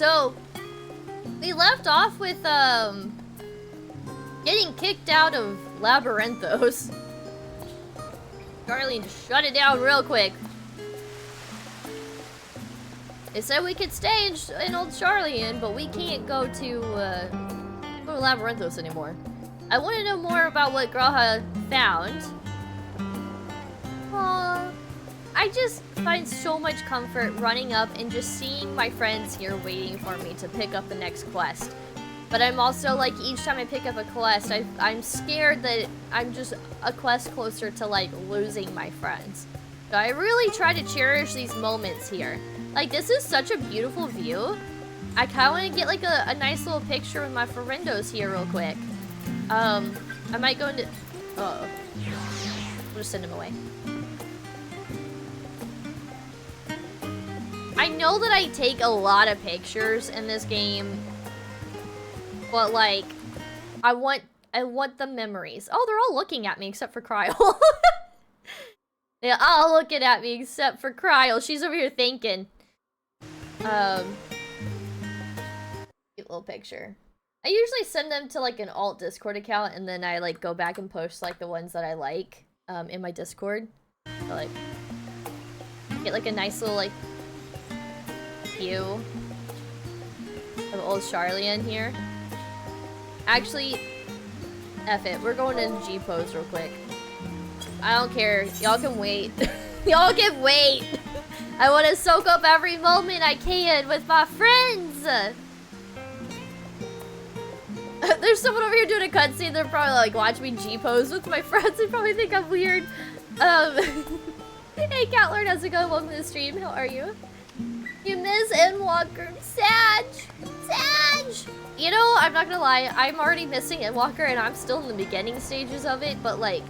So we left off with getting kicked out of Labyrinthos. Charlie, just shut it down real quick. They said we could stay in Old Charlian, but we can't go to Labyrinthos anymore. I want to know more about what Graha found. I just find so much comfort running up and just seeing my friends here waiting for me to pick up the next quest. But I'm also like, each time I pick up a quest, I'm scared that I'm just a quest closer to like losing my friends. So I really try to cherish these moments here. Like, this is such a beautiful view. I kind of want to get like a nice little picture with my friendos here real quick. I might go into... Uh-oh. We'll just send him away. I know that I take a lot of pictures in this game, but like, I want the memories. Oh, they're all looking at me except for Kryl. They're all looking at me except for Kryl. She's over here thinking. Cute little picture. I usually send them to like an alt Discord account, and then I like go back and post like the ones that I like in my Discord. So, like, get like a nice little like view of Old Charlian here. Actually, F it. We're going into G pose real quick. I don't care. Y'all can wait. Y'all can wait. I want to soak up every moment I can with my friends. There's someone over here doing a cutscene. They're probably like, watch me G pose with my friends. They probably think I'm weird. Hey, Catlord, how's it going? Welcome to the stream. How are you? You miss Endwalker. Sag! You know, I'm not gonna lie. I'm already missing Endwalker, and I'm still in the beginning stages of it, but like,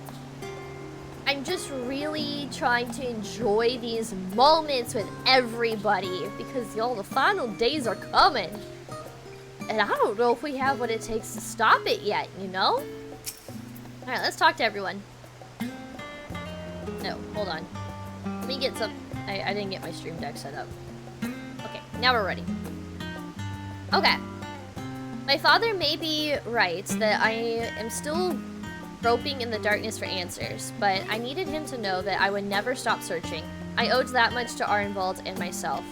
I'm just really trying to enjoy these moments with everybody, because y'all, the final days are coming. And I don't know if we have what it takes to stop it yet, you know? Alright, let's talk to everyone. No, hold on. Let me get some... I didn't get my stream deck set up. Okay, now we're ready. Okay. My father may be right that I am still groping in the darkness for answers, but I needed him to know that I would never stop searching. I owed that much to Arnvald and myself.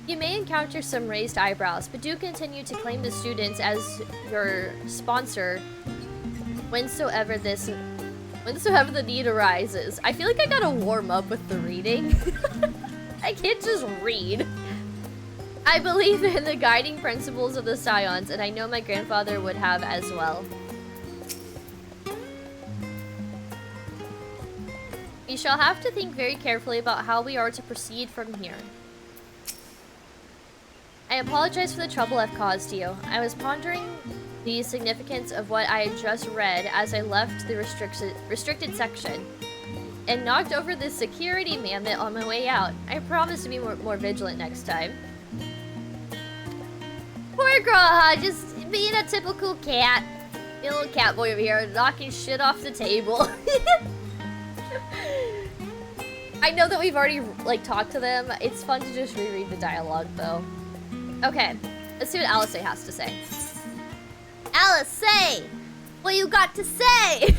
You may encounter some raised eyebrows, but do continue to claim the students as your sponsor whensoever the need arises. I feel like I gotta warm up with the reading. I can't just read. I believe in the guiding principles of the Scions, and I know my grandfather would have as well. We shall have to think very carefully about how we are to proceed from here. I apologize for the trouble I've caused you. I was pondering the significance of what I had just read as I left the restricted section, and knocked over the security mammoth on my way out. I promise to be more vigilant next time. Poor Graha, just being a typical cat. Being a little cat boy over here, knocking shit off the table. I know that we've already, like, talked to them. It's fun to just reread the dialogue, though. Okay, let's see what Alice has to say. Alice, say! What you got to say?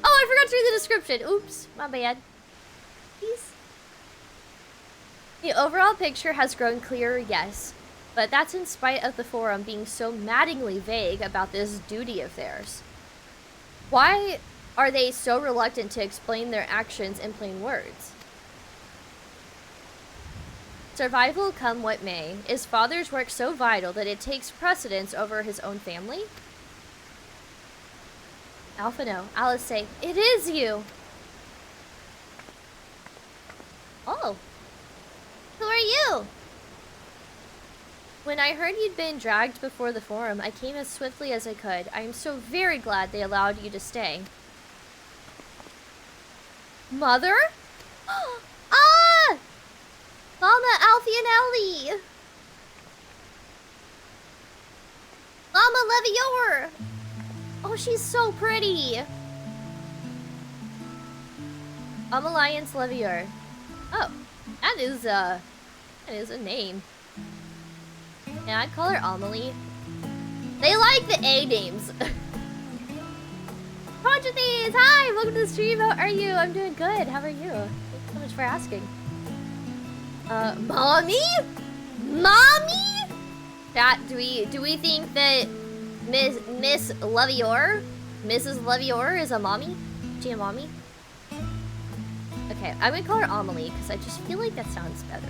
Oh, I forgot to read the description. Oops, my bad. Please. The overall picture has grown clearer, yes. But that's in spite of the forum being so maddeningly vague about this duty of theirs. Why are they so reluctant to explain their actions in plain words? Survival come what may, is father's work so vital that it takes precedence over his own family? Alpha no. Alice say, it is you! Oh. Who are you? When I heard you'd been dragged before the forum, I came as swiftly as I could. I am so very glad they allowed you to stay. Mother? Ah! Mama, Alfie, and Ellie! Mama Levior! Oh, she's so pretty! Alliance Levior. Oh. That is a name. Yeah, I'd call her Amelie. They like the A names. Conjathes, hi! Welcome to the stream. How are you? I'm doing good. How are you? Thanks so much for asking. Mommy? Mommy? Chat, do we think that Miss Levior, Mrs. Levior is a mommy? Is she a mommy? Okay, I would call her Amelie because I just feel like that sounds better.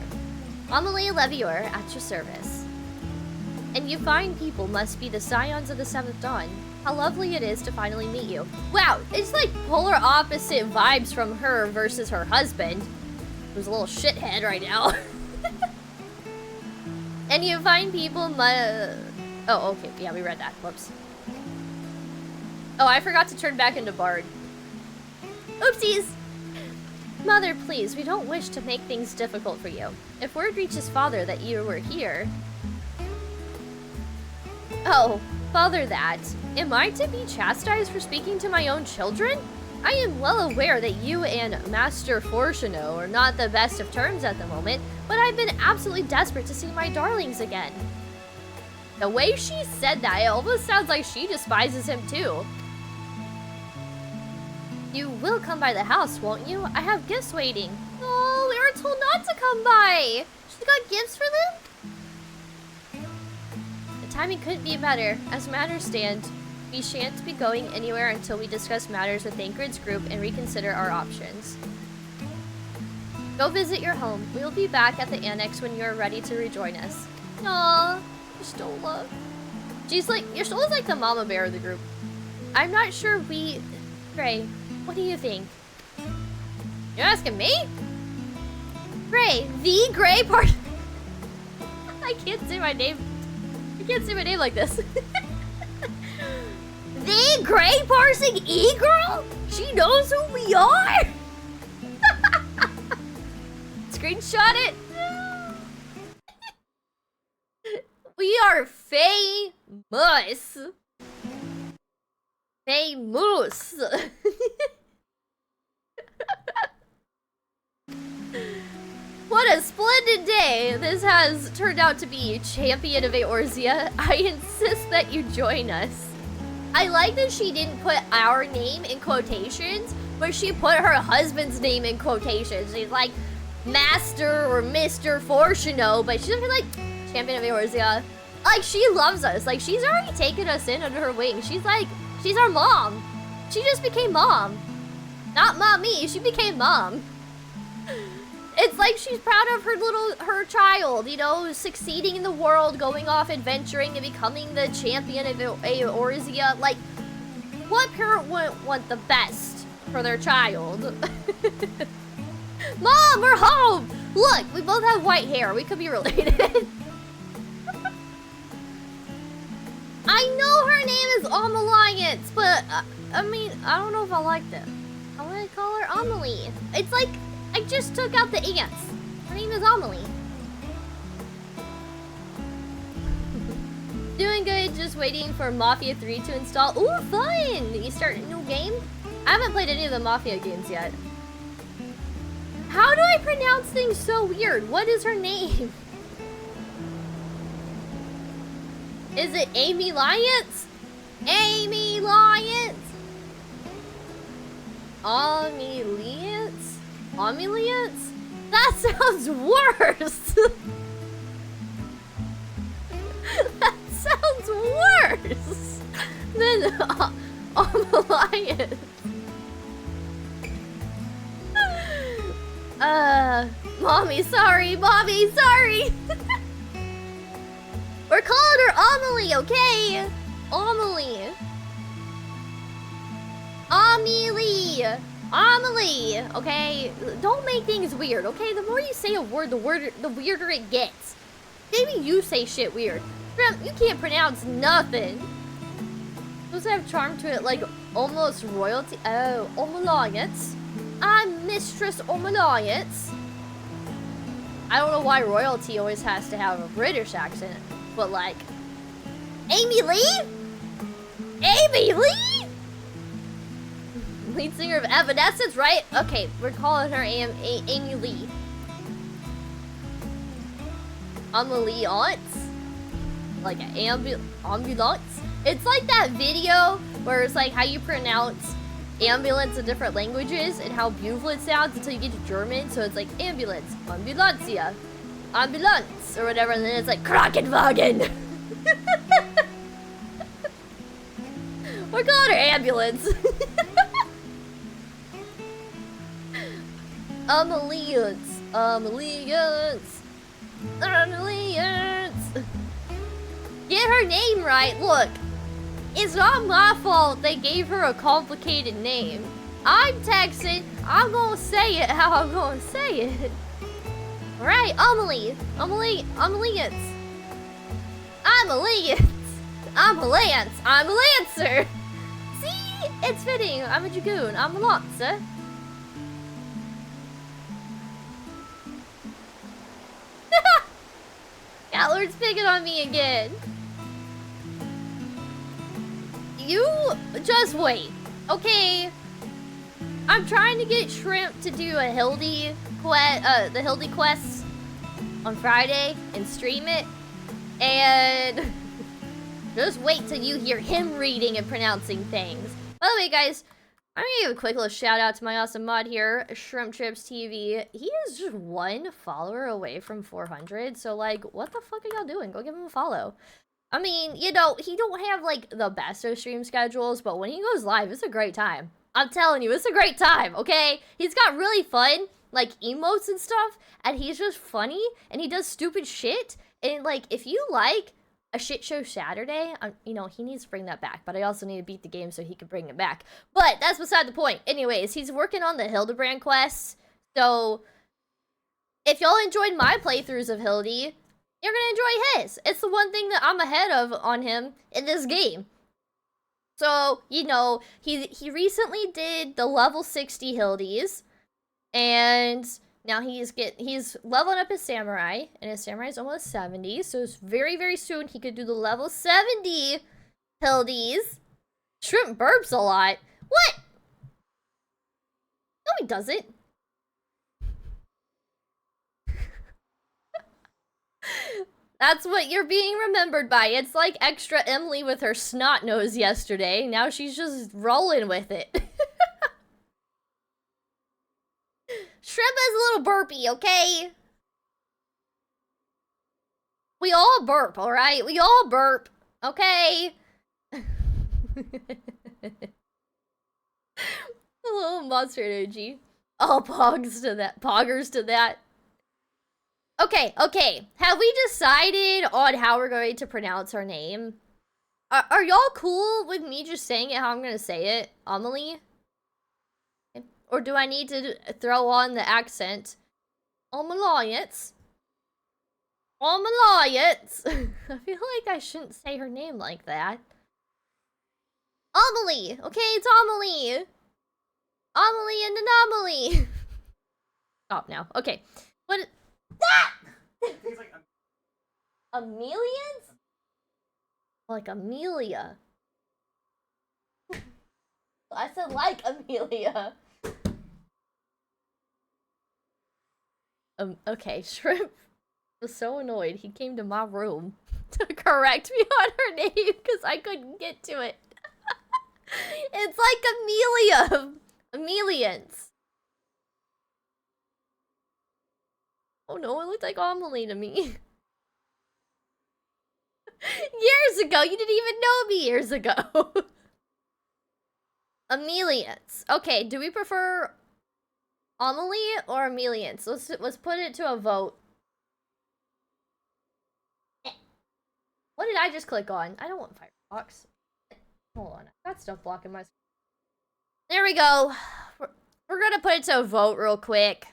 Amelie Levior at your service. And you fine people must be the scions of the 7th Dawn. How lovely it is to finally meet you. Wow, it's like polar opposite vibes from her versus her husband, who's a little shithead right now. And you fine people oh, okay, yeah, we read that. Whoops. Oh, I forgot to turn back into Bard. Oopsies! Mother, please, we don't wish to make things difficult for you. If word reaches Father that you were here... Oh, Father that. Am I to be chastised for speaking to my own children? I am well aware that you and Master Fortuno are not the best of terms at the moment, but I've been absolutely desperate to see my darlings again. The way she said that, it almost sounds like she despises him too. You will come by the house, won't you? I have gifts waiting. Oh, we were told not to come by. She got gifts for them? The timing couldn't be better. As matters stand, we shan't be going anywhere until we discuss matters with Thancred's group and reconsider our options. Go visit your home. We will be back at the annex when you are ready to rejoin us. Aww, Stola. You're Stola's like the mama bear of the group. I'm not sure Gray, what do you think? You're asking me? Gray, the Gray part. I can't say my name. I can't say my name like this. The Gray parsing e-girl? She knows who we are? Screenshot it. We are famous. Famous. What a splendid day this has turned out to be, champion of Eorzea. I insist that you join us. I like that she didn't put our name in quotations, but she put her husband's name in quotations. She's like, Master or Mr. Fortuno, but she's like, champion of Eorzea. Like, she loves us. Like, she's already taken us in under her wing. She's like, she's our mom. She just became mom. Not mommy, she became mom. It's like she's proud of her child, you know, succeeding in the world, going off adventuring and becoming the champion of Eorzea. Like, what parent wouldn't want the best for their child? Mom, we're home! Look, we both have white hair. We could be related. I know her name is Amalliance, but I mean, I don't know if I like that. I'm gonna call her Amelie. It's like I just took out the ants. Her name is Amelie. Doing good, just waiting for Mafia 3 to install. Ooh, fun! You start a new game? I haven't played any of the Mafia games yet. How do I pronounce things so weird? What is her name? Is it Amy Lyons? Amy Lyons? Ameliance? Ameliance? That sounds worse! That sounds worse than Ameliance. Mommy, sorry, Mommy, sorry! We're calling her Amelie, okay? Amelie. Amelie. Amelie, okay? Don't make things weird, okay? The more you say a word, the weirder it gets. Maybe you say shit weird. You can't pronounce nothing. Supposed to have charm to it, like almost royalty. Oh, Omaliance. I'm Mistress Omaliance. I don't know why royalty always has to have a British accent, but like, Amy Lee? Amy Lee? Lead singer of Evanescence, right? Okay, we're calling her Amy Lee. ambulance? Like an ambulance? It's like that video where it's like how you pronounce ambulance in different languages and how beautiful it sounds until you get to German. So it's like ambulance, ambulancia, ambulance, or whatever, and then it's like Krankenwagen. We're calling her ambulance. Ambulance, ambulance, ambulance. Get her name right. Look, it's not my fault they gave her a complicated name. I'm Texan. I'm gonna say it how I'm gonna say it. Alright, Amelie. Ambulance. I'm a Lance. I'm a Lance. I'm a Lancer. See? It's fitting. I'm a Dragoon. I'm a Lancer. Gallard's picking on me again. You just wait, okay? I'm trying to get Shrimp to do a Hildy quest, the Hildy quests on Friday and stream it, and just wait till you hear him reading and pronouncing things. By the way, guys, I'm gonna give a quick little shout out to my awesome mod here, Shrimp Trips TV. He is just 1 follower away from 400, so like, what the fuck are y'all doing? Go give him a follow. I mean, you know, he don't have like the best of stream schedules, but when he goes live, it's a great time. I'm telling you, it's a great time, okay? He's got really fun, like, emotes and stuff, and he's just funny, and he does stupid shit, and like, if you like a shit show Saturday, you know, he needs to bring that back, but I also need to beat the game so he can bring it back. But that's beside the point. Anyways, he's working on the Hildebrand quests, so if y'all enjoyed my playthroughs of Hildy, you're gonna enjoy his. It's the one thing that I'm ahead of on him in this game. So, you know, he recently did the level 60 Hildies, and now he's leveling up his samurai, and his samurai is almost 70, so it's very, very soon he could do the level 70 Hildies. Shrimp burps a lot. What? No, he doesn't. That's what you're being remembered by. It's like extra Emily with her snot nose yesterday. Now she's just rolling with it. Shrimp is a little burpy, okay? We all burp, alright? We all burp, okay? A little monster energy. All poggers to that. Okay, okay. Have we decided on how we're going to pronounce her name? Are y'all cool with me just saying it how I'm gonna say it? Amelie? Or do I need to throw on the accent? Alliance? Alliance? I feel like I shouldn't say her name like that. Amelie! Okay, it's Amelie! Amelie and Anomaly! Stop now. Okay. What? Ah! Things like Amelians? Like Amelia. I said like Amelia. Okay, Shrimp was so annoyed he came to my room to correct me on her name because I couldn't get to it. It's like Amelia. Amelians. Oh no, it looked like Amelie to me. Years ago, you didn't even know me years ago. Amelians. Okay, do we prefer Amelie or Amelians? Let's put it to a vote. What did I just click on? I don't want Firefox. Hold on, I got stuff blocking my screen. There we go. We're gonna put it to a vote real quick.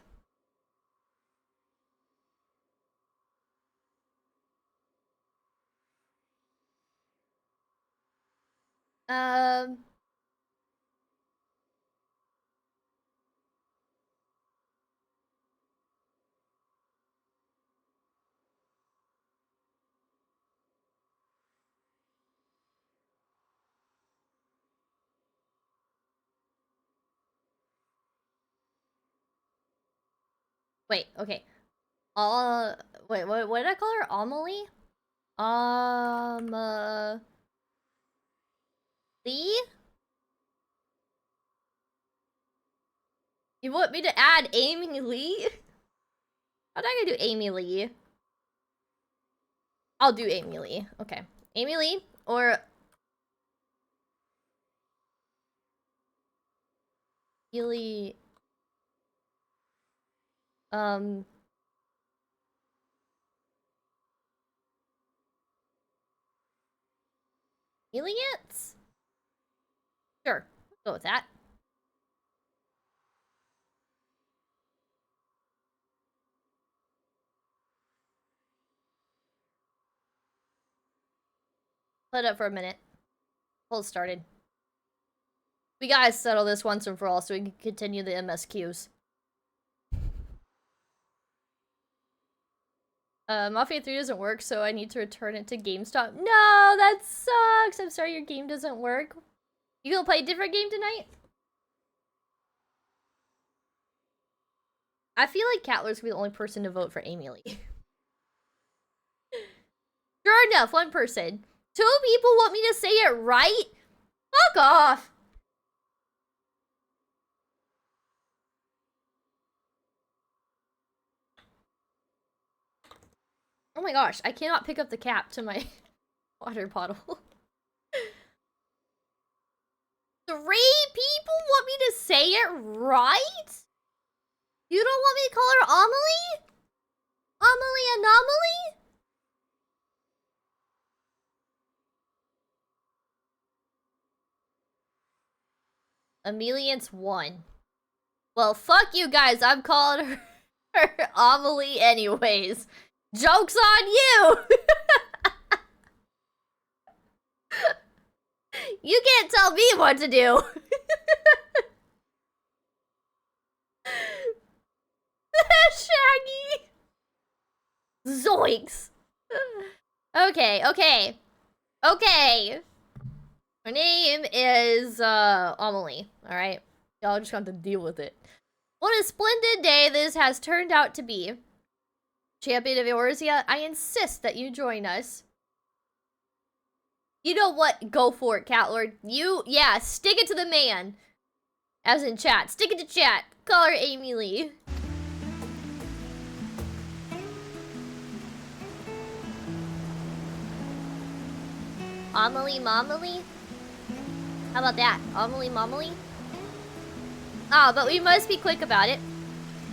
Wait, okay. Wait, what did I call her? Amelie? Lee? You want me to add Amy Lee? How am I gonna do Amy Lee? I'll do Amy Lee. Okay. Amy Lee or Ely Aliens? Sure. Go with that. Put it up for a minute. Hold started. We gotta settle this once and for all so we can continue the MSQs. Mafia 3 doesn't work, so I need to return it to GameStop. No, that sucks! I'm sorry your game doesn't work. You gonna play a different game tonight? I feel like Catler's gonna be the only person to vote for Amy Lee. Sure enough, one person. 2 people want me to say it right? Fuck off! Oh my gosh, I cannot pick up the cap to my water bottle. 3 people want me to say it right? You don't want me to call her Amelie? Amelie Anomaly? Ameliance 1. Well, fuck you guys, I'm calling her Amelie anyways. Joke's on you! You can't tell me what to do! Shaggy! Zoinks! Okay. Her name is, Amelie, alright? Y'all just got to deal with it. What a splendid day this has turned out to be. Champion of Eorzea, I insist that you join us. You know what? Go for it, Catlord. Yeah, stick it to the man. As in chat. Stick it to chat. Call her Amy Lee. Amelie Momalie? How about that? Amelie Momalie? Ah, but we must be quick about it.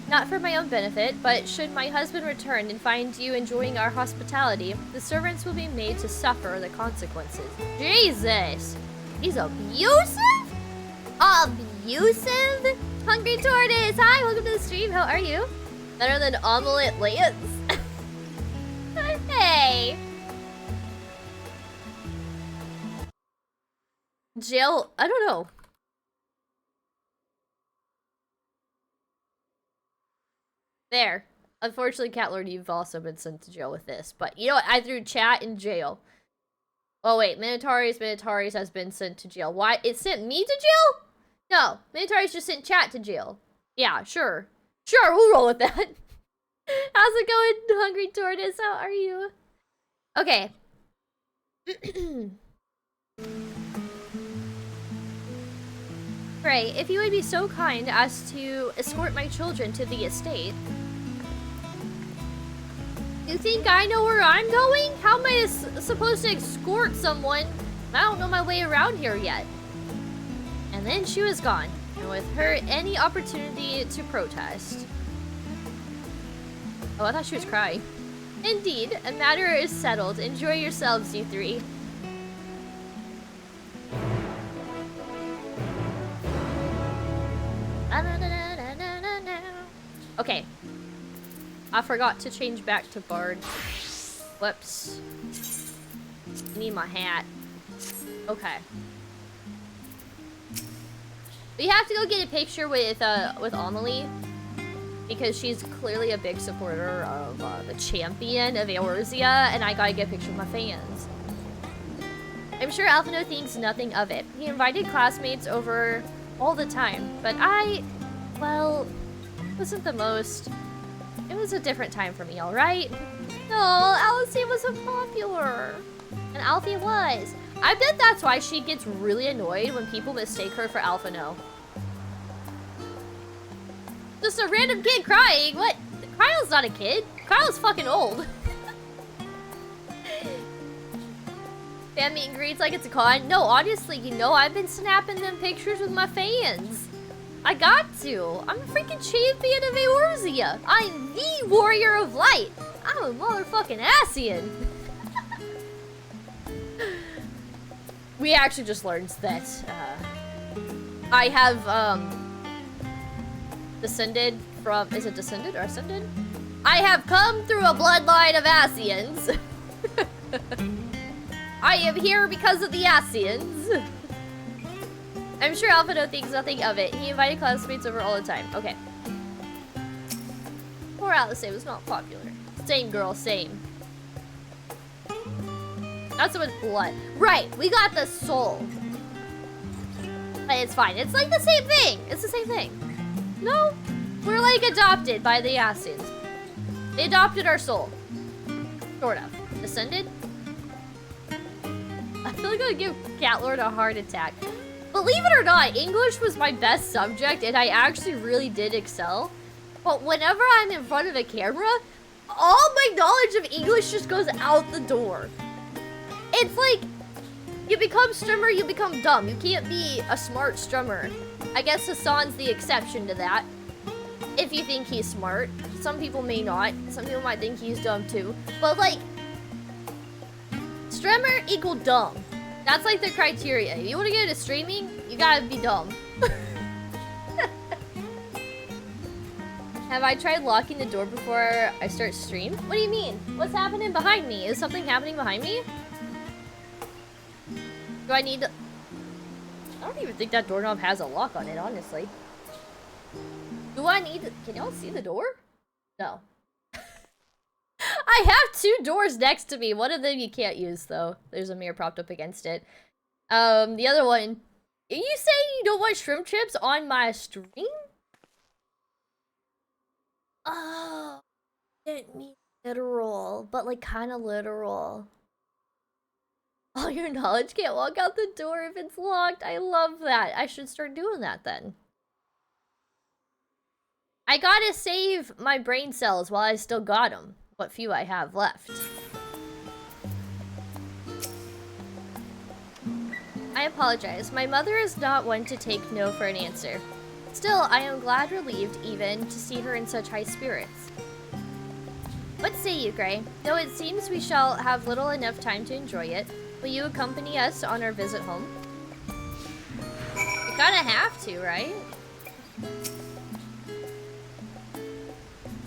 Not for my own benefit, but should my husband return and find you enjoying our hospitality, the servants will be made to suffer the consequences. Jesus! He's abusive? Abusive? Hungry Tortoise! Hi, welcome to the stream. How are you? Better than Omelette Lance? Hey! Jail? I don't know. There. Unfortunately, Catlord, you've also been sent to jail with this. But you know what? I threw chat in jail. Oh, wait. Minotaurus has been sent to jail. Why? It sent me to jail? No. Minotaurus just sent chat to jail. Yeah, sure. Sure, we'll roll with that. How's it going, Hungry Tortoise? How are you? Okay. Pray, if you would be so kind as to escort my children to the estate. You think I know where I'm going? How am I supposed to escort someone? I don't know my way around here yet. And then she was gone, and with her any opportunity to protest. Oh, I thought she was crying. Indeed, a matter is settled. Enjoy yourselves, you three. Okay. I forgot to change back to Bard. Whoops. Need my hat. Okay. We have to go get a picture with Amelie. Because she's clearly a big supporter of the champion of Eorzea, and I gotta get a picture with my fans. I'm sure Alphino thinks nothing of it. He invited classmates over all the time, but well, wasn't the most It was a different time for me, alright? No, Alice wasn't popular. And Alfie was. I bet that's why she gets really annoyed when people mistake her for Alpha No. Just a random kid crying. What? Kyle's not a kid. Kyle's fucking old. Fan meet and greets like it's a con. No, honestly, you know, I've been snapping them pictures with my fans. I got to. I'm a freaking champion of Eorzea. I'm the warrior of light. I'm a motherfucking Asian. We actually just learned that I have descended from, is it descended or ascended? I have come through a bloodline of Asians. I am here because of the Asians. I'm sure Alpha thinks nothing of it. He invited classmates over all the time. Okay. Poor Alice was not popular. Same girl, same. Not so much blood. Right, we got the soul. But it's fine. It's like the same thing. It's the same thing. No, we're like adopted by the Asians. They adopted our soul. Sort of. Descended? I feel like I'd give Catlord a heart attack. Believe it or not, English was my best subject and I actually really did excel. But whenever I'm in front of a camera, all my knowledge of English just goes out the door. It's like, you become strummer, you become dumb. You can't be a smart strummer. I guess Hassan's the exception to that. If you think he's smart. Some people may not. Some people might think he's dumb too. But like, strummer equal dumb. That's like the criteria. If you want to get into streaming, you gotta be dumb. Have I tried locking the door before I start stream? What do you mean? What's happening behind me? Is something happening behind me? Do I need to... I don't even think that doorknob has a lock on it, honestly. Do I need to... Can y'all see the door? No. I have two doors next to me. One of them you can't use, though. There's a mirror propped up against it. The other one... Are you saying you don't want shrimp chips on my stream? Oh, didn't mean literal, but like kind of literal. All your knowledge can't walk out the door if it's locked. I love that. I should start doing that then. I gotta save my brain cells while I still got them. What few I have left. I apologize. My mother is not one to take no for an answer. Still, I am glad relieved even to see her in such high spirits. What say you, Gray? Though it seems we shall have little enough time to enjoy it, will you accompany us on our visit home? You kinda have to, right?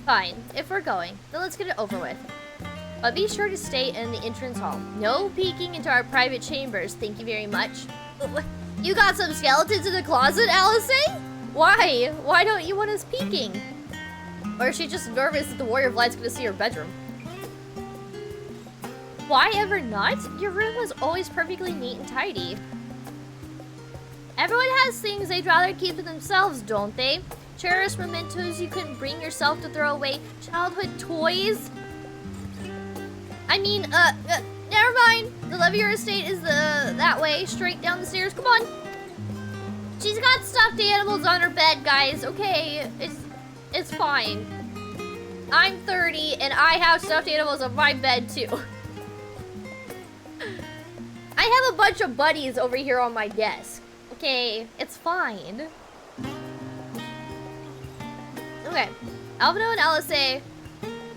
Fine, if we're going, then let's get it over with. But be sure to stay in the entrance hall. No peeking into our private chambers, thank you very much. You got some skeletons in the closet, Allison? Why? Why don't you want us peeking? Or is she just nervous that the Warrior of Light's gonna see her bedroom? Why ever not? Your room was always perfectly neat and tidy. Everyone has things they'd rather keep to themselves, don't they? Cherished mementos you couldn't bring yourself to throw away. Childhood toys? I mean, never mind. The Levier estate is that way, straight down the stairs. Come on. She's got stuffed animals on her bed, guys. Okay, it's fine. I'm 30 and I have stuffed animals on my bed too. I have a bunch of buddies over here on my desk. Okay, it's fine. Okay, Alvino and Alice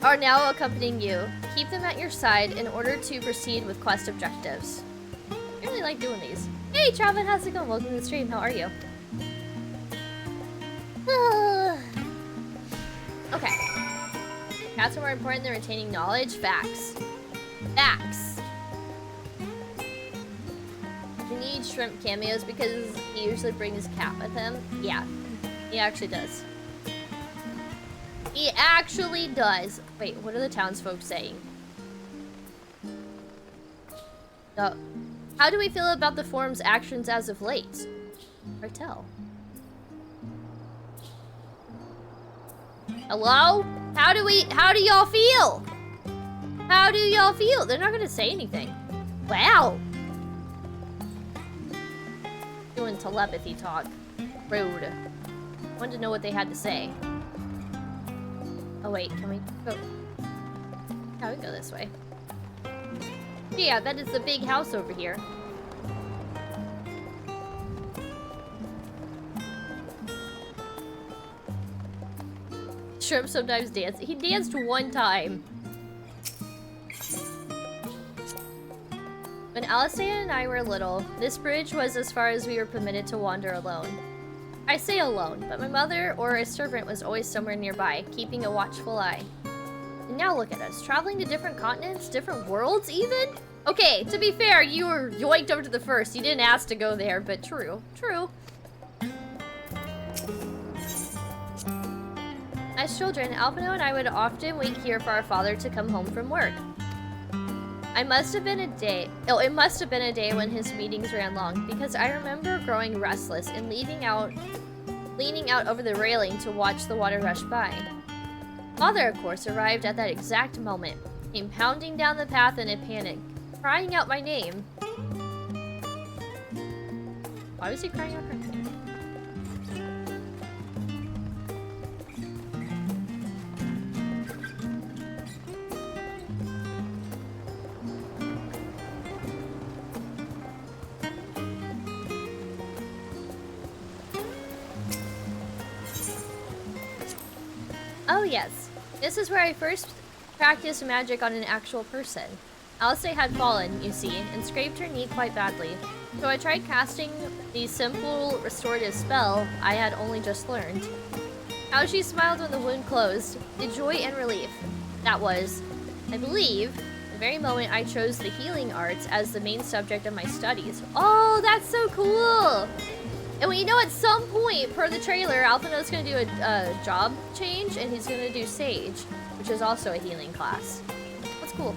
are now accompanying you. Keep them at your side in order to proceed with quest objectives. I really like doing these. Hey, Travin, how's it going? Welcome to the stream. How are you? Okay. Cats are more important than retaining knowledge. Facts. Facts. You need shrimp cameos because he usually brings cat with him. Yeah, he actually does. He actually does. Wait, what are the townsfolk saying? How do we feel about the forum's actions as of late? Or tell. Hello? How do y'all feel? How do y'all feel? They're not gonna say anything. Wow. Doing telepathy talk. Rude. Wanted to know what they had to say. Oh wait, can we go? Yeah, we can go this way. Yeah, that is the big house over here. Shrimp sometimes dance. He danced one time. When Alistair and I were little, this bridge was as far as we were permitted to wander alone. I say alone, but my mother or a servant was always somewhere nearby, keeping a watchful eye. And now look at us, traveling to different continents, different worlds even? Okay, to be fair, you were yoinked over to the first. You didn't ask to go there, but true. True. As children, Alpino and I would often wait here for our father to come home from work. It must have been a day when his meetings ran long, because I remember growing restless and leaning out over the railing to watch the water rush by. Father, of course, arrived at that exact moment, came pounding down the path in a panic, crying out my name. Why was he crying out her name? Oh yes, this is where I first practiced magic on an actual person. Alistair had fallen, you see, and scraped her knee quite badly. So I tried casting the simple restorative spell I had only just learned. How she smiled when the wound closed, the joy and relief. That was, I believe, the very moment I chose the healing arts as the main subject of my studies. Oh, that's so cool! And we know at some point, per the trailer, Alphino's gonna do a job change, and he's gonna do Sage, which is also a healing class. That's cool.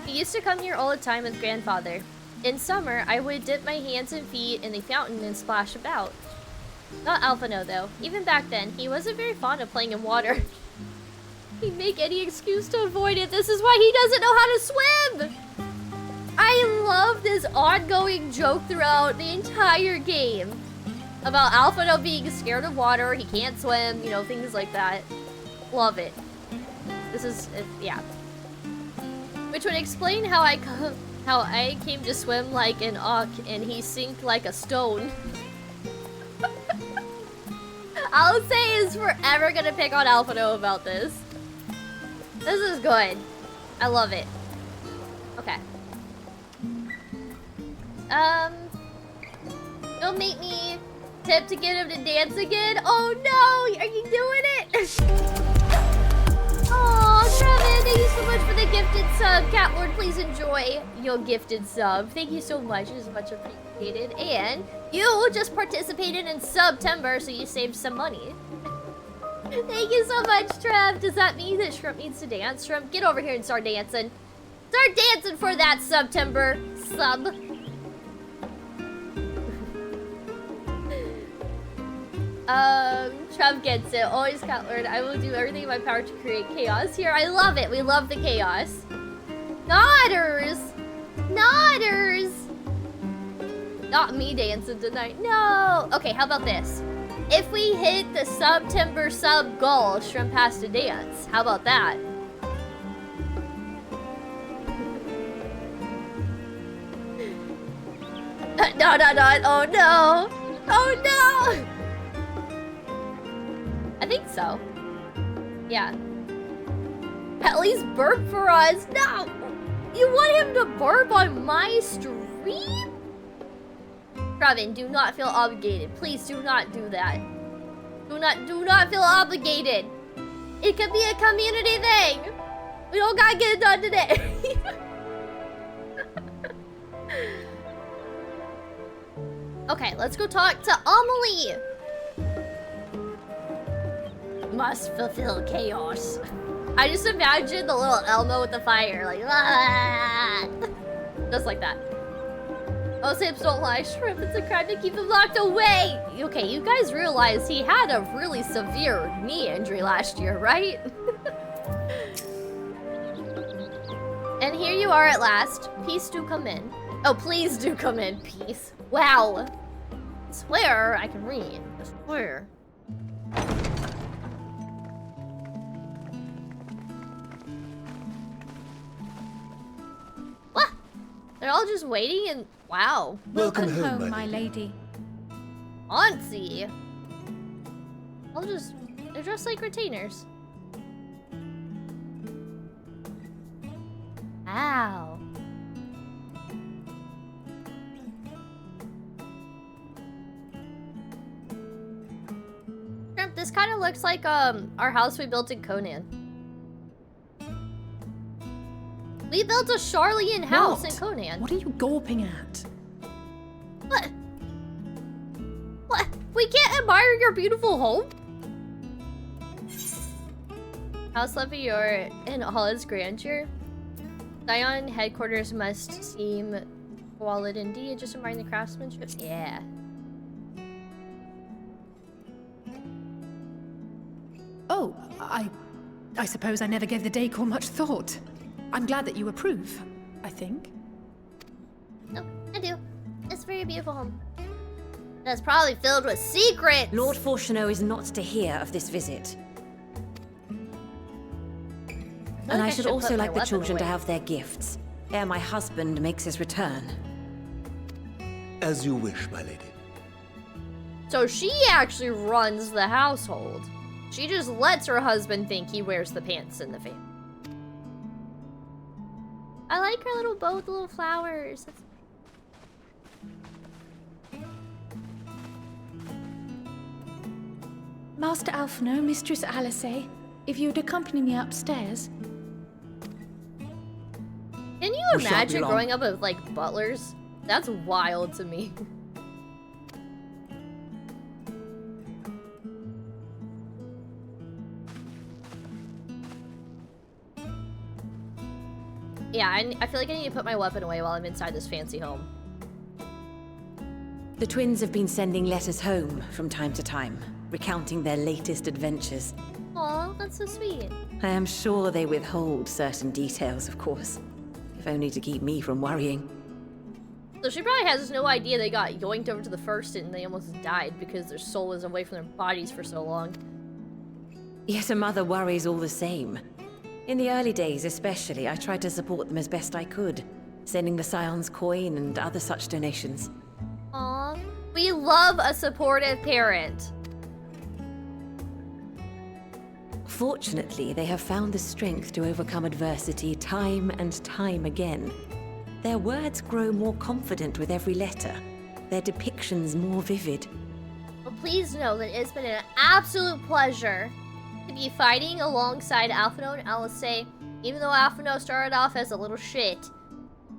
He used to come here all the time with grandfather. In summer, I would dip my hands and feet in the fountain and splash about. Not Alphino, though. Even back then, he wasn't very fond of playing in water. He'd make any excuse to avoid it. This is why he doesn't know how to swim! I love this ongoing joke throughout the entire game about Alphino being scared of water, he can't swim, you know, things like that. Love it. This is, yeah. Which would explain how I came to swim like an auk and he sinked like a stone. I'll say is forever gonna pick on Alphino about this. This is good. I love it. Okay. Don't make me tip to get him to dance again. Oh no, are you doing it? Oh, Trevin, thank you so much for the gifted sub. Catlord, please enjoy your gifted sub. Thank you so much, it is much appreciated. And you just participated in September, so you saved some money. Thank you so much, Trev. Does that mean that Shrimp needs to dance? Shrimp, get over here and start dancing. Start dancing for that September sub. Trev gets it. Always Catlord. I will do everything in my power to create chaos here. I love it. We love the chaos. Nodders! Nodders! Not me dancing tonight. No! Okay, how about this? If we hit the September sub goal, Shrimp has to dance. How about that? No. Oh no! Oh no! I think so. Yeah. At least burp for us. No! You want him to burp on my stream? Trevin, do not feel obligated. Please do not do that. Do not feel obligated. It could be a community thing. We don't gotta get it done today. Okay, let's go talk to Amelie. Must fulfill chaos. I just imagine the little Elmo with the fire, like, ah! Just like that. Oh, Sips don't lie. Shrimp, it's a crime to keep him locked away. Okay, you guys realize he had a really severe knee injury last year, right? And here you are at last. Peace do come in. Oh, please do come in, peace. Wow. I swear I can read. I swear. What? They're all just waiting and wow. Welcome home, my lady. Auntie. They're dressed like retainers. Wow. Shrimp, this kind of looks like our house we built in Conan. We built a Charlian house in Conan. What are you gawping at? What? What? We can't admire your beautiful home? House Levior in all its grandeur. Zion headquarters must seem squalid indeed, just admiring the craftsmanship. Yeah. Oh, I suppose I never gave the decor much thought. I'm glad that you approve, I think. No, I do. It's a very beautiful home. That's probably filled with secrets! Lord Fortuneau is not to hear of this visit. And I should also like the children to have their gifts, ere my husband makes his return. As you wish, my lady. So she actually runs the household. She just lets her husband think he wears the pants in the family. I like her little bow with the little flowers. Master Alphino, Mistress Alice, if you'd accompany me upstairs. Can you imagine growing up with, like, butlers? That's wild to me. Yeah, I feel like I need to put my weapon away while I'm inside this fancy home. The twins have been sending letters home from time to time, recounting their latest adventures. Aw, that's so sweet. I am sure they withhold certain details, of course, if only to keep me from worrying. So she probably has no idea they got yoinked over to the first and they almost died because their soul was away from their bodies for so long. Yet a mother worries all the same. In the early days especially, I tried to support them as best I could, sending the Scion's coin and other such donations. Aw, we love a supportive parent. Fortunately, they have found the strength to overcome adversity time and time again. Their words grow more confident with every letter, their depictions more vivid. Well, please know that it's been an absolute pleasure to be fighting alongside Alphino and Alice. Even though Alphino started off as a little shit,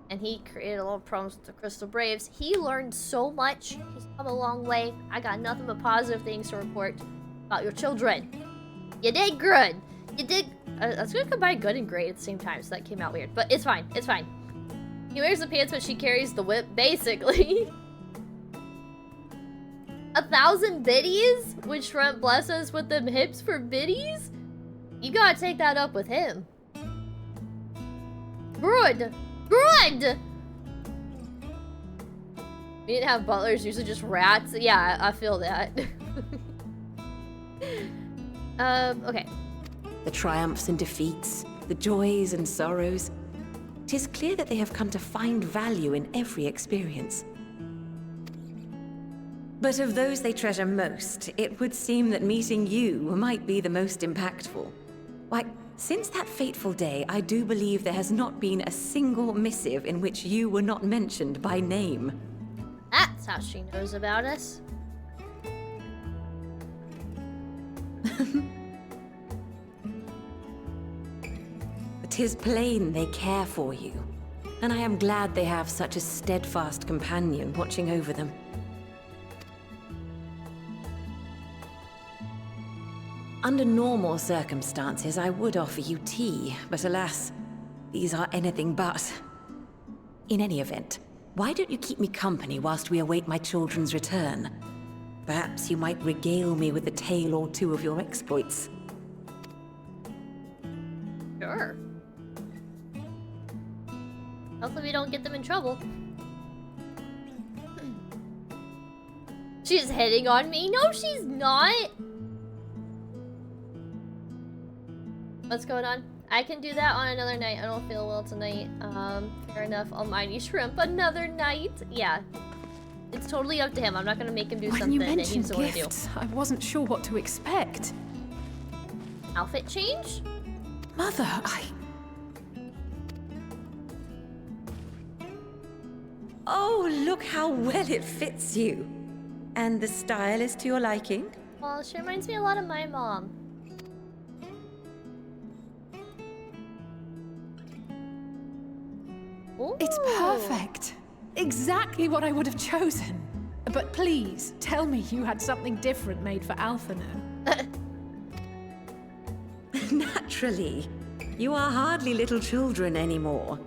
and he created a lot of problems with the Crystal Braves, he learned so much. He's come a long way. I got nothing but positive things to report about your children. You did good. You did... I was gonna combine good and great at the same time, so that came out weird. But it's fine. It's fine. He wears the pants, but she carries the whip, basically. 1,000 biddies? Would Shrimp bless us with them hips for biddies? You gotta take that up with him. Good. Good! We didn't have butlers, usually just rats. Yeah, I feel that. Okay. The triumphs and defeats, the joys and sorrows. 'Tis clear that they have come to find value in every experience. But of those they treasure most, it would seem that meeting you might be the most impactful. Why, since that fateful day, I do believe there has not been a single missive in which you were not mentioned by name. That's how she knows about us. "'Tis plain they care for you, and I am glad they have such a steadfast companion watching over them. Under normal circumstances, I would offer you tea, but alas, these are anything but. In any event, why don't you keep me company whilst we await my children's return? Perhaps you might regale me with a tale or two of your exploits. Sure. Hopefully we don't get them in trouble. She's hitting on me? No, she's not! What's going on? I can do that on another night. I don't feel well tonight. Fair enough. Almighty Shrimp, another night? Yeah. It's totally up to him. I'm not gonna make him do When something you that he mentioned doesn't want to do. gifts, I wasn't sure what to expect. Outfit change? Mother, Oh, look how well it fits you. And the style is to your liking? Well, she reminds me a lot of my mom. It's Ooh. perfect. Exactly what I would have chosen. But please, tell me you had something different made for Alpha now. Naturally. You are hardly little children anymore.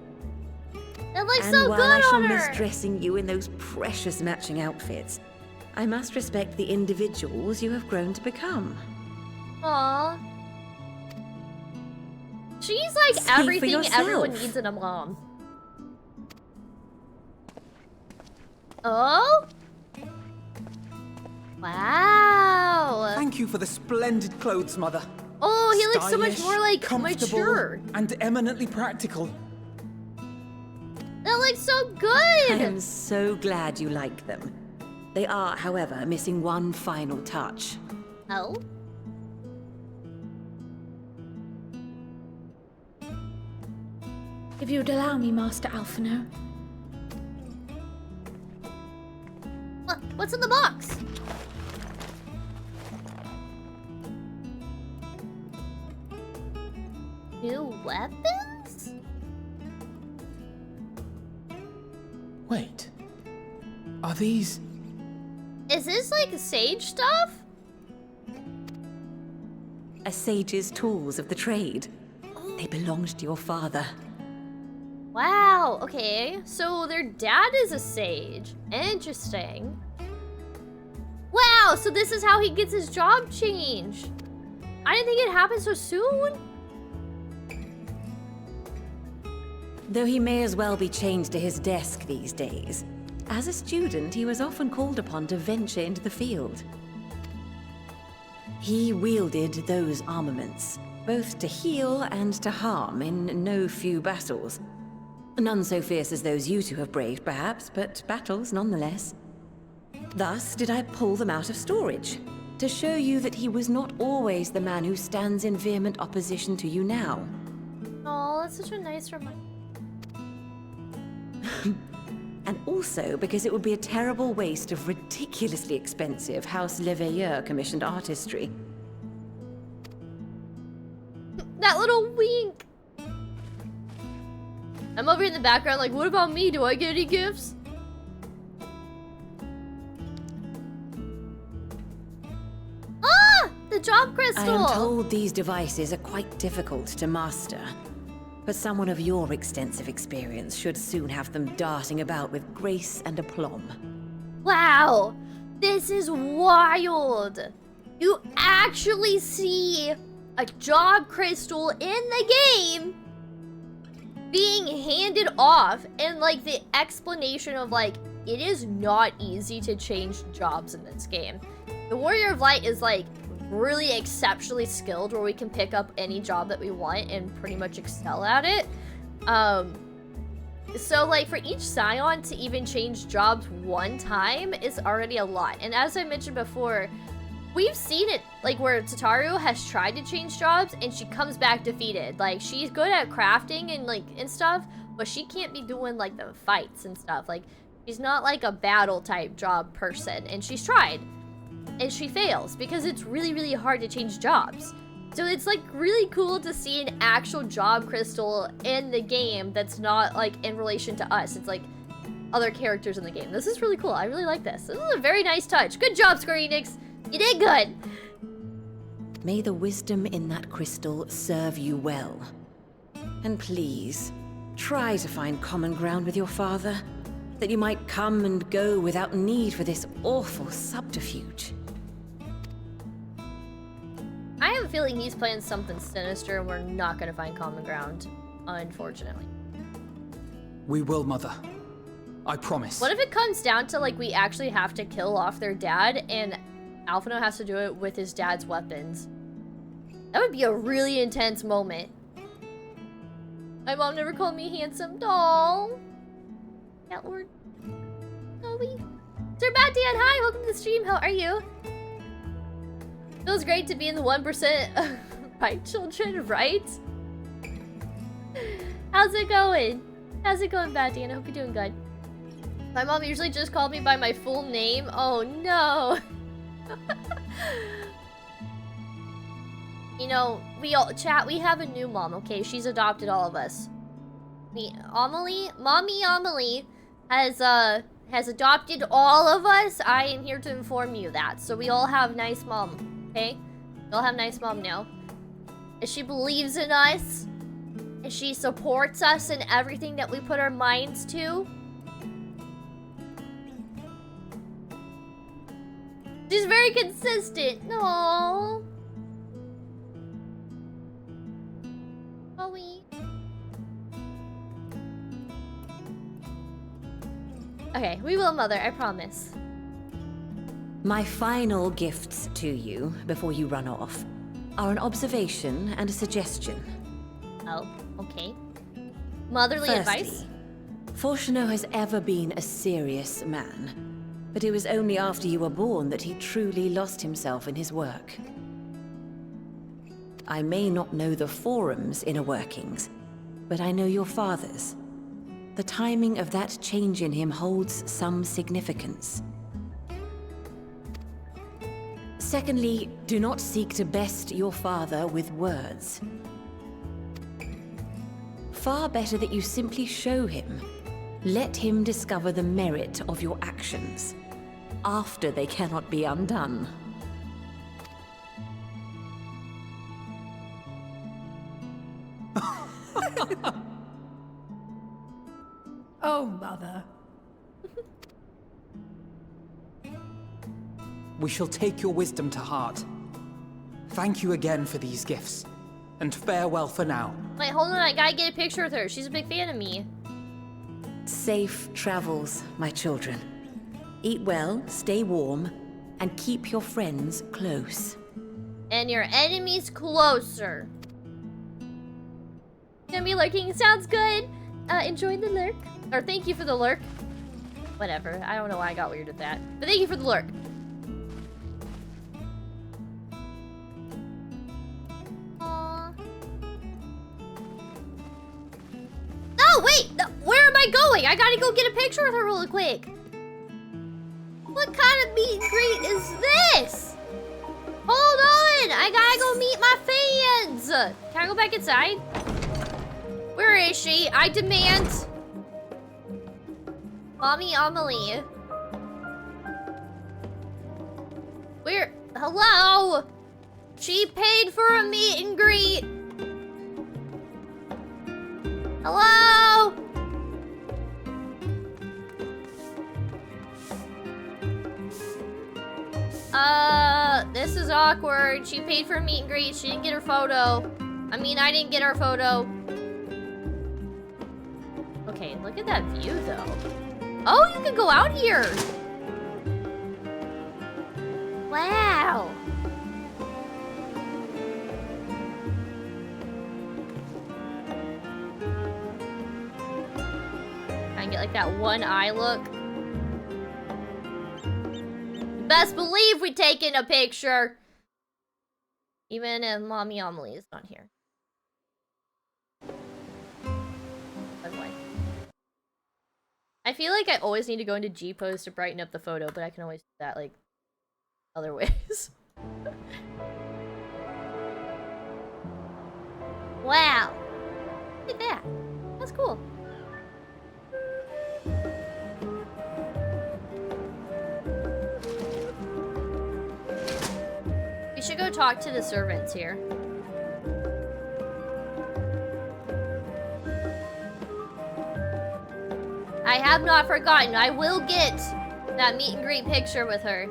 It looks And so while good I shall on her! miss dressing you in those precious matching outfits, I must respect the individuals you have grown to become. Aww. She's like Speak for everything everyone yourself. needs in a mom. Oh? Wow. Thank you for the splendid clothes, Mother. Oh, he looks so much Stylish, more like comfortable, mature. and eminently practical. That looks so I good. am so glad you like them. They are, however, missing one final touch. Oh? If you'd allow me, Master Alphino. What's in the box? New weapons? Wait. Are these... Is this like sage stuff? A sage's tools of the trade. They belonged to your father. Wow, okay. So their dad is a sage. Interesting. Wow, so this is how he gets his job change. I didn't think it happened so soon. Though he may as well be chained to his desk these days. As a student, he was often called upon to venture into the field. He wielded those armaments, both to heal and to harm in no few battles. None so fierce as those you two have braved, perhaps, but battles nonetheless. Thus did I pull them out of storage, to show you that he was not always the man who stands in vehement opposition to you now. Oh, that's such a nice reminder. And also because it would be a terrible waste of ridiculously expensive House Leveilleur commissioned artistry. That little wink. I'm over in the background like, what about me? Do I get any gifts? Ah! The job crystal! I am told these devices are quite difficult to master. But someone of your extensive experience should soon have them darting about with grace and aplomb. Wow! This is wild! You actually see a job crystal in the game being handed off, and like the explanation of like, it is not easy to change jobs in this game. The Warrior of Light is like really exceptionally skilled where we can pick up any job that we want and pretty much excel at it. So like for each Scion to even change jobs one time is already a lot. And as I mentioned before, we've seen it like where Tataru has tried to change jobs and she comes back defeated. Like she's good at crafting and like and stuff, but she can't be doing like the fights and stuff. Like she's not like a battle type job person, and she's tried. And she fails because it's really, really hard to change jobs. So it's like really cool to see an actual job crystal in the game that's not like in relation to us. It's like other characters in the game. This is really cool. I really like this. This is a very nice touch. Good job, Square Enix. You did good. May the wisdom in that crystal serve you well. And please, try to find common ground with your father. that you might come and go without need for this awful subterfuge. I have a feeling he's playing something sinister and we're not gonna find common ground, unfortunately. We will, Mother. I promise. What if it comes down to, like, we actually have to kill off their dad and Alphino has to do it with his dad's weapons? That would be a really intense moment. My mom never called me handsome. Doll. Yeah, Lord. Chloe. Sir Bad Dan, hi, welcome to the stream. How are you? Feels great to be in the 1% right, children, right? How's it going? How's it going, Bad Dan? I hope you're doing good. My mom usually just called me by my full name. Oh no. You know, we all chat, we have a new mom, okay? She's adopted all of us. Mommy Amelie has adopted all of us. I am here to inform you that. So we all have nice mom, okay? We all have nice mom now. And she believes in us. And she supports us in everything that we put our minds to. She's very consistent. No. Chloe. Okay, we will, Mother, I promise. My final gifts to you before you run off are an observation and a suggestion. Oh, okay. Motherly advice? Fortuno has ever been a serious man. But it was only after you were born that he truly lost himself in his work. I may not know the Forum's inner workings, but I know your father's. The timing of that change in him holds some significance. Secondly, do not seek to best your father with words. Far better that you simply show him. Let him discover the merit of your actions, after they cannot be undone. Oh, Mother. We shall take your wisdom to heart. Thank you again for these gifts, and farewell for now. Wait, hold on, I gotta get a picture with her. She's a big fan of me. Safe travels, my children. Eat well, stay warm, and keep your friends close. And your enemies closer. Gonna be lurking, sounds good. Enjoy the lurk. Or thank you for the lurk. Whatever, I don't know why I got weird with that. But thank you for the lurk. Aww. No, wait! Where am I going? I gotta go get a picture with her really quick. What kind of meet and greet is this? Hold on! I gotta go meet my fans! Can I go back inside? Where is she? I demand... Mommy Amelie. Where? Hello? She paid for a meet and greet. Hello? This is awkward. She paid for a meet and greet. She didn't get her photo. I mean, I didn't get her photo. Okay, look at that view, though. Oh, you can go out here. Wow. I can get like that one eye look. Best believe we taking a picture. Even if Mommy Amelie is not here. Oh boy. I feel like I always need to go into G-pose to brighten up the photo, but I can always do that like other ways. Wow. Look at that. That's cool. We should go talk to the servants here. I have not forgotten. I will get that meet and greet picture with her.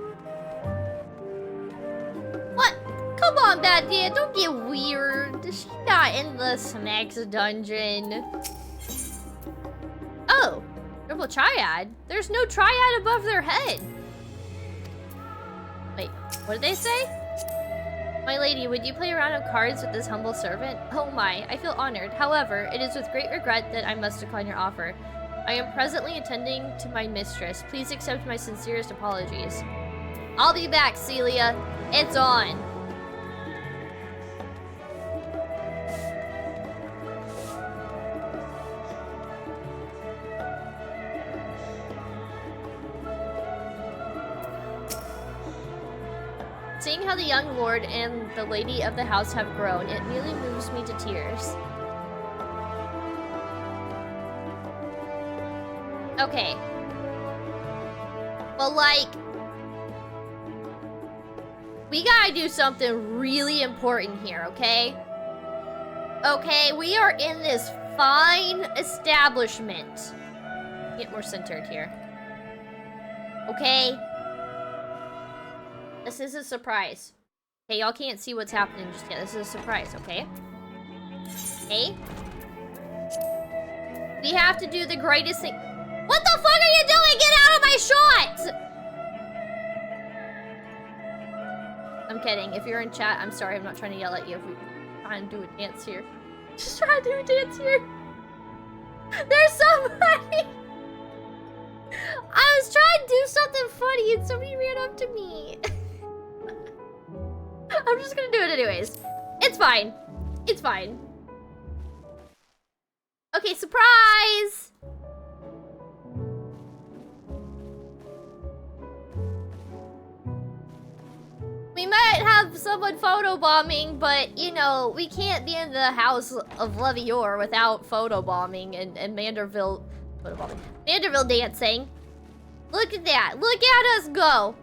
What? Come on, Bad Dad, don't get weird. She's not in the Snacks dungeon. Oh, triple triad. There's no triad above their head. Wait, what did they say? My lady, would you play a round of cards with this humble servant? Oh my, I feel honored. However, it is with great regret that I must decline your offer. I am presently attending to my mistress. Please accept my sincerest apologies. I'll be back, Celia. It's on. Seeing how the young lord and the lady of the house have grown, it nearly moves me to tears. Okay. But like, we gotta do something really important here, okay? Okay, we are in this fine establishment. Get more centered here. Okay? This is a surprise. Okay, y'all can't see what's happening just yet. This is a surprise, okay? Okay? We have to do the greatest thing. What the fuck are you doing? Get out of my shot! I'm kidding. If you're in chat, I'm sorry. I'm not trying to yell at you. If we try and do a dance here. Just try to do a dance here. There's somebody! I was trying to do something funny and somebody ran up to me. I'm just gonna do it anyways. It's fine. It's fine. Okay, surprise! We might have someone photobombing, but, you know, we can't be in the house of Levior without photobombing and Manderville... Photobombing. Manderville dancing. Look at that. Look at us go.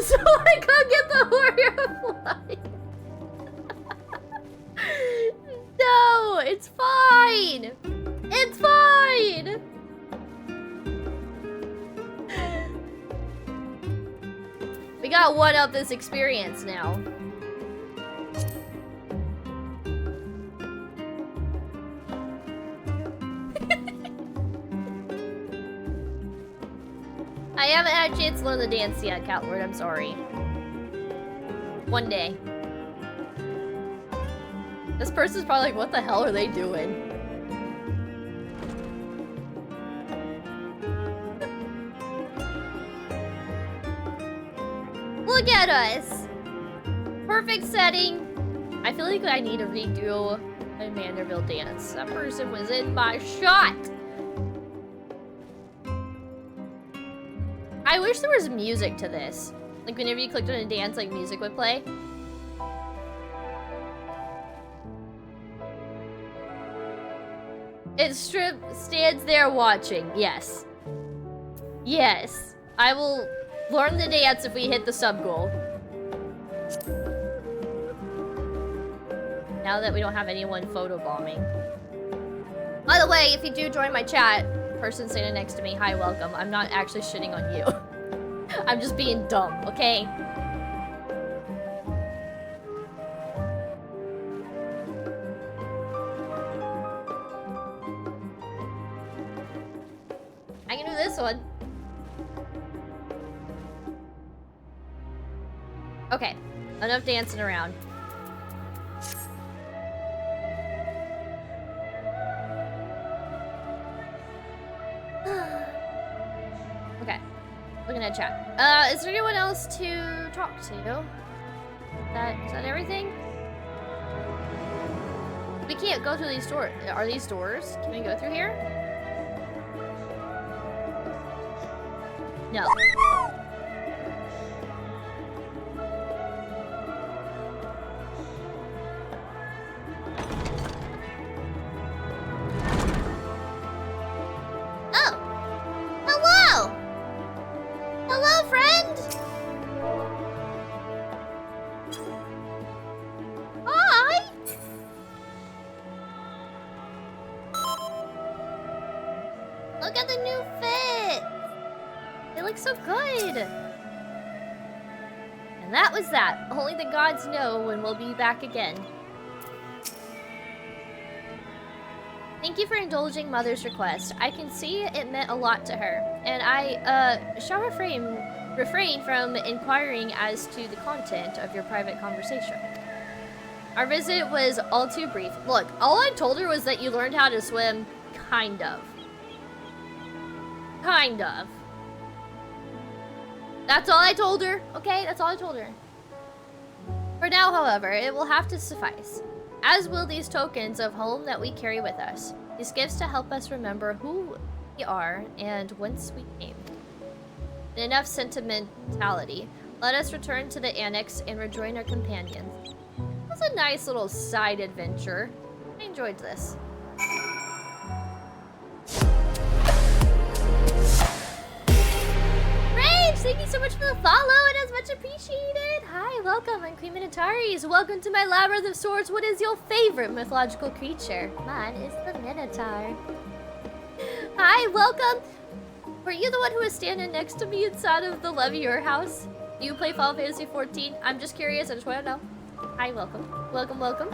So I could get the warrior fly. No, it's fine. It's fine. We gotta one up this experience now. I haven't had a chance to learn the dance yet, Catlord. I'm sorry. One day. This person's probably like, what the hell are they doing? Look at us! Perfect setting. I feel like I need to redo a Manderville dance. That person was in my shot! I wish there was music to this. Like whenever you clicked on a dance, like music would play. It stands there watching. Yes. Yes. I will learn the dance if we hit the sub goal. Now that we don't have anyone photobombing. By the way, if you do join my chat, person standing next to me, hi, welcome. I'm not actually shitting on you. I'm just being dumb, okay? I can do this one. Okay, enough dancing around. Okay, looking at chat. Is there anyone else to talk to? Is that everything? We can't go through these doors. Are these doors? Can we go through here? No. fit! They look so good! And that was that. Only the gods know when we'll be back again. Thank you for indulging Mother's request. I can see it meant a lot to her, and I shall refrain from inquiring as to the content of your private conversation. Our visit was all too brief. Look, all I told her was that you learned how to swim, kind of. Kind of. That's all I told her, okay? That's all I told her. For now, however, it will have to suffice. As will these tokens of home that we carry with us. These gifts to help us remember who we are and whence we came. And enough sentimentality. Let us return to the annex and rejoin our companions. That's a nice little side adventure. I enjoyed this. Rage, thank you so much for the follow. It is much appreciated. Hi, welcome. I'm Queen Minotaurs. Welcome to my Labyrinth of Swords. What is your favorite mythological creature? Mine is the Minotaur. Hi, welcome. Were you the one who was standing next to me inside of the Levier house? Do you play Final Fantasy XIV? I'm just curious. I just want to know. Hi, welcome. Welcome, welcome.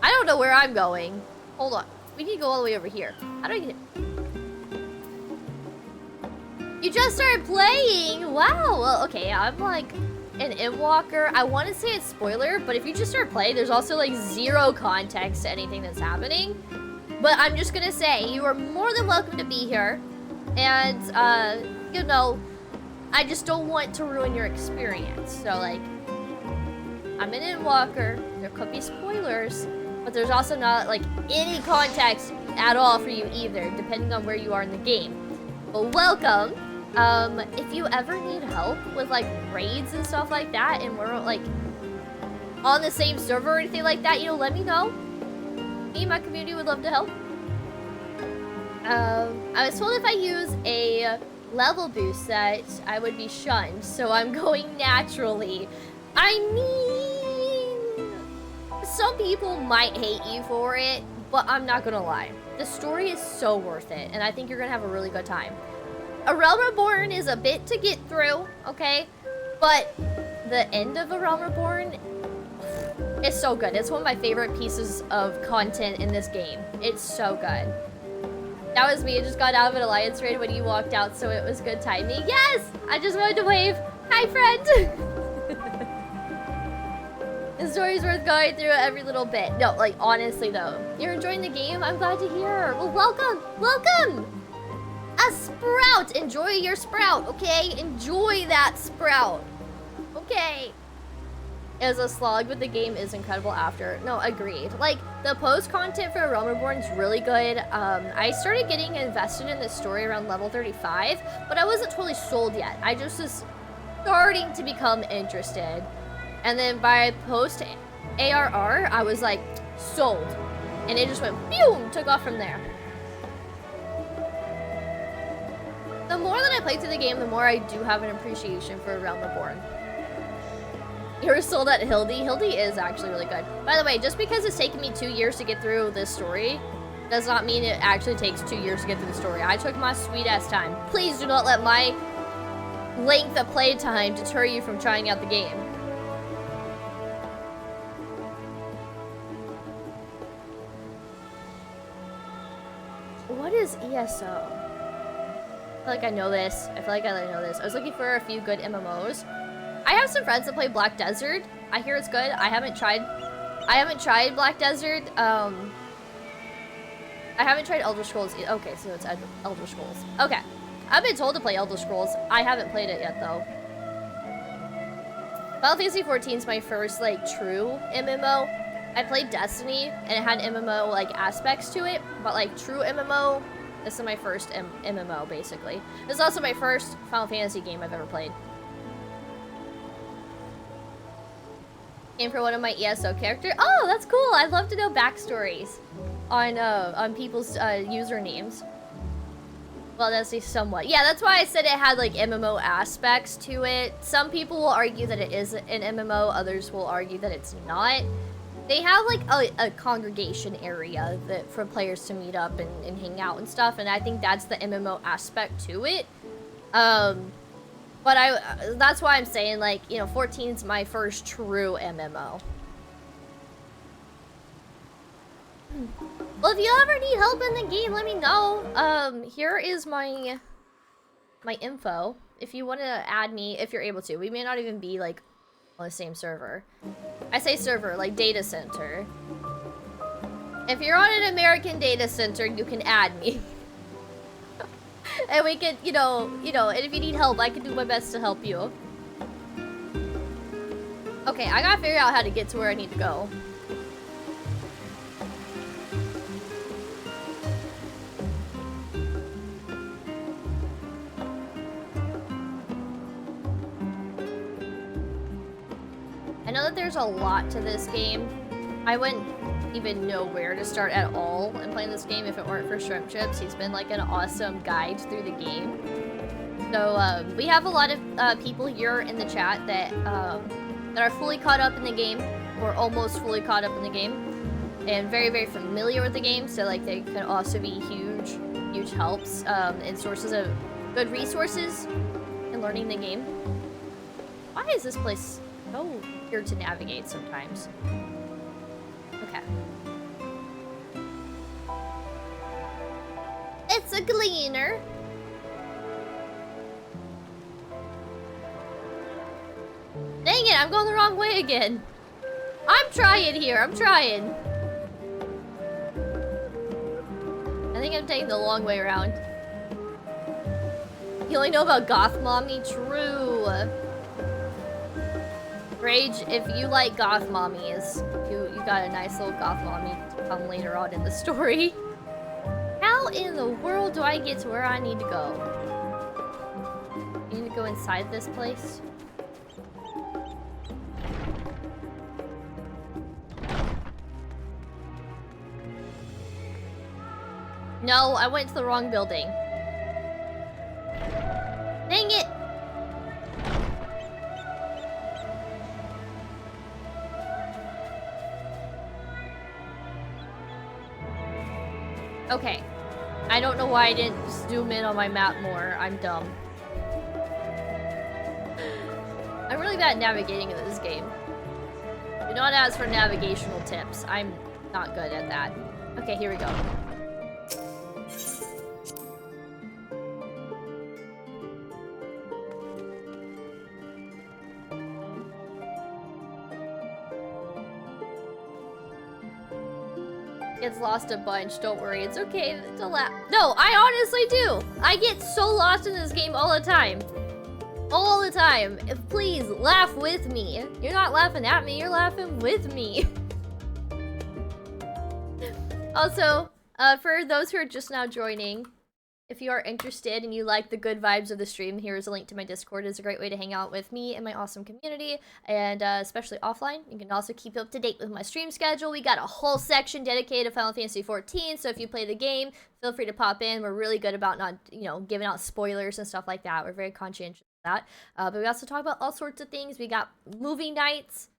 I don't know where I'm going. Hold on. We need to go all the way over here. How do I get... You just started playing! Wow! Well, okay, I'm like an Endwalker. I want to say it's spoiler, but if you just start playing, there's also like zero context to anything that's happening. But I'm just gonna say, you are more than welcome to be here. And, you know, I just don't want to ruin your experience. So, like, I'm an Endwalker. There could be spoilers, but there's also not, like, any context at all for you either, depending on where you are in the game. But welcome. If you ever need help with, like, raids and stuff like that, and we're, like, on the same server or anything like that, you know, let me know. Me and my community would love to help. I was told if I use a level boost that I would be shunned, so I'm going naturally. I mean, some people might hate you for it, but I'm not gonna lie. The story is so worth it, and I think you're gonna have a really good time. A Realm Reborn is a bit to get through, okay? But the end of A Realm Reborn, it's so good. It's one of my favorite pieces of content in this game. It's so good. That was me. I just got out of an alliance raid when you walked out, so it was good timing. Yes! I just wanted to wave. Hi, friend! The story's worth going through every little bit. No, like, honestly, though. You're enjoying the game? I'm glad to hear. Well, welcome! Welcome! A sprout! Enjoy your sprout, okay? Enjoy that sprout. Okay. It was a slog, but the game is incredible after. No, agreed. Like, the post-content for Realm Reborn is really good. I started getting invested in this story around level 35, but I wasn't totally sold yet. I just was starting to become interested. And then by post-ARR, I was like, sold. And it just went, boom, took off from there. The more that I play through the game, the more I do have an appreciation for Realm Reborn. You were sold at Hildy. Hildy is actually really good. By the way, just because it's taken me 2 years to get through this story, does not mean it actually takes 2 years to get through the story. I took my sweet-ass time. Please do not let my length of playtime deter you from trying out the game. What is ESO? I feel like I know this. I feel like I know this. I was looking for a few good MMOs. I have some friends that play Black Desert. I hear it's good. I haven't tried Black Desert. I haven't tried Elder Scrolls. Okay, so it's Elder Scrolls. Okay. I've been told to play Elder Scrolls. I haven't played it yet, though. Final Fantasy XIV is my first, like, true MMO. I played Destiny, and it had MMO, like, aspects to it. But, like, true MMO, this is my first MMO, basically. This is also my first Final Fantasy game I've ever played. Came for one of my ESO characters. Oh, that's cool. I'd love to know backstories on people's usernames. Well, that's somewhat. Yeah, that's why I said it had like MMO aspects to it. Some people will argue that it is an MMO. Others will argue that it's not. They have like a congregation area that for players to meet up and hang out and stuff, and I think that's the MMO aspect to it. But that's why I'm saying, like, you know, 14's my first true MMO. Well, if you ever need help in the game, let me know. Here is my info. If you want to add me, if you're able to. We may not even be, like, on the same server. I say server, like data center. If you're on an American data center, you can add me. And we could, you know, and if you need help, I can do my best to help you. Okay, I gotta figure out how to get to where I need to go. I know that there's a lot to this game. I wouldn't even know where to start at all in playing this game if it weren't for Shrimp Chips. He's been like an awesome guide through the game. So we have a lot of people here in the chat that are fully caught up in the game, or almost fully caught up in the game, and very, very familiar with the game. So like they can also be huge helps and sources of good resources in learning the game. Why is this place so weird to navigate sometimes? Okay. It's a gleaner. Dang it, I'm going the wrong way again. I'm trying here, I'm trying. I think I'm taking the long way around. You only know about Goth Mommy? True. Rage, if you like Goth Mommies, you got a nice little Goth Mommy to come later on in the story. How in the world do I get to where I need to go? You need to go inside this place? No, I went to the wrong building. Dang it! Okay. I don't know why I didn't zoom in on my map more. I'm dumb. I'm really bad at navigating in this game. Do not ask for navigational tips. I'm not good at that. Okay, here we go. Gets lost a bunch, don't worry, it's okay to laugh. No, I honestly do! I get so lost in this game all the time. All the time. Please, laugh with me. You're not laughing at me, you're laughing with me. Also, for those who are just now joining, if you are interested and you like the good vibes of the stream, here is a link to my Discord. It's a great way to hang out with me and my awesome community, and especially offline. You can also keep up to date with my stream schedule. We got a whole section dedicated to Final Fantasy XIV, so if you play the game, feel free to pop in. We're really good about not, giving out spoilers and stuff like that. We're very conscientious of that. But we also talk about all sorts of things. We got movie nights.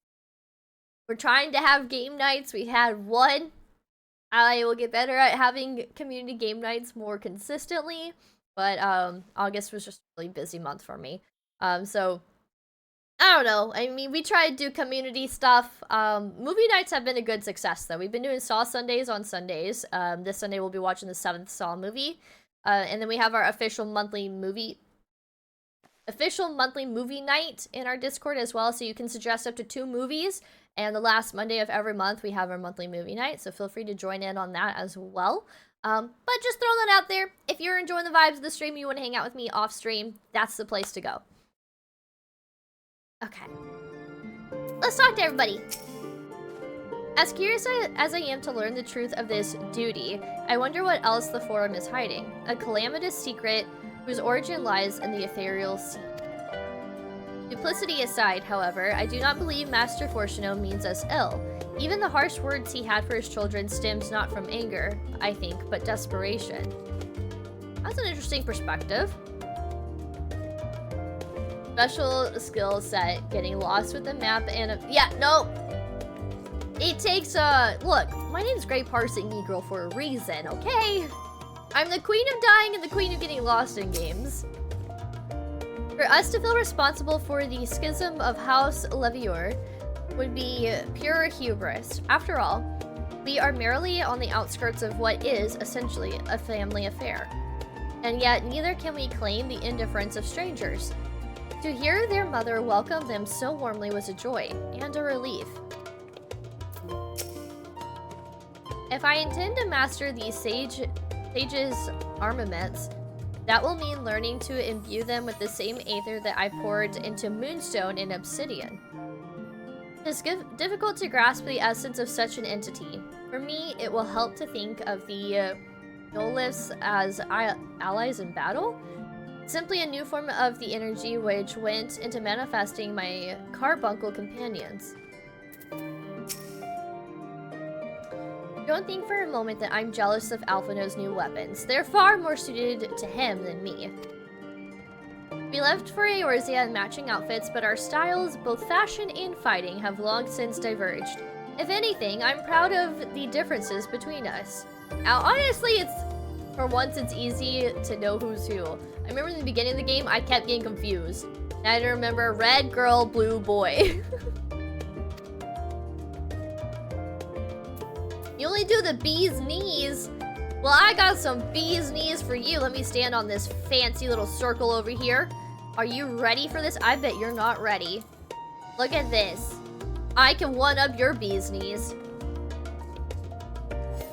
We're trying to have game nights. We had one. I will get better at having community game nights more consistently, but August was just a really busy month for me. So I don't know. I mean, we try to do community stuff. Movie nights have been a good success, though. We've been doing Saw Sundays on Sundays. This Sunday we'll be watching the 7th Saw movie, and then we have our official monthly movie night in our Discord as well. So you can suggest up to 2 movies. And the last Monday of every month, we have our monthly movie night, so feel free to join in on that as well. But just throw that out there. If you're enjoying the vibes of the stream, you want to hang out with me off stream, that's the place to go. Okay. Let's talk to everybody. As curious as I am to learn the truth of this duty, I wonder what else the Forum is hiding. A calamitous secret whose origin lies in the ethereal sea. Duplicity aside, however, I do not believe Master Fortuno means us ill. Even the harsh words he had for his children stems not from anger, I think, but desperation. That's an interesting perspective. Special skill set, getting lost with the map and yeah, no! It takes, look, my name's Grey Parsing Negro for a reason, okay? I'm the queen of dying and the queen of getting lost in games. For us to feel responsible for the schism of House Levior would be pure hubris. After all, we are merely on the outskirts of what is, essentially, a family affair. And yet, neither can we claim the indifference of strangers. To hear their mother welcome them so warmly was a joy and a relief. If I intend to master these sages' armaments, that will mean learning to imbue them with the same aether that I poured into Moonstone and Obsidian. It is difficult to grasp the essence of such an entity. For me, it will help to think of the Noliths as allies in battle. Simply a new form of the energy which went into manifesting my carbuncle companions. Don't think for a moment that I'm jealous of Alphino's new weapons. They're far more suited to him than me. We left for Eorzea in matching outfits, but our styles, both fashion and fighting, have long since diverged. If anything, I'm proud of the differences between us. Now, honestly, for once it's easy to know who's who. I remember in the beginning of the game, I kept getting confused. And I had to remember red girl, blue boy. You only do the bee's knees. Well, I got some bee's knees for you. Let me stand on this fancy little circle over here. Are you ready for this? I bet you're not ready. Look at this. I can one-up your bee's knees.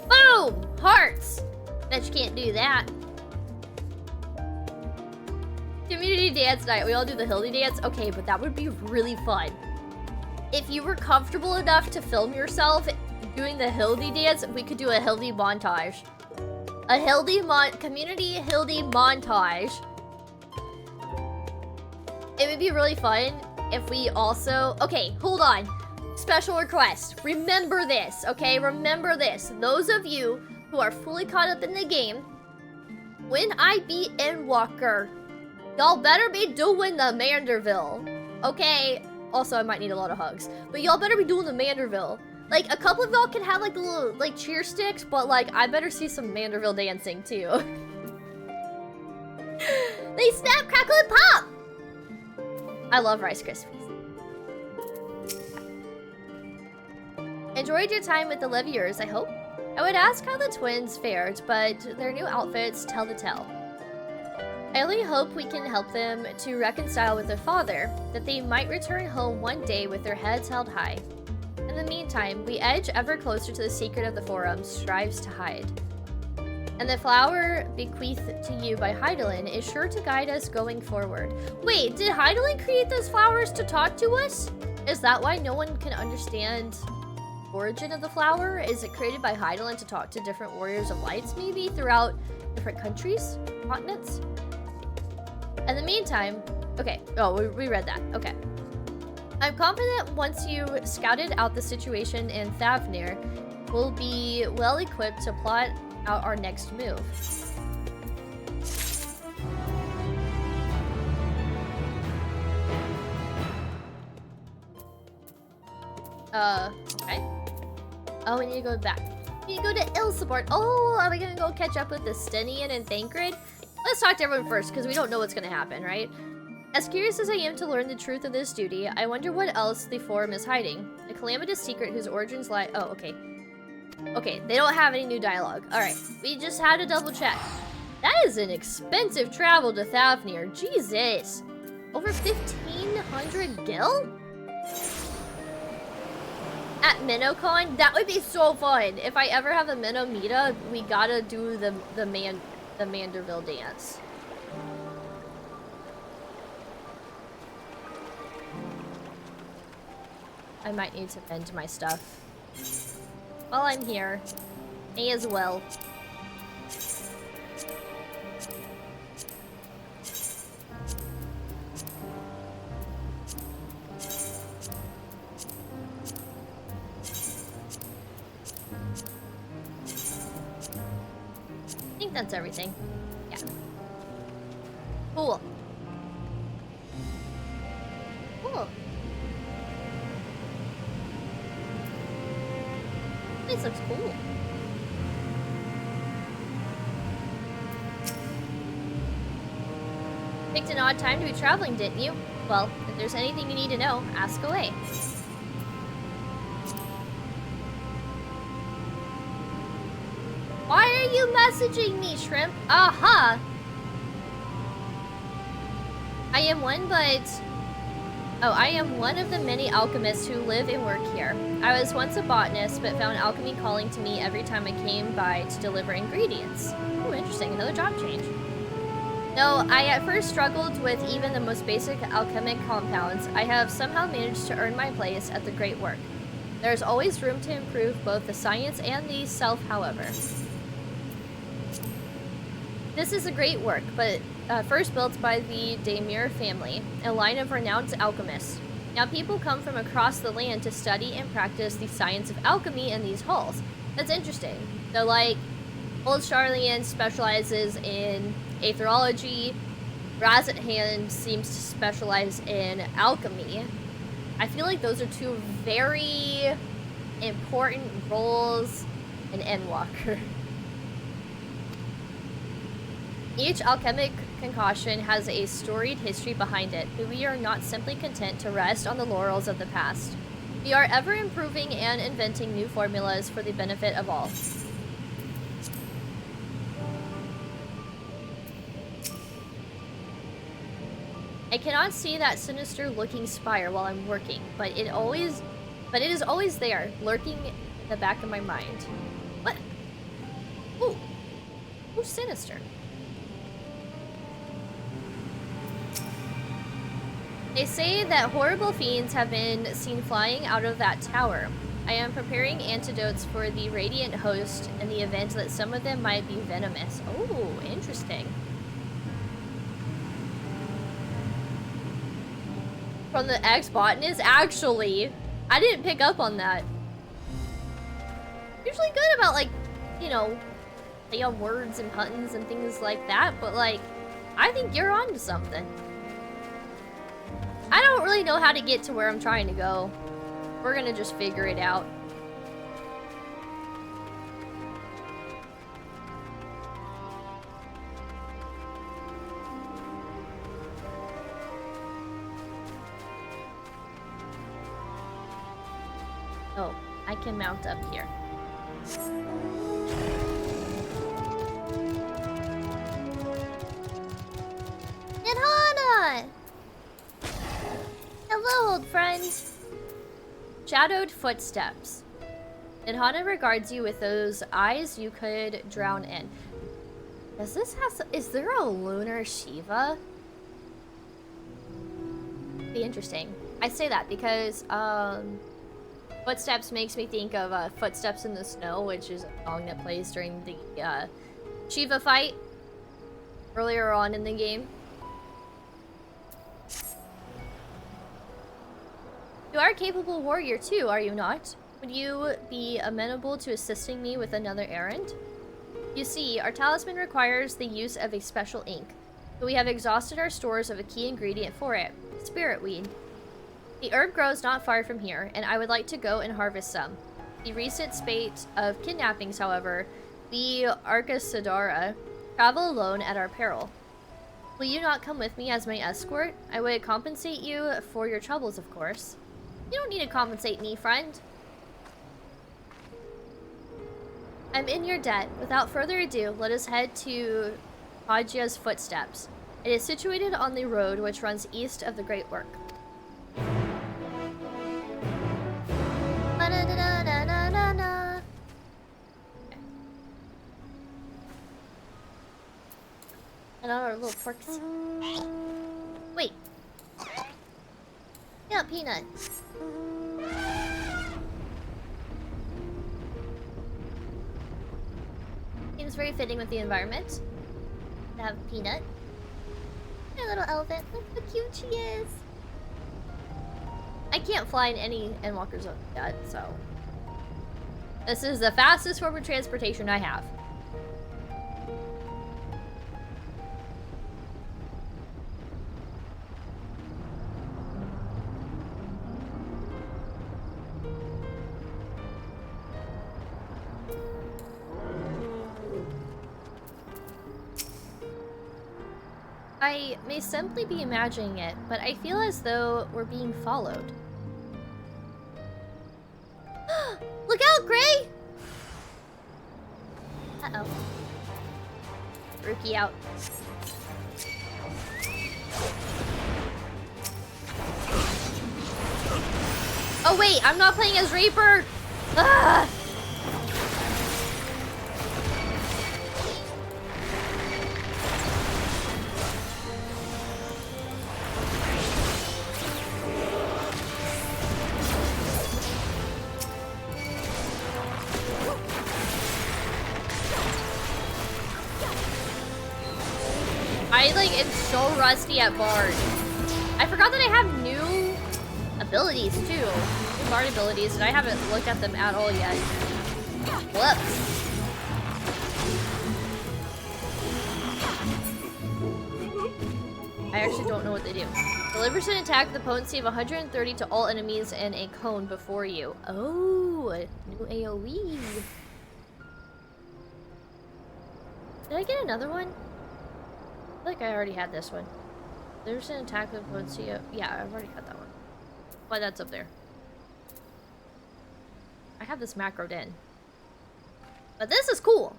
Boom! Hearts! Bet you can't do that. Community dance night. We all do the Hildy dance? Okay, but that would be really fun. If you were comfortable enough to film yourself doing the Hildy dance, we could do a Hildy montage. A community Hildy montage. It would be really fun if we also... Okay, hold on. Special request. Remember this, okay? Remember this. Those of you who are fully caught up in the game, when I beat Endwalker, y'all better be doing the Manderville, okay? Also, I might need a lot of hugs. But y'all better be doing the Manderville. Like, a couple of y'all can have, like, the little, like, cheer sticks, but, like, I better see some Manderville dancing, too. They snap, crackle, and pop! I love Rice Krispies. Enjoyed your time with the Leviers, I hope? I would ask how the twins fared, but their new outfits tell the tale. I only hope we can help them to reconcile with their father, that they might return home one day with their heads held high. In the meantime, we edge ever closer to the secret of the Forum strives to hide. And the flower bequeathed to you by Heidelin is sure to guide us going forward. Wait, did Heidelin create those flowers to talk to us? Is that why no one can understand the origin of the flower? Is it created by Heidelin to talk to different warriors of lights, maybe, throughout different countries? Continents? In the meantime... Okay, oh, we read that. Okay. I'm confident once you scouted out the situation in Thavnir, we'll be well equipped to plot out our next move. Okay. Oh, we need to go back. We need to go to Ilsabort. Oh, are we gonna go catch up with the Stenian and Thancred? Let's talk to everyone first, because we don't know what's gonna happen, right? As curious as I am to learn the truth of this duty, I wonder what else the Forum is hiding. A calamitous secret whose origins lie... Oh, okay. Okay, they don't have any new dialogue. Alright, we just had to double check. That is an expensive travel to Thavnir. Jesus. Over 1,500 gil? At MinnoCon? That would be so fun. If I ever have a Minnow meetup, we gotta do the Manderville dance. I might need to vend my stuff. While I'm here. Me as well. I think that's everything. Yeah. Cool. Cool. This looks cool. Picked an odd time to be traveling, didn't you? Well, if there's anything you need to know, ask away. Why are you messaging me, Shrimp? Aha! I am one of the many alchemists who live and work here. I was once a botanist, but found alchemy calling to me every time I came by to deliver ingredients. Oh, interesting. Another job change. Though I at first struggled with even the most basic alchemic compounds, I have somehow managed to earn my place at the great work. There's always room to improve both the science and the self, however. This is a great work, but first built by the Daimir family, a line of renowned alchemists. Now people come from across the land to study and practice the science of alchemy in these halls. That's interesting. So like, Old Charlian specializes in aetherology, Razat seems to specialize in alchemy. I feel like those are two very important roles in Endwalker. Each alchemic concoction has a storied history behind it, but we are not simply content to rest on the laurels of the past. We are ever improving and inventing new formulas for the benefit of all. I cannot see that sinister looking spire while I'm working, but it is always there, lurking in the back of my mind. What? Ooh. Who's sinister? They say that horrible fiends have been seen flying out of that tower. I am preparing antidotes for the radiant host in the event that some of them might be venomous. Oh, interesting. From the ex-botanist? Actually, I didn't pick up on that. Usually good about, like, you know, play on words and puns and things like that, but, like, I think you're onto something. I don't really know how to get to where I'm trying to go. We're gonna just figure it out. Oh, I can mount up here. Hana! Hello, old friend. Shadowed footsteps. Hana regards you with those eyes you could drown in. Does this have? Is there a lunar Shiva? Be interesting. I say that because footsteps makes me think of Footsteps in the Snow, which is a song that plays during the Shiva fight earlier on in the game. You are a capable warrior too, are you not? Would you be amenable to assisting me with another errand? You see, our talisman requires the use of a special ink, but we have exhausted our stores of a key ingredient for it, spirit weed. The herb grows not far from here, and I would like to go and harvest some. The recent spate of kidnappings, however, we Arkasodara travel alone at our peril. Will you not come with me as my escort? I would compensate you for your troubles, of course. You don't need to compensate me, friend. I'm in your debt. Without further ado, let us head to Hajia's Footsteps. It is situated on the road which runs east of the Great Work. And all our little porks. Wait. Yeah, Peanut. Seems very fitting with the environment. To have Peanut. My little elephant. Look how cute she is. I can't fly in any Endwalker zone yet, so this is the fastest form of transportation I have. I may simply be imagining it, but I feel as though we're being followed. Look out, Gray! Uh-oh. Rookie out. Oh wait, I'm not playing as Reaper! Ah! Am so rusty at Bard. I forgot that I have new abilities too. New Bard abilities, and I haven't looked at them at all yet. Whoops. I actually don't know what they do. Delivers an attack with a potency of 130 to all enemies in a cone before you. Oh, new AoE. Did I get another one? I feel like I already had this one. There's an attack with potency of... Yeah, I've already had that one. Why that's up there. I have this macroed in. But this is cool.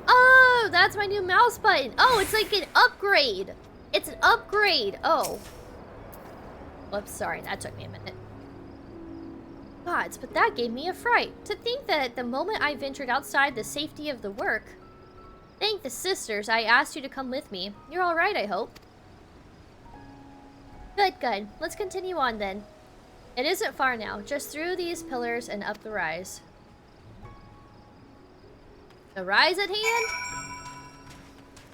Oh, that's my new mouse button. Oh, it's like an upgrade. It's an upgrade. Oh. Whoops, sorry. That took me a minute. Gods, but that gave me a fright. To think that the moment I ventured outside the safety of the work... Thank the sisters, I asked you to come with me. You're alright, I hope. Good, good. Let's continue on then. It isn't far now, just through these pillars and up the rise. The rise at hand?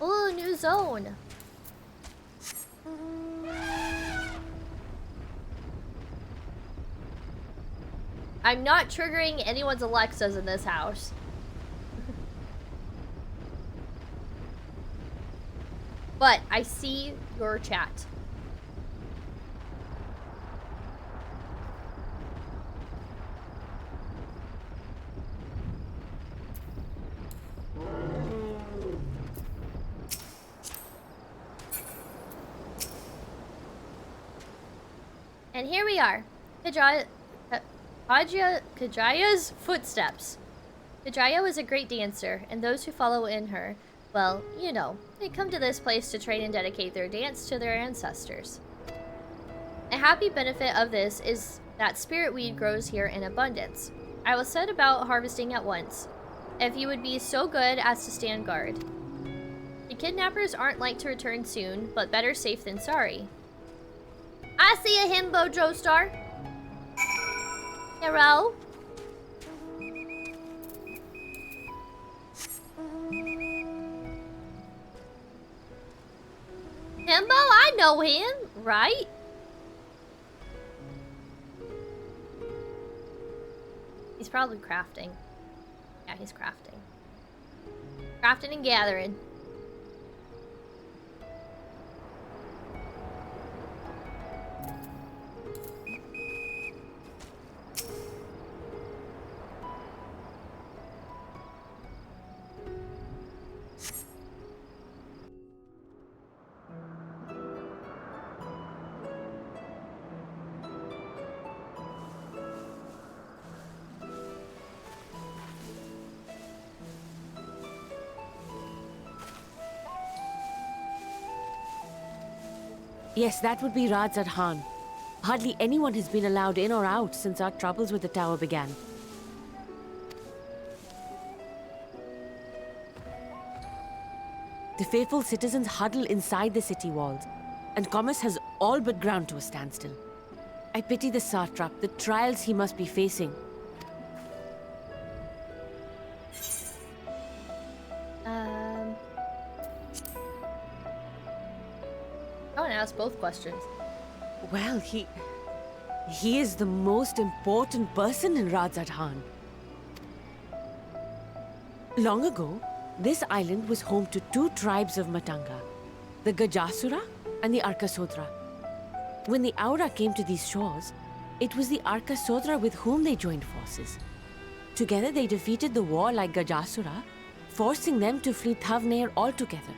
Ooh, new zone. I'm not triggering anyone's Alexas in this house. But I see your chat. And here we are. Kajaya's footsteps. Kajaya was a great dancer, and those who follow in her, well, you know, they come to this place to train and dedicate their dance to their ancestors. A happy benefit of this is that spirit weed grows here in abundance. I will set about harvesting at once, if you would be so good as to stand guard. The kidnappers aren't like to return soon, but better safe than sorry. I see a himbo, Joestar. Hello? Himbo, I know him, right? He's probably crafting. Yeah, he's crafting. Crafting and gathering. Yes, that would be Radzat Han. Hardly anyone has been allowed in or out since our troubles with the tower began. The faithful citizens huddle inside the city walls, and commerce has all but ground to a standstill. I pity the satrap, the trials he must be facing. I want to ask both questions. Well, he is the most important person in Radzat Han. Long ago, this island was home to two tribes of Matanga, the Gajasura and the Arkasodara. When the Aura came to these shores, it was the Arkasodara with whom they joined forces. Together they defeated the war like Gajasura forcing them to flee Thavnair altogether.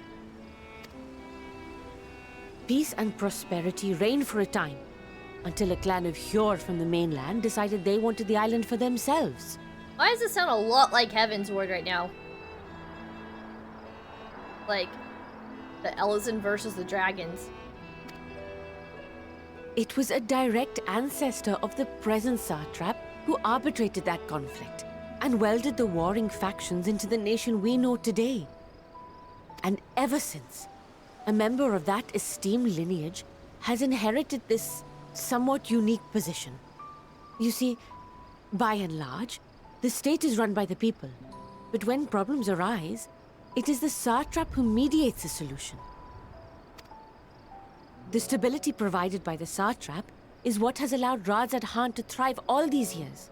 Peace and prosperity reigned for a time, until a clan of Hjor from the mainland decided they wanted the island for themselves. Why does it sound a lot like Heaven's Ward right now? Like, the Elezen versus the dragons. It was a direct ancestor of the present satrap who arbitrated that conflict and welded the warring factions into the nation we know today. And ever since, a member of that esteemed lineage has inherited this somewhat unique position. You see, by and large, the state is run by the people, but when problems arise, it is the satrap who mediates a solution. The stability provided by the satrap is what has allowed Radzad Han to thrive all these years.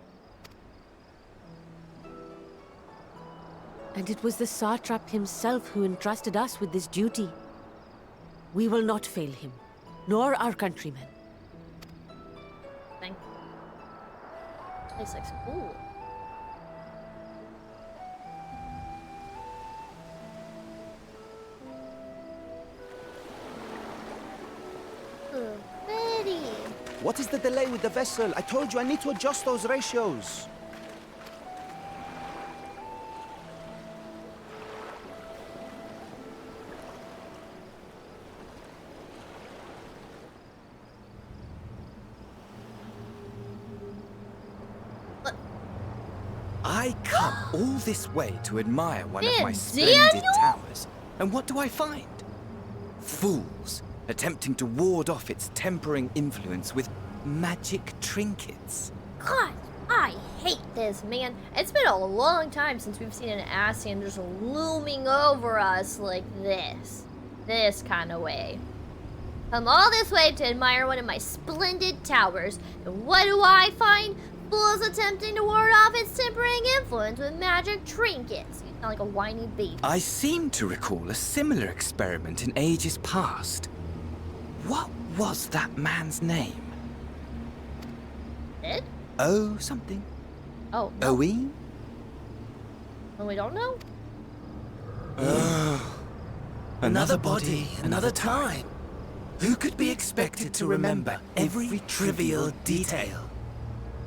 And it was the satrap himself who entrusted us with this duty. We will not fail him, nor our countrymen. Thing. This looks cool. Betty. What is the delay with the vessel? I told you I need to adjust those ratios. I come all this way to admire one of Man, my splendid Daniel? towers, and what do I find? Fools attempting to ward off its tempering influence with magic trinkets. God, I hate this, man. It's been a long time since we've seen an Ascian just looming over us like this. This kind of way. Come all this way to admire one of my splendid towers, and what do I find? Fools attempting to ward off its tempering influence with magic trinkets. You sound like a whiny baby. I seem to recall a similar experiment in ages past. What was that man's name? Did? Oh, something. Oh, no. Owen? Well, we don't know? Another body, another time. Who could be expected to remember every trivial detail?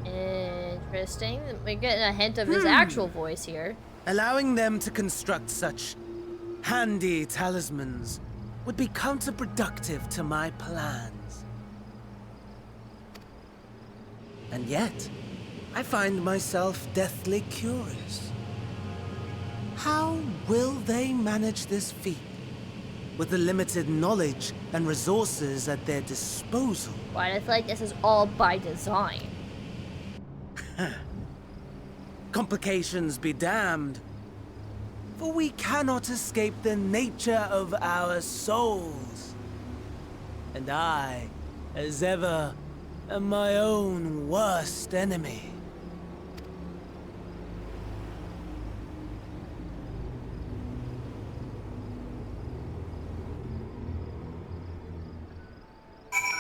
Interesting. We're getting a hint of his actual voice here. Allowing them to construct such handy talismans would be counterproductive to my plans. And yet, I find myself deathly curious. How will they manage this feat with the limited knowledge and resources at their disposal? Why do I feel like this is all by design? Complications be damned. For we cannot escape the nature of our souls. And I, as ever, am my own worst enemy.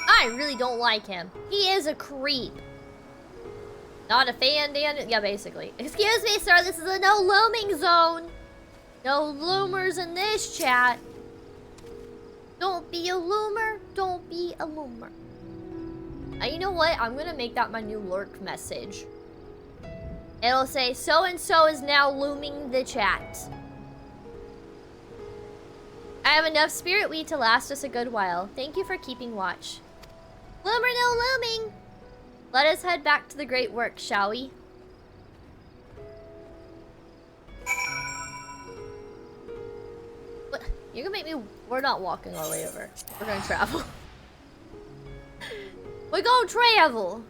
I really don't like him. He is a creep. Not a fan, Dan? Yeah, basically. Excuse me, sir. This is a no looming zone. No loomers in this chat. Don't be a loomer. Don't be a loomer. You know what? I'm gonna make that my new lurk message. It'll say, so-and-so is now looming the chat. I have enough spirit weed to last us a good while. Thank you for keeping watch. Loomer, no looming. Let us head back to the great work, shall we? What? You're gonna make me... We're not walking all the way over. We're gonna travel. We're gonna travel!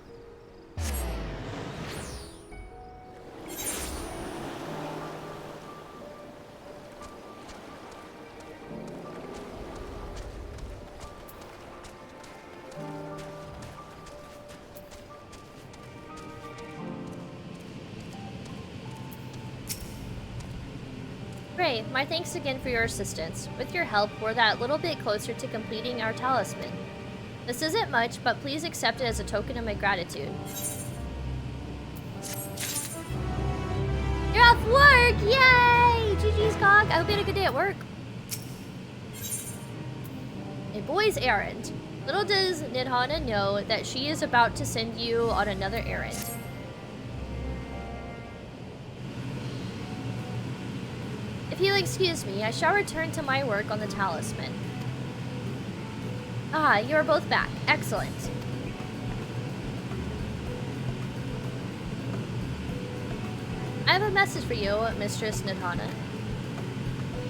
Ray, my thanks again for your assistance. With your help, we're that little bit closer to completing our talisman. This isn't much, but please accept it as a token of my gratitude. You're off work! Yay! GG's, Cog. I hope you had a good day at work. A boy's errand. Little does Nidhana know that she is about to send you on another errand. If you'll excuse me, I shall return to my work on the talisman. Ah, you are both back. Excellent. I have a message for you, Mistress Nidhana.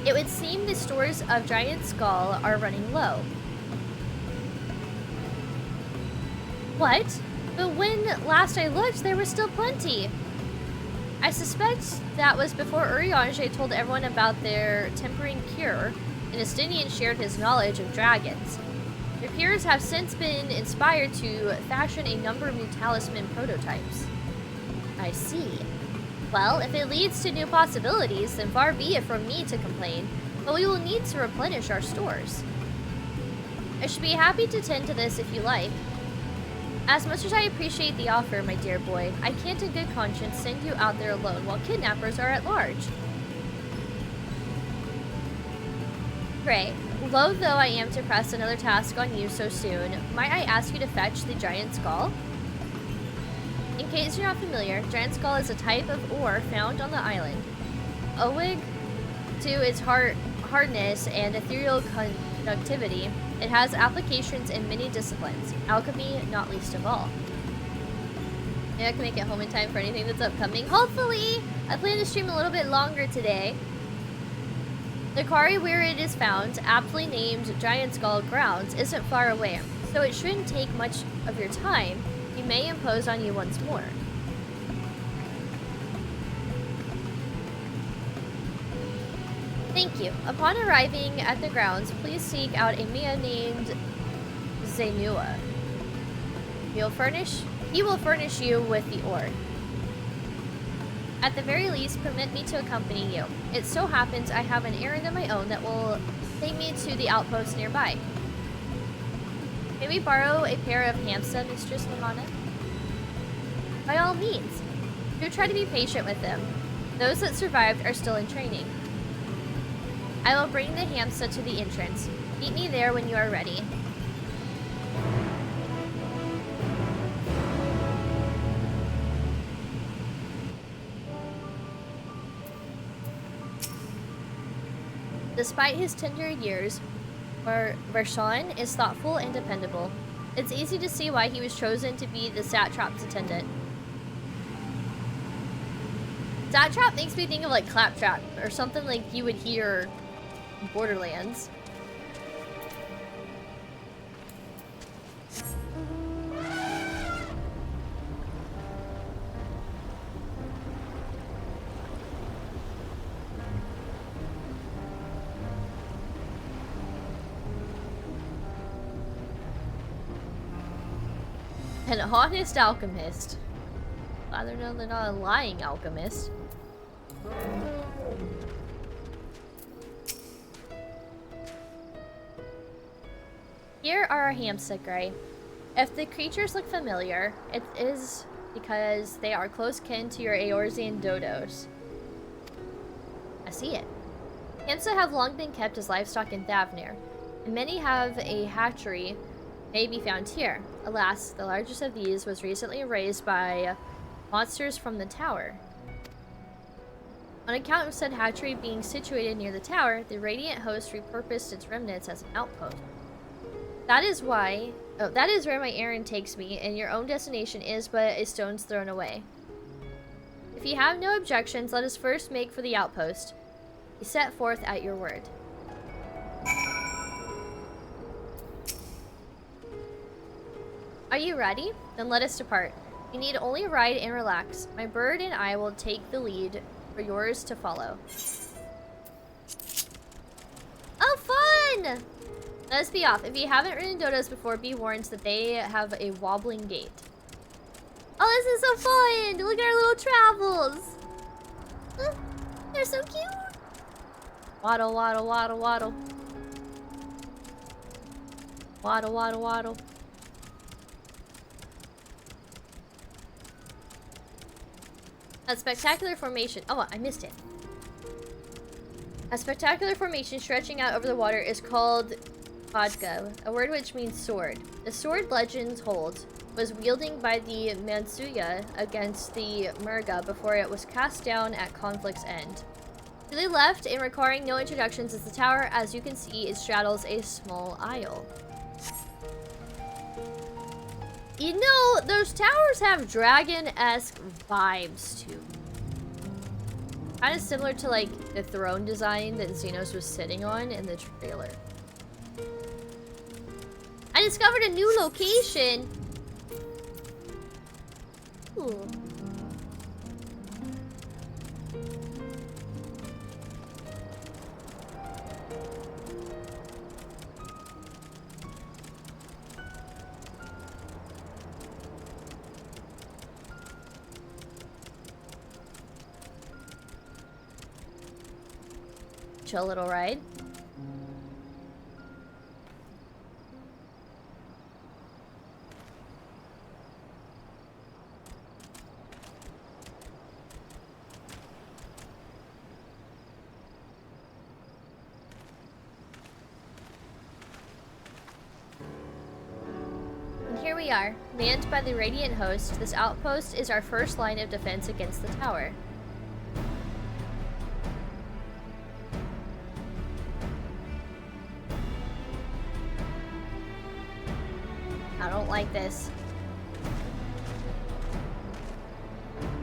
It would seem the stores of Giant Skull are running low. What? But when last I looked, there were still plenty. I suspect that was before Urianger told everyone about their tempering cure, and Estinian shared his knowledge of dragons. Your peers have since been inspired to fashion a number of new talisman prototypes. I see. Well, if it leads to new possibilities, then far be it from me to complain, but we will need to replenish our stores. I should be happy to tend to this if you like. As much as I appreciate the offer, my dear boy, I can't in good conscience send you out there alone while kidnappers are at large. Gray, loath though I am to press another task on you so soon, might I ask you to fetch the Giant Skull? In case you're not familiar, Giant Skull is a type of ore found on the island. Owing to its hardness and ethereal conductivity, it has applications in many disciplines, alchemy not least of all. Maybe I can make it home in time for anything that's upcoming. Hopefully! I plan to stream a little bit longer today. The quarry where it is found, aptly named Giant Skull Grounds, isn't far away, so it shouldn't take much of your time. He may impose on you once more. Thank you. Upon arriving at the grounds, please seek out a man named Zenua. He will furnish you with the ore. At the very least, permit me to accompany you. It so happens I have an errand of my own that will take me to the outpost nearby. May we borrow a pair of hamsa, Mistress Nidhana? By all means. Do try to be patient with them. Those that survived are still in training. I will bring the hamsa to the entrance. Meet me there when you are ready. Despite his tender years, Varshan is thoughtful and dependable. It's easy to see why he was chosen to be the satrap's attendant. Satrap makes me think of like Claptrap or something like you would hear in Borderlands. An honest alchemist. Rather know they're not a lying alchemist. Here are our hamsa, Gray. If the creatures look familiar, it is because they are close kin to your Eorzean dodos. I see it. Hamsa have long been kept as livestock in Thavnir, and many have a hatchery may be found here. Alas, the largest of these was recently raised by monsters from the tower. On account of said hatchery being situated near the tower, the Radiant host repurposed its remnants as an outpost. That is where my errand takes me, and your own destination is but a stone's thrown away. If you have no objections, let us first make for the outpost. Be set forth at your word. Are you ready? Then let us depart. You need only ride and relax. My bird and I will take the lead for yours to follow. Oh, fun! Let us be off. If you haven't ridden dodos before, be warned that they have a wobbling gait. Oh, this is so fun! Look at our little travels! They're so cute! Waddle, waddle, waddle, waddle. Waddle, waddle, waddle. That spectacular formation. Oh, I missed it. A spectacular formation stretching out over the water is called Padga, a word which means sword. The sword, legends hold, was wielded by the Mansuya against the Murga before it was cast down at conflict's end. To the left, and requiring no introductions, is the tower. As you can see, it straddles a small isle. You know, those towers have dragon-esque vibes too. Kind of similar to like the throne design that Xenos was sitting on in the trailer. I discovered a new location. Ooh. Chill little ride. And here we are, manned by the Radiant Host. This outpost is our first line of defense against the tower. I don't like this.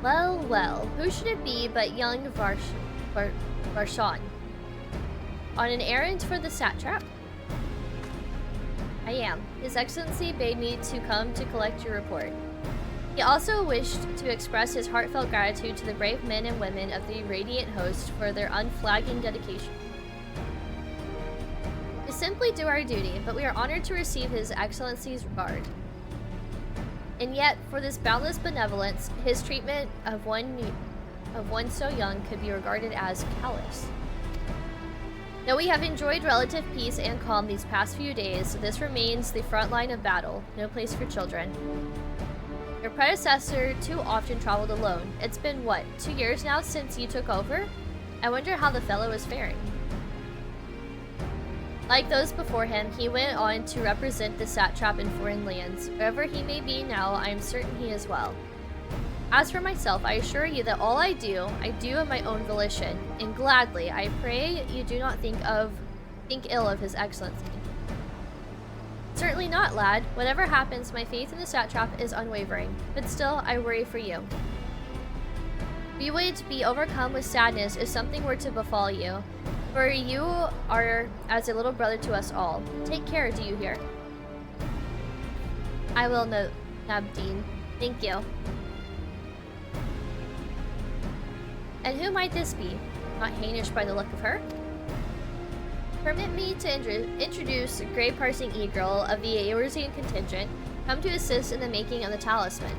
Well, well, who should it be but young Varshan? On an errand for the satrap? I am. His Excellency bade me to come to collect your report. He also wished to express his heartfelt gratitude to the brave men and women of the Radiant Host for their unflagging dedication. We simply do our duty, but we are honored to receive His Excellency's regard. And yet, for this boundless benevolence, his treatment of one so young could be regarded as callous. Though we have enjoyed relative peace and calm these past few days, this remains the front line of battle, no place for children. Your predecessor too often traveled alone. It's been, what, 2 years now since you took over? I wonder how the fellow is faring. Like those before him, he went on to represent the satrap in foreign lands. Wherever he may be now, I am certain he is well. As for myself, I assure you that all I do of my own volition, and gladly. I pray you do not think ill of His Excellency. Certainly not, lad. Whatever happens, my faith in the satrap is unwavering. But still, I worry for you. We would be overcome with sadness if something were to befall you. For you are as a little brother to us all. Take care, do you hear? I will, Nabdeen. Thank you. And who might this be? Not Hainish by the look of her? Permit me to introduce Grey Parsing E-Girl of the Eorzean contingent, come to assist in the making of the talisman.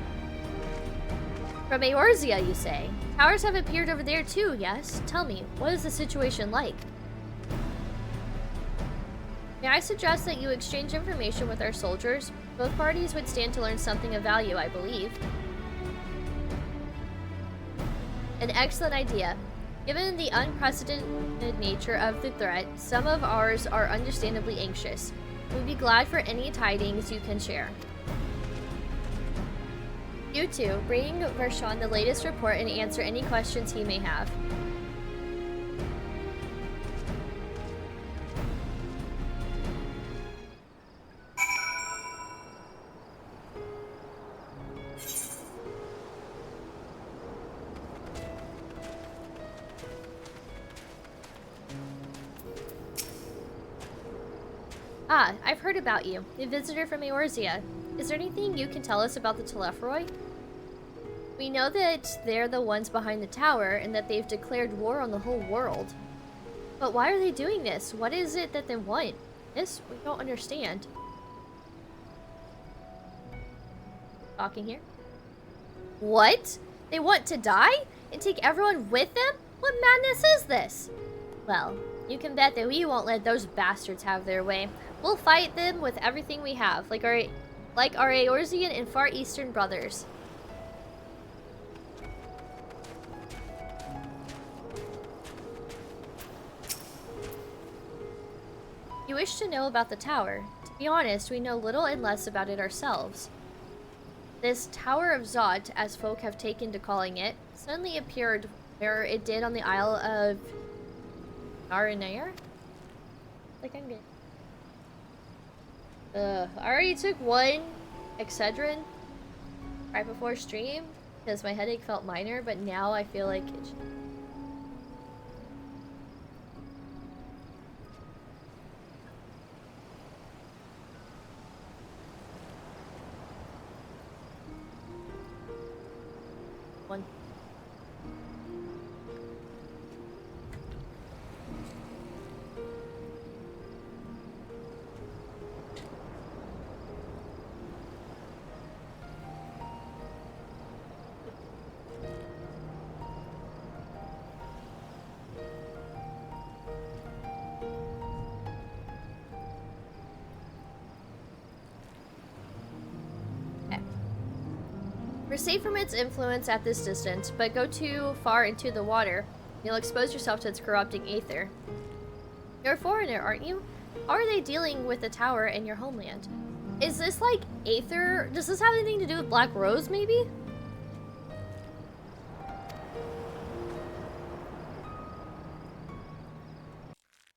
From Eorzea, you say? Towers have appeared over there too, yes? Tell me, what is the situation like? May I suggest that you exchange information with our soldiers? Both parties would stand to learn something of value, I believe. An excellent idea. Given the unprecedented nature of the threat, some of ours are understandably anxious. We'd be glad for any tidings you can share. You too, bring Varshan the latest report and answer any questions he may have. Ah, I've heard about you. A visitor from Eorzea. Is there anything you can tell us about the Telephroi? We know that they're the ones behind the tower and that they've declared war on the whole world. But why are they doing this? What is it that they want? This we don't understand. Talking here? What? They want to die? And take everyone with them? What madness is this? Well, you can bet that we won't let those bastards have their way. We'll fight them with everything we have, like our Eorzean and Far Eastern brothers. You wish to know about the tower. To be honest, we know little and less about it ourselves. This Tower of Zot, as folk have taken to calling it, suddenly appeared where it did on the Isle of Narinair? Like I'm good. I already took one Excedrin right before stream because my headache felt minor, but now I feel like it should... One. We're safe from its influence at this distance, but go too far into the water, you'll expose yourself to its corrupting aether. You're a foreigner, aren't you? How are they dealing with the tower in your homeland? Is this like aether? Does this have anything to do with Black Rose, maybe?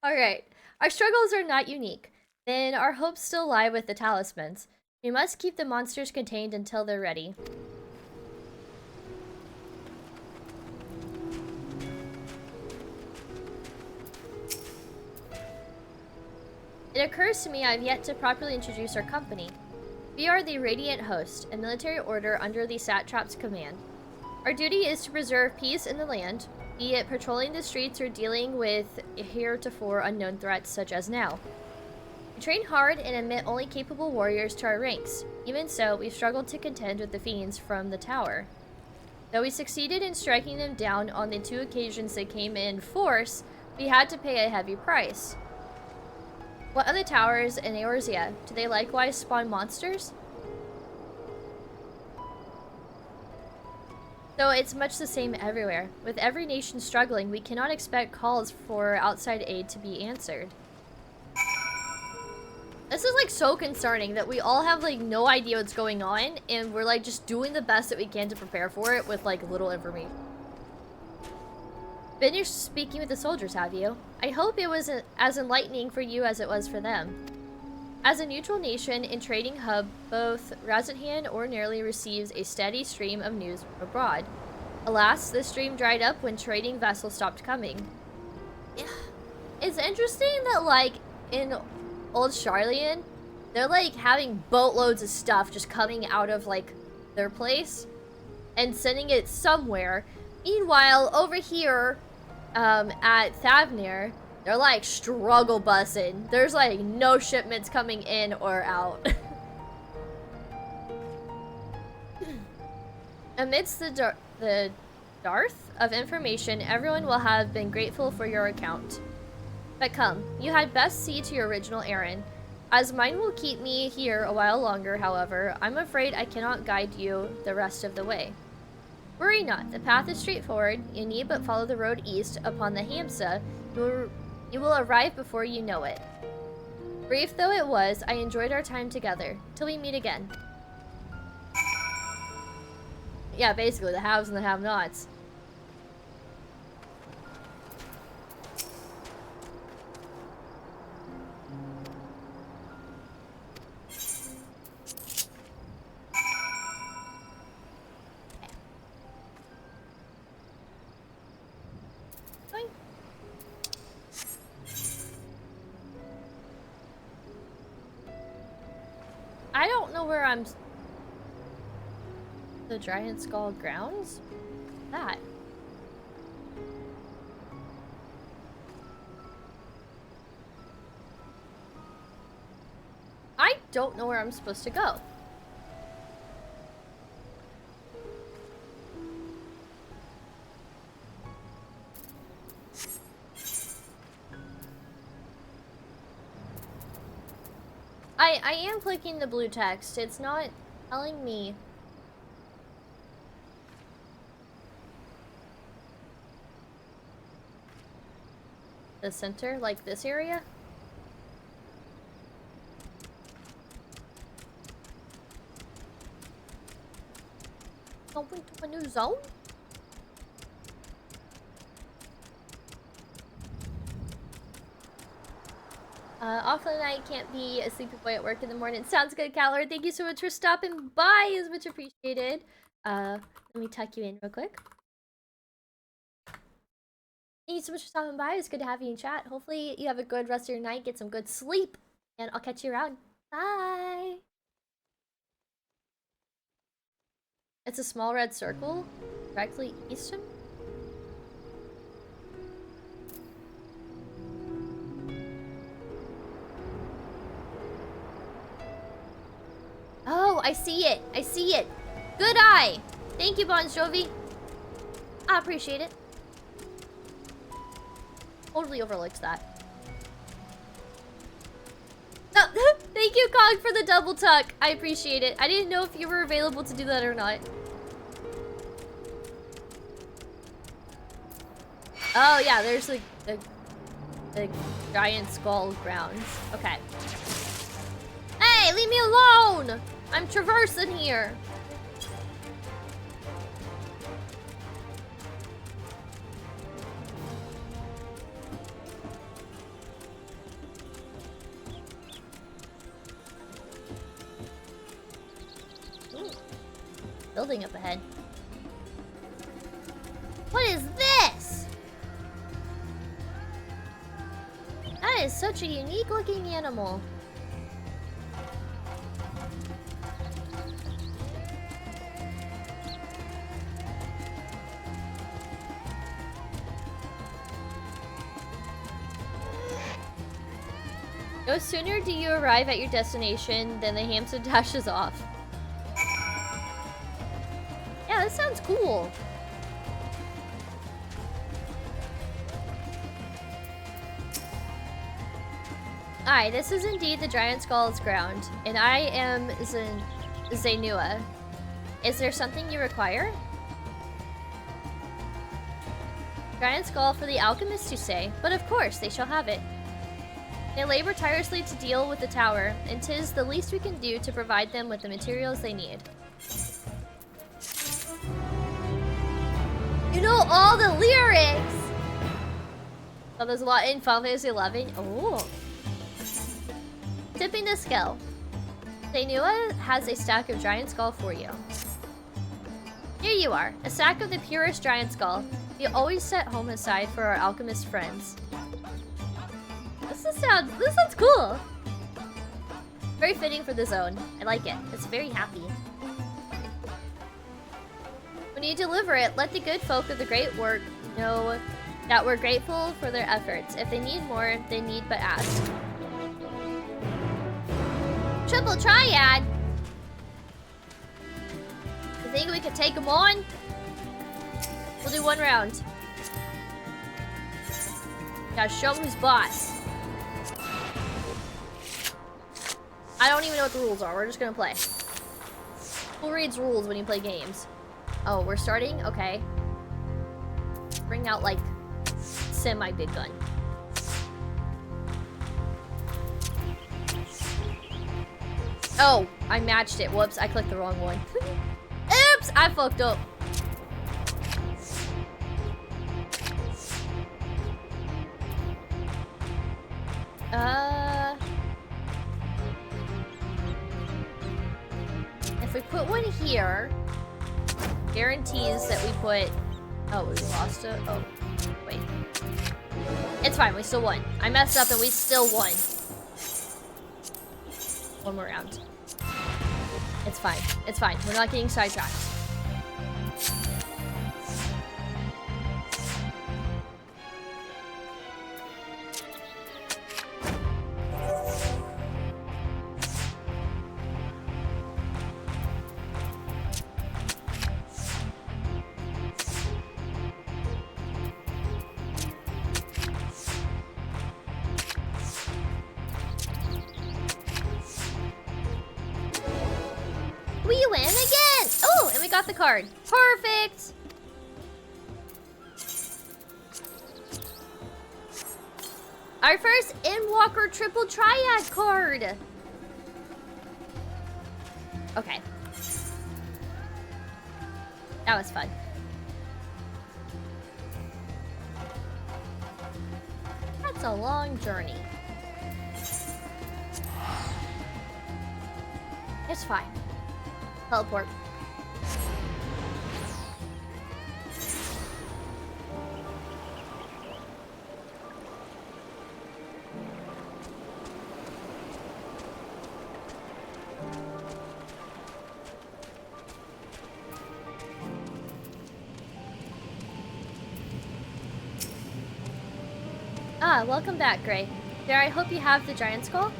Alright, our struggles are not unique. Then our hopes still lie with the talismans. We must keep the monsters contained until they're ready. It occurs to me I've yet to properly introduce our company. We are the Radiant Host, a military order under the Satrap's command. Our duty is to preserve peace in the land, be it patrolling the streets or dealing with heretofore unknown threats such as now. We train hard and admit only capable warriors to our ranks. Even so, we've struggled to contend with the fiends from the tower. Though we succeeded in striking them down on the 2 occasions they came in force, we had to pay a heavy price. What other towers in Eorzea? Do they likewise spawn monsters? So it's much the same everywhere. With every nation struggling, we cannot expect calls for outside aid to be answered. This is like so concerning that we all have like no idea what's going on and we're like just doing the best that we can to prepare for it with like little information. Finished speaking with the soldiers, have you? I hope it was as enlightening for you as it was for them. As a neutral nation and trading hub, both Razathan ordinarily receives a steady stream of news from abroad. Alas, this stream dried up when trading vessels stopped coming. It's interesting that like in Old Charlian, they're like having boatloads of stuff just coming out of like their place and sending it somewhere. Meanwhile, over here at Thavnir, they're like struggle bussing. There's like no shipments coming in or out. Amidst the dearth of information, everyone will have been grateful for your account. But come, you had best see to your original errand. As mine will keep me here a while longer, however, I'm afraid I cannot guide you the rest of the way. Worry not, the path is straightforward. You need but follow the road east upon the Hamsa. You will arrive before you know it. Brief though it was, I enjoyed our time together. Till we meet again. Yeah, basically, the haves and the have-nots. I don't know where I'm... The Giant Skull grounds? That. I don't know where I'm supposed to go. I am clicking the blue text. It's not telling me. The center, like this area? Going to a new zone? Off the night, can't be a sleepy boy at work in the morning. Sounds good, Caller. Thank you so much for stopping by. Is much appreciated. Let me tuck you in real quick. Thank you so much for stopping by. It's good to have you in chat. Hopefully you have a good rest of your night, get some good sleep, and I'll catch you around. Bye! It's a small red circle, directly east of him. Oh, I see it. I see it. Good eye. Thank you, Bon Jovi. I appreciate it. Totally overlooked that. Oh, thank you, Cog, for the double tuck. I appreciate it. I didn't know if you were available to do that or not. Oh, yeah, there's the giant skull grounds. Okay. Hey, leave me alone! I'm traversing here. Ooh. Building up ahead. What is this? That is such a unique looking animal. No sooner do you arrive at your destination than the hamster dashes off. Yeah, that sounds cool. Aye, this is indeed the giant skull's ground, and I am Zenua. Is there something you require? Giant skull for the alchemists, you say? But of course, they shall have it. They labor tirelessly to deal with the tower, and 'tis the least we can do to provide them with the materials they need. You know all the lyrics! Oh, there's a lot in Final Fantasy XI. Oh. Tipping the scale. Senua has a stack of giant skull for you. Here you are, a sack of the purest giant skull. We always set home aside for our alchemist friends. This sounds cool. Very fitting for the zone. I like it. It's very happy. When you deliver it, let the good folk of the great work know that we're grateful for their efforts. If they need more, they need but ask. Triple triad? You think we could take them on? We'll do one round. Gotta show them who's boss. I don't even know what the rules are. We're just gonna play. Who reads rules when you play games? Oh, we're starting? Okay. Bring out, like, semi-big gun. Oh, I matched it. Whoops, I clicked the wrong one. Oops, I fucked up. If we put one here, guarantees that we put... Oh, we lost it? Oh, wait. It's fine, we still won. I messed up and we still won. One more round. It's fine. It's fine. We're not getting sidetracked. We win again! Oh, and we got the card. Perfect! Our first Endwalker triple triad card! Okay. That was fun. That's a long journey. It's fine. Teleport. Ah, welcome back, Gray. There, I hope you have the giant skull.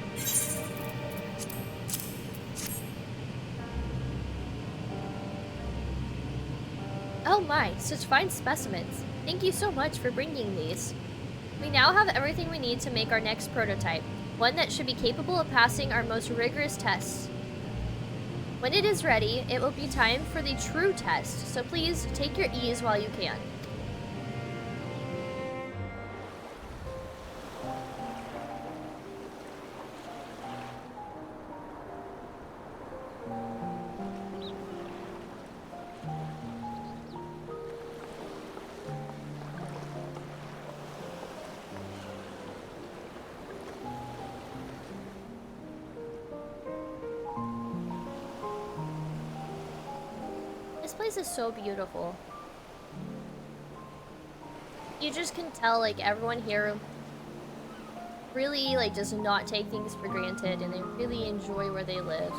Oh my, such fine specimens. Thank you so much for bringing these. We now have everything we need to make our next prototype, one that should be capable of passing our most rigorous tests. When it is ready, it will be time for the true test, so please take your ease while you can. This place is so beautiful. You just can tell, like, everyone here really, like, does not take things for granted, and they really enjoy where they live,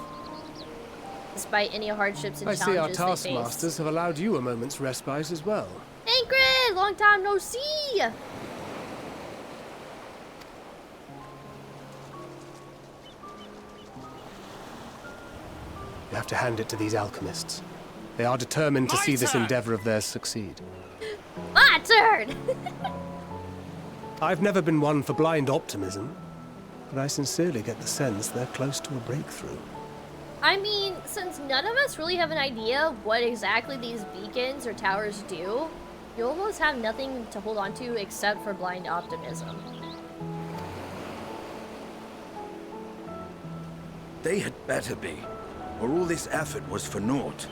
despite any hardships and challenges they face. I see our taskmasters have allowed you a moment's respite as well. Ingrid! Long time no see! You have to hand it to these alchemists. They are determined to see this endeavor of theirs succeed. My turn! I've never been one for blind optimism, but I sincerely get the sense they're close to a breakthrough. I mean, since none of us really have an idea what exactly these beacons or towers do, you almost have nothing to hold on to except for blind optimism. They had better be, or all this effort was for naught.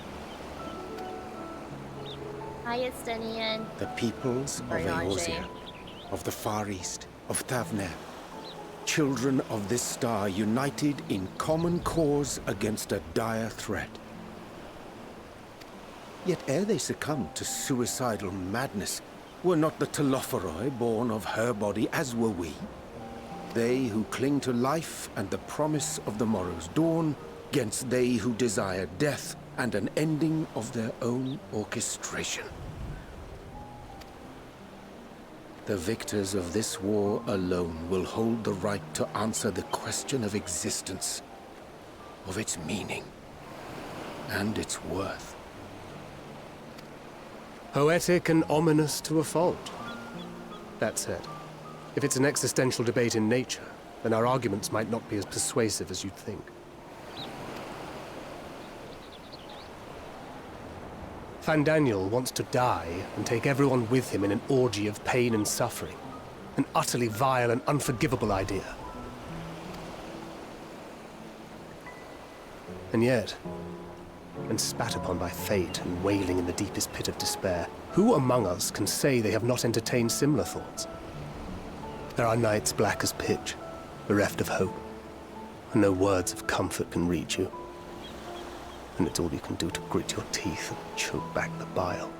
Hi, it's Denian. The peoples of Eorzea, of the Far East, of Thavner, children of this star united in common cause against a dire threat. Yet ere they succumbed to suicidal madness, were not the Telophoroi born of her body as were we? They who cling to life and the promise of the morrow's dawn, against they who desire death and an ending of their own orchestration. The victors of this war alone will hold the right to answer the question of existence, of its meaning, and its worth. Poetic and ominous to a fault. That said, if it's an existential debate in nature, then our arguments might not be as persuasive as you'd think. Fandaniel wants to die and take everyone with him in an orgy of pain and suffering. An utterly vile and unforgivable idea. And yet, when spat upon by fate and wailing in the deepest pit of despair, who among us can say they have not entertained similar thoughts? There are nights black as pitch, bereft of hope, and no words of comfort can reach you. And it's all you can do to grit your teeth and choke back the bile.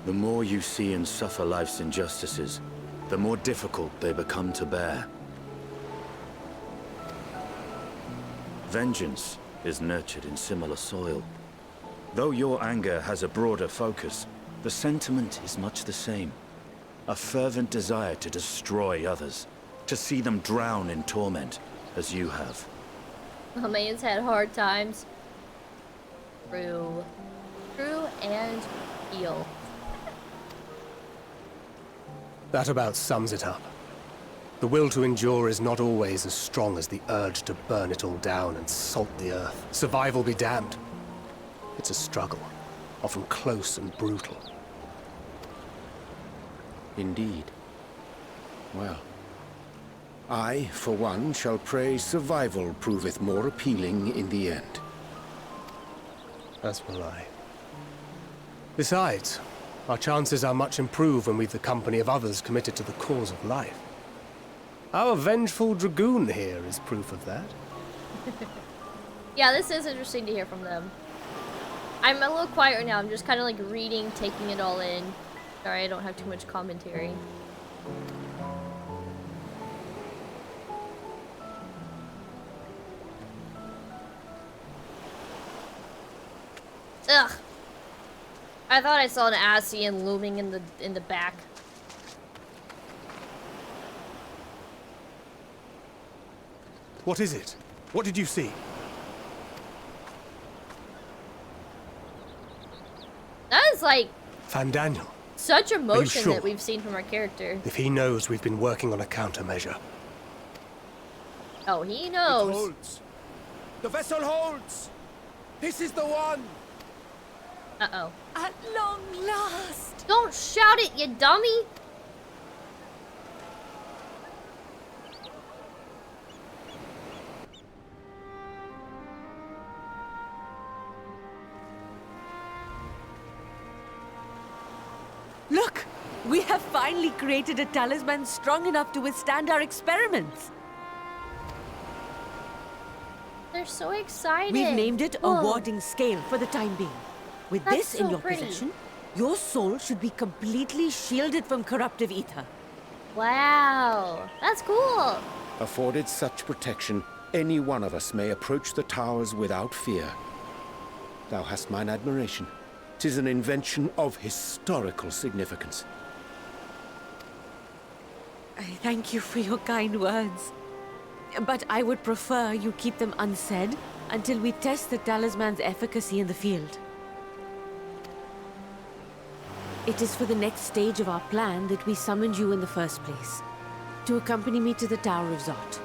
The more you see and suffer life's injustices, the more difficult they become to bear. Vengeance is nurtured in similar soil. Though your anger has a broader focus, the sentiment is much the same. A fervent desire to destroy others, to see them drown in torment, as you have. My man's had hard times. True. True and real. That about sums it up. The will to endure is not always as strong as the urge to burn it all down and salt the earth. Survival be damned. It's a struggle, often close and brutal. Indeed. Well, I, for one, shall pray survival proveth more appealing in the end. As will I. Besides, our chances are much improved when we've the company of others committed to the cause of life. Our vengeful dragoon here is proof of that. Yeah, this is interesting to hear from them. I'm a little quiet right now. I'm just kind of like reading, taking it all in. Sorry, I don't have too much commentary. Ugh. I thought I saw an Ascian looming in the back. What is it? What did you see? That is like Fandaniel. such emotion sure? that we've seen from our character. If he knows we've been working on a countermeasure. Oh, he knows. It holds. The vessel holds. This is the one. Uh-oh. At long last! Don't shout it, you dummy! Look! We have finally created a talisman strong enough to withstand our experiments. They're so excited. We've named it a Whoa. warding scale for the time being. With That's this in so your pretty. possession, your soul should be completely shielded from corruptive ether. Wow, that's cool. Afforded such protection, any one of us may approach the towers without fear. Thou hast mine admiration. 'Tis an invention of historical significance. I thank you for your kind words. But I would prefer you keep them unsaid until we test the talisman's efficacy in the field. It is for the next stage of our plan that we summoned you in the first place, to accompany me to the Tower of Zot.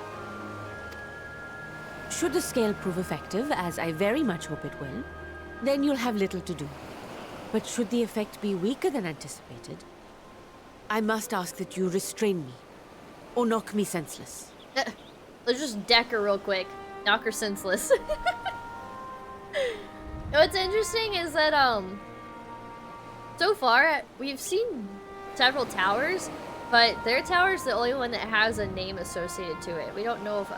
Should the scale prove effective, as I very much hope it will, then you'll have little to do. But should the effect be weaker than anticipated, I must ask that you restrain me, or knock me senseless. Let's just deck her real quick. Knock her senseless. What's interesting is that, so far, we've seen several towers, but their tower's the only one that has a name associated to it. We don't know if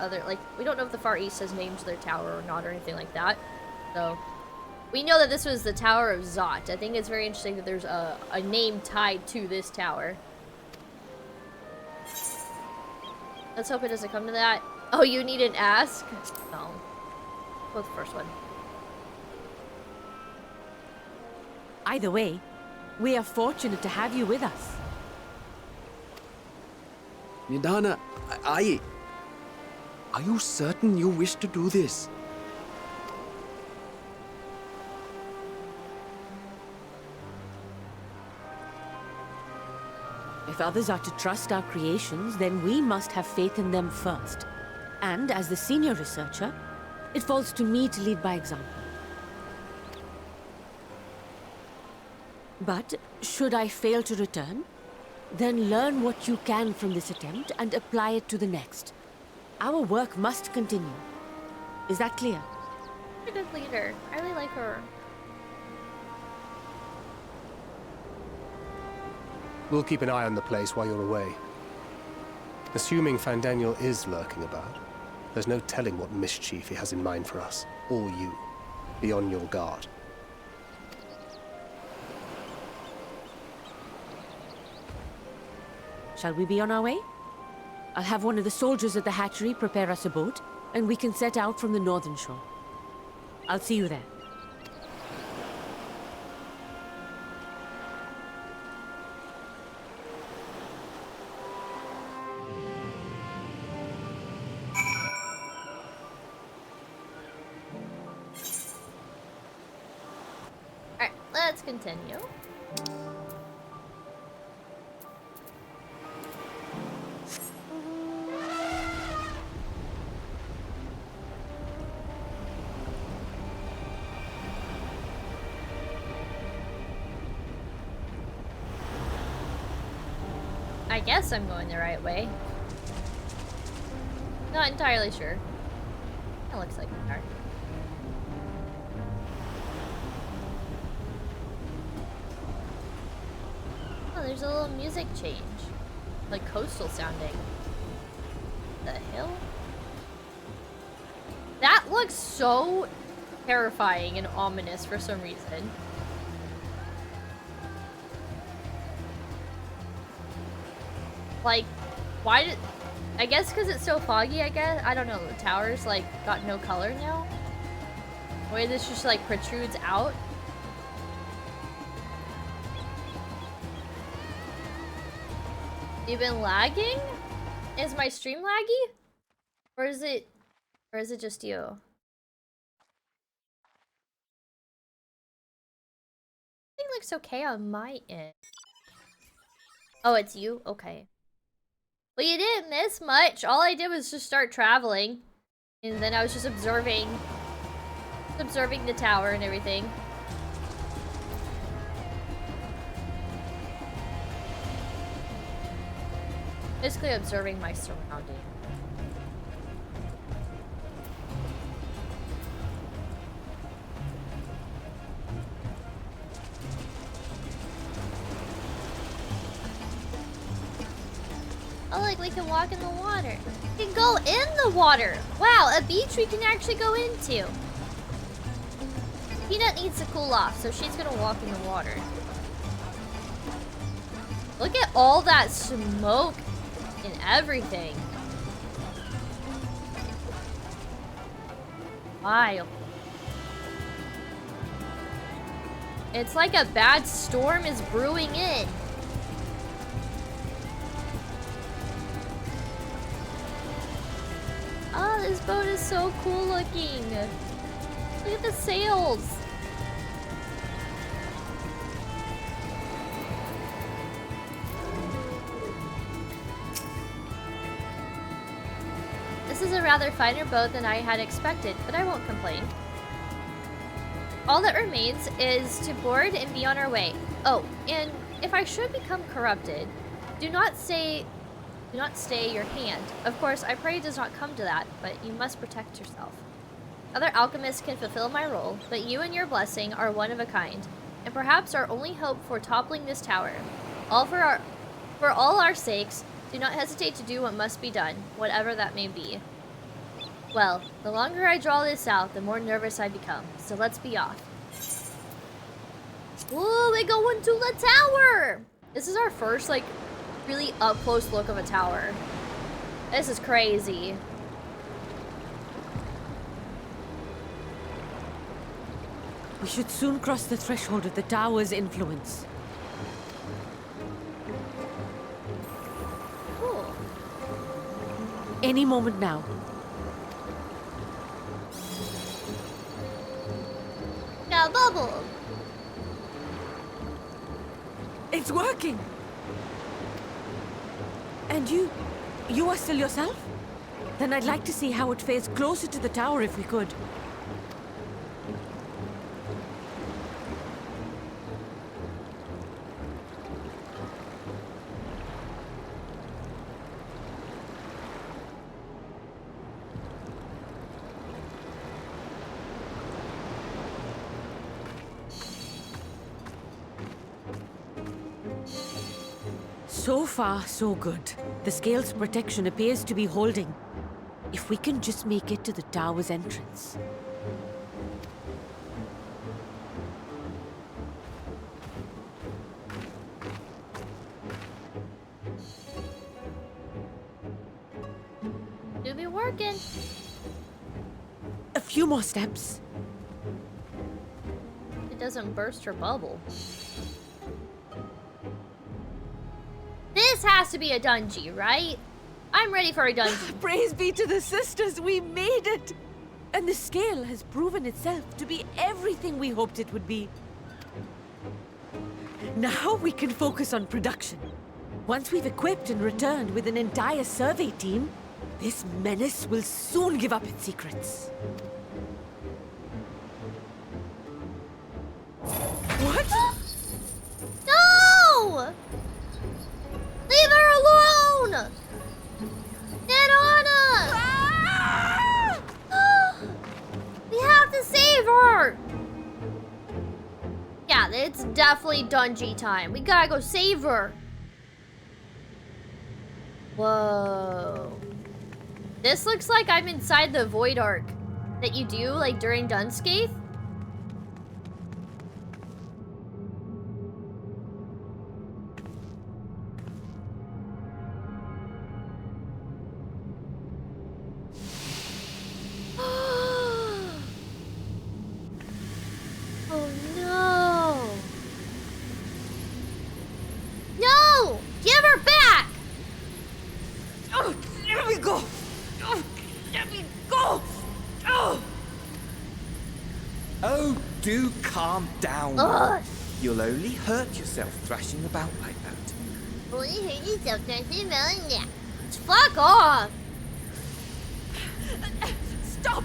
we don't know if the Far East has named their tower or not or anything like that. So, we know that this was the Tower of Zot. I think it's very interesting that there's a name tied to this tower. Let's hope it doesn't come to that. Oh, you need an ask? No. Go with the first one. Either way, we are fortunate to have you with us. Nidana, are you certain you wish to do this? If others are to trust our creations, then we must have faith in them first. And as the senior researcher, it falls to me to lead by example. But should I fail to return, then learn what you can from this attempt and apply it to the next. Our work must continue. Is that clear? She's a good leader. I really like her. We'll keep an eye on the place while you're away. Assuming Fandaniel is lurking about, there's no telling what mischief he has in mind for us, or you. Be on your guard. Shall we be on our way? I'll have one of the soldiers at the hatchery prepare us a boat, and we can set out from the northern shore. I'll see you there. Alright, let's continue. I guess I'm going the right way. Not entirely sure. It looks like we are. Oh, there's a little music change. Like coastal sounding. The hell? That looks so terrifying and ominous for some reason. Like, why did... I guess because it's so foggy, I guess? I don't know, the tower's like got no color now? The way this just like protrudes out? You've been lagging? Is my stream laggy? Or is it just you? It looks okay on my end. Oh, it's you? Okay. Well, you didn't miss much. All I did was just start traveling. And then I was just observing the tower and everything. Basically observing my surroundings. Oh, like we can walk in the water. We can go in the water. Wow, a beach we can actually go into. Peanut needs to cool off, so she's gonna walk in the water. Look at all that smoke and everything. Wild. It's like a bad storm is brewing in. Oh, this boat is so cool looking. Look at the sails. This is a rather finer boat than I had expected, but I won't complain. All that remains is to board and be on our way. Oh, and if I should become corrupted, do not stay your hand. Of course, I pray it does not come to that, but you must protect yourself. Other alchemists can fulfill my role, but you and your blessing are one of a kind, and perhaps our only hope for toppling this tower. For all our sakes, do not hesitate to do what must be done, whatever that may be. Well, the longer I draw this out, the more nervous I become, so let's be off. Whoa, we go into the tower! This is our first, like, really up-close look of a tower. This is crazy. We should soon cross the threshold of the tower's influence. Cool. Any moment now. Got a bubble. It's working. And you are still yourself? Then I'd like to see how it fares closer to the tower if we could. So far, so good. The scale's protection appears to be holding. If we can just make it to the tower's entrance. You'll be working. A few more steps. It doesn't burst her bubble. This has to be a dungeon, right? I'm ready for a dungeon. Praise be to the sisters, we made it! And the scale has proven itself to be everything we hoped it would be. Now we can focus on production. Once we've equipped and returned with an entire survey team, this menace will soon give up its secrets. What? No! Leave her alone! Get on us! Ah! We have to save her! Yeah, it's definitely Dungy time. We gotta go save her. Whoa. This looks like I'm inside the Void Arc that you do, like, during Dunscape. Oh no! No! Give her back! Oh, let me go! Oh, let me go! Oh! Oh, do calm down. Ugh. You'll only hurt yourself thrashing about like that. Fuck off! Stop!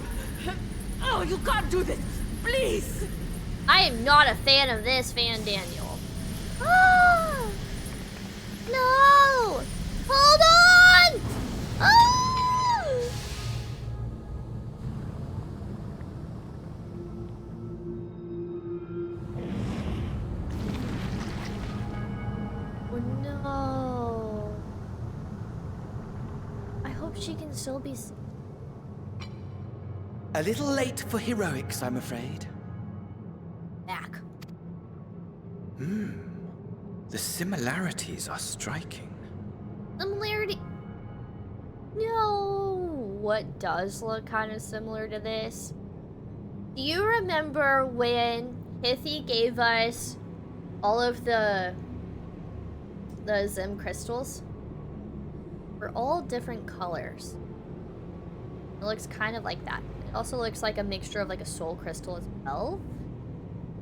Oh, you can't do this! Please! I am not a fan of this Fan Daniel. Ah! No! Hold on! Ah! Oh no. I hope she can still be A little late for heroics, I'm afraid. back. The similarities are striking. Similarity. No. What does look kind of similar to this? Do you remember when Hiffy gave us all of the Zim crystals? They're all different colors. It looks kind of like that. It also looks like a mixture of like a soul crystal as well.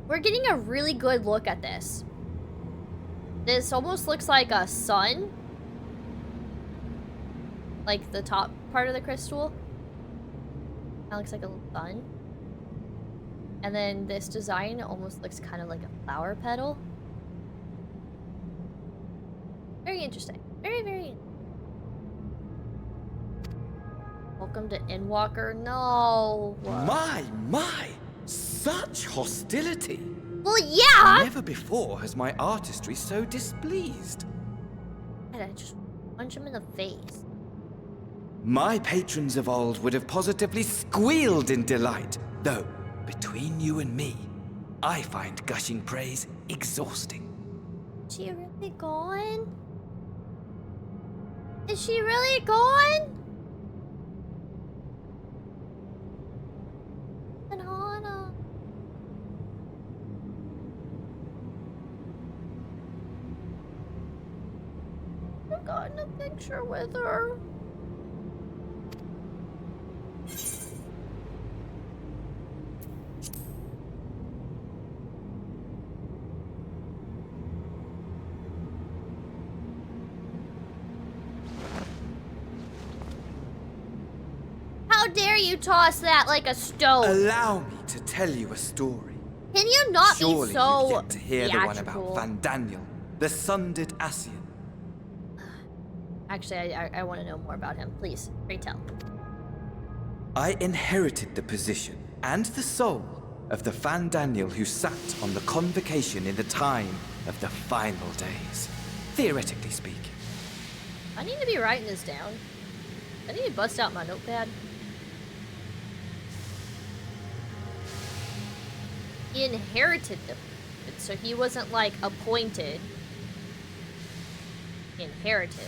We're getting a really good look at this. This almost looks like a sun. Like the top part of the crystal. That looks like a little sun. And then this design almost looks kind of like a flower petal. Very interesting. Very, very. Welcome to Endwalker. No. My! Such hostility! Well, yeah! Never before has my artistry so displeased. And I just punch him in the face. My patrons of old would have positively squealed in delight, though, between you and me, I find gushing praise exhausting. Is she really gone? Is she really gone? And Hana. I've gotten a picture with her. How dare you toss that like a stone? Allow me to tell you a story. Can you not Surely be so you've yet to hear the one theatrical? about Van Daniel, the sundered Ascian. Actually, I want to know more about him. Please, pray tell. I inherited the position and the soul of the Van Daniel who sat on the convocation in the time of the final days, theoretically speaking. I need to be writing this down. I need to bust out my notepad. He inherited the position, so he wasn't like appointed. He inherited.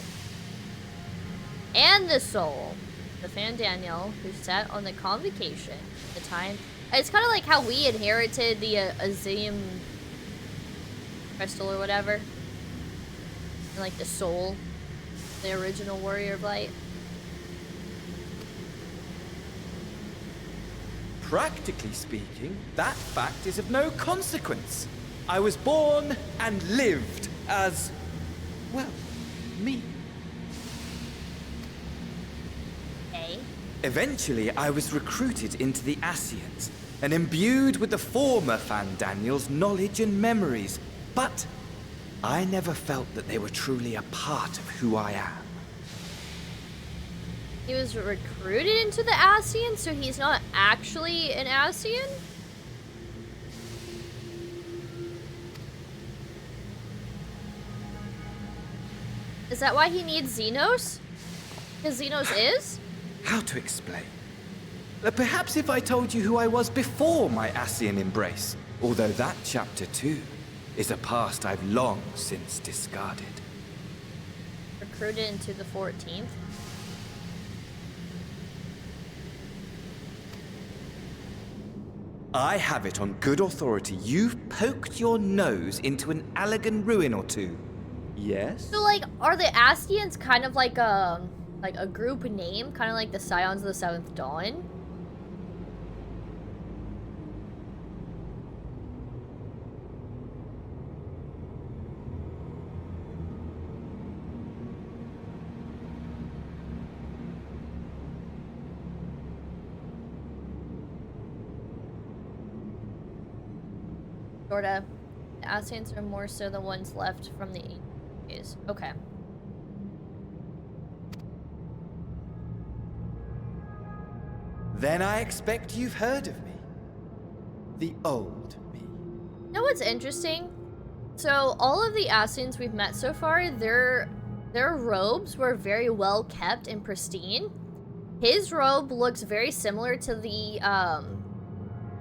And the soul, the Fan Daniel, who sat on the convocation at the time. It's kind of like how we inherited the Azim crystal or whatever. And like the soul, the original Warrior of Light. Practically speaking, that fact is of no consequence. I was born and lived as, well, me. Okay. Eventually, I was recruited into the Ascians and imbued with the former Fan Daniel's knowledge and memories, but I never felt that they were truly a part of who I am. He was recruited into the Ascian, so he's not actually an Ascian? Is that why he needs Xenos? Because Xenos is? How to explain? Perhaps if I told you who I was before my Ascian embrace, although that chapter too is a past I've long since discarded. Recruited into the 14th. I have it on good authority you've poked your nose into an Allegan ruin or two. Yes? So, like, are the Ascians kind of like a group name? Kind of like the Scions of the Seventh Dawn? Sorta. The Ascians are more so the ones left from the ancient days. Okay. Then I expect you've heard of me. The old me. You know what's interesting? So all of the Ascians we've met so far, their robes were very well kept and pristine. His robe looks very similar to the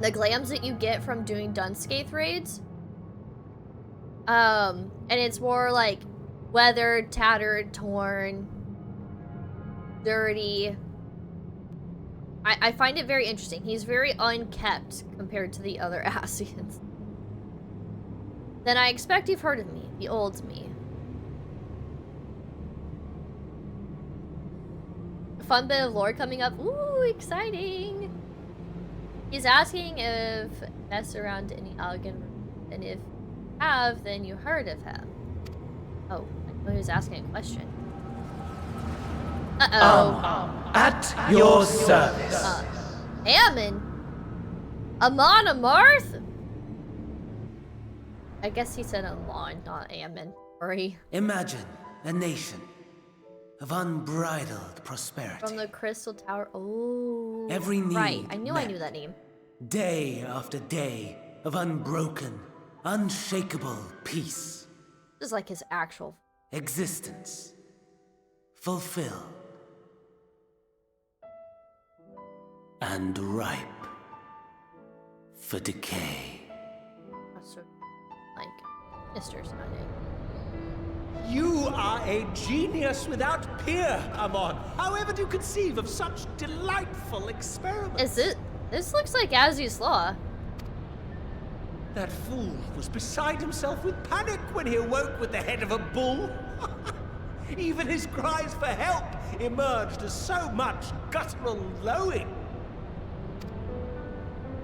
glams that you get from doing Dunscaith raids. And it's more like weathered, tattered, torn, dirty. I find it very interesting. He's very unkept compared to the other Ascians. Then I expect you've heard of me, the old me. A fun bit of lore coming up. Ooh, exciting! He's asking if mess around any Allegan, and if you have, then you heard of him. Oh, I know he was asking a question. At your service. Ammon? Amon Amarth? I guess he said Amon, not Ammon. Sorry. Imagine a nation of unbridled prosperity. From the Crystal Tower. Oh. Every need right. I knew met. that name. Day after day of unbroken, unshakable peace. This is like his actual existence. Fulfilled. And ripe for decay. So, like, Mr. Sunday. You are a genius without peer, Amon. However do you conceive of such delightful experiments? Is it? This looks like Azzy's Law. That fool was beside himself with panic when he awoke with the head of a bull. Even his cries for help emerged as so much guttural lowing.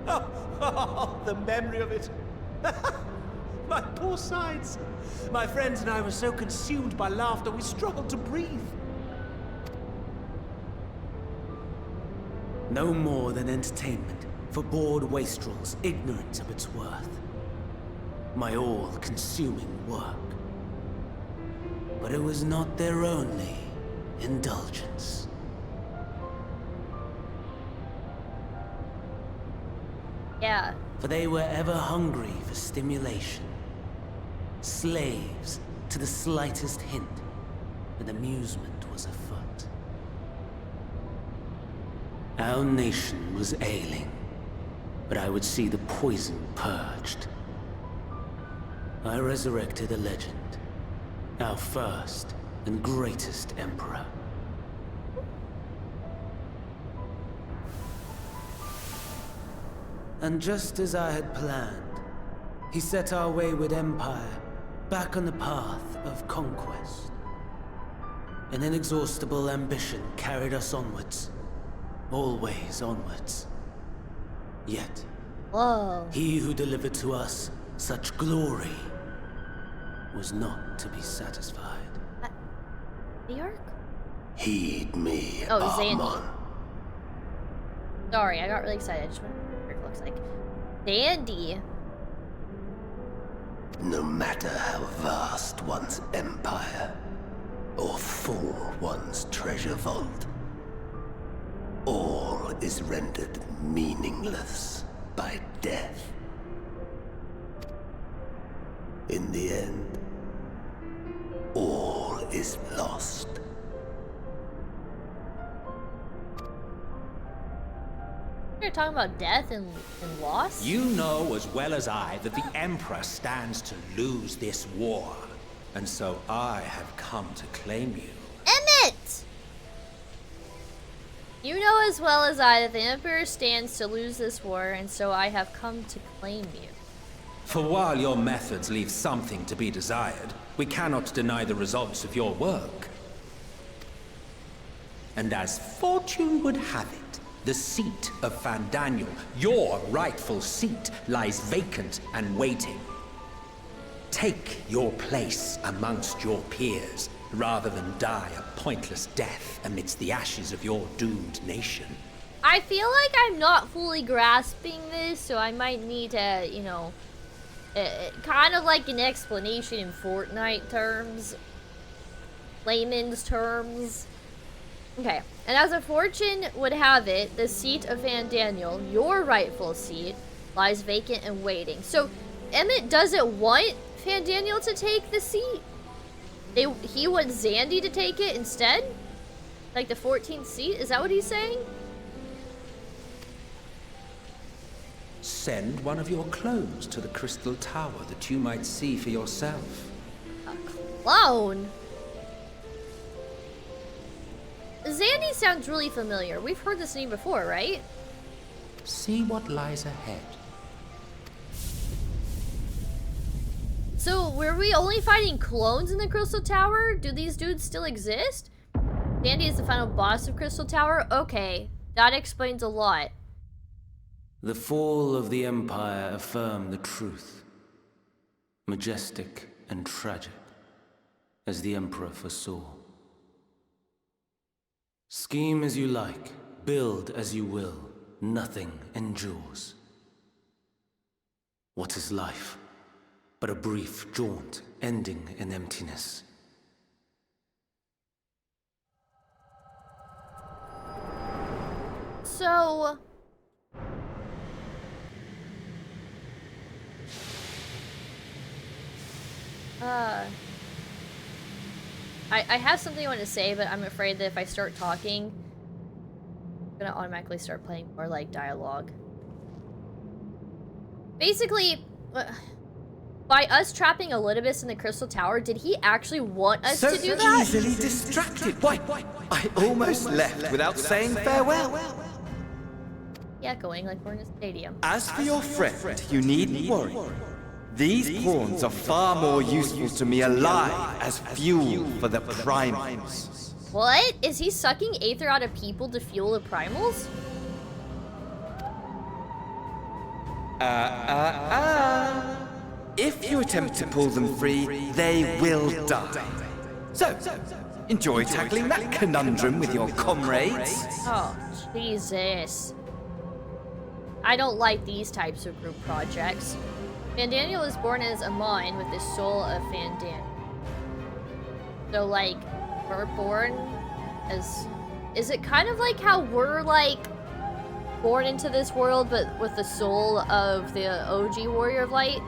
Oh, the memory of it. My poor sides. My friends and I were so consumed by laughter we struggled to breathe. No more than entertainment for bored wastrels ignorant of its worth. My all-consuming work. But it was not their only indulgence. Yeah. For they were ever hungry for stimulation. Slaves to the slightest hint that amusement was afoot. Our nation was ailing, but I would see the poison purged. I resurrected a legend, our first and greatest emperor. And just as I had planned, he set our wayward empire back on the path of conquest. An inexhaustible ambition carried us onwards, always onwards. Yet, he who delivered to us such glory was not to be satisfied. New York? Heed me, Oh, Amon. Zandy. Sorry, I got really excited. I just went what it looks like. Zandy. No matter how vast one's empire, or full one's treasure vault, all is rendered meaningless by death. In the end, all is is lost. You're talking about death and loss? You know as well as I that the Emperor stands to lose this war. And so I have come to claim you. Emmett! You know as well as I that the Emperor stands to lose this war, and so I have come to claim you. For while your methods leave something to be desired, we cannot deny the results of your work. And as fortune would have it, the seat of Fandaniel, your rightful seat, lies vacant and waiting. Take your place amongst your peers, rather than die a pointless death amidst the ashes of your doomed nation. I feel like I'm not fully grasping this, so I might need to, you know, kind of like an explanation in Fortnite terms. Layman's terms. Okay, and as a fortune would have it, the seat of Fandaniel, your rightful seat, lies vacant and waiting. So, Emmett doesn't want Fandaniel to take the seat? He wants Zandy to take it instead? Like the 14th seat? Is that what he's saying? Send one of your clones to the Crystal Tower that you might see for yourself. A clone? Zandy sounds really familiar. We've heard this name before, right? See what lies ahead. So, were we only fighting clones in the Crystal Tower? Do these dudes still exist? Zandy is the final boss of Crystal Tower? Okay, that explains a lot. The fall of the Empire affirmed the truth. Majestic and tragic, as the Emperor foresaw. Scheme as you like, build as you will, nothing endures. What is life but a brief jaunt ending in emptiness? So... I have something I want to say, but I'm afraid that if I start talking, I'm gonna automatically start playing more like dialogue. Basically, by us trapping Elidibus in the Crystal Tower, did he actually want us to do that? So easily distracted. Why, I almost left without saying farewell. Yeah, going like we're in a stadium. As for your friend, you needn't worry. These pawns are far more useful to me alive as fuel for the primals. What? Is he sucking aether out of people to fuel the primals? If you attempt to pull them free, they will die. So, enjoy tackling that conundrum with your comrades. Oh, Jesus. I don't like these types of group projects. Fandaniel was born as a mind with the soul of Fandaniel. So, like, we're born as... Is it kind of like how we're, like, born into this world, but with the soul of the OG Warrior of Light?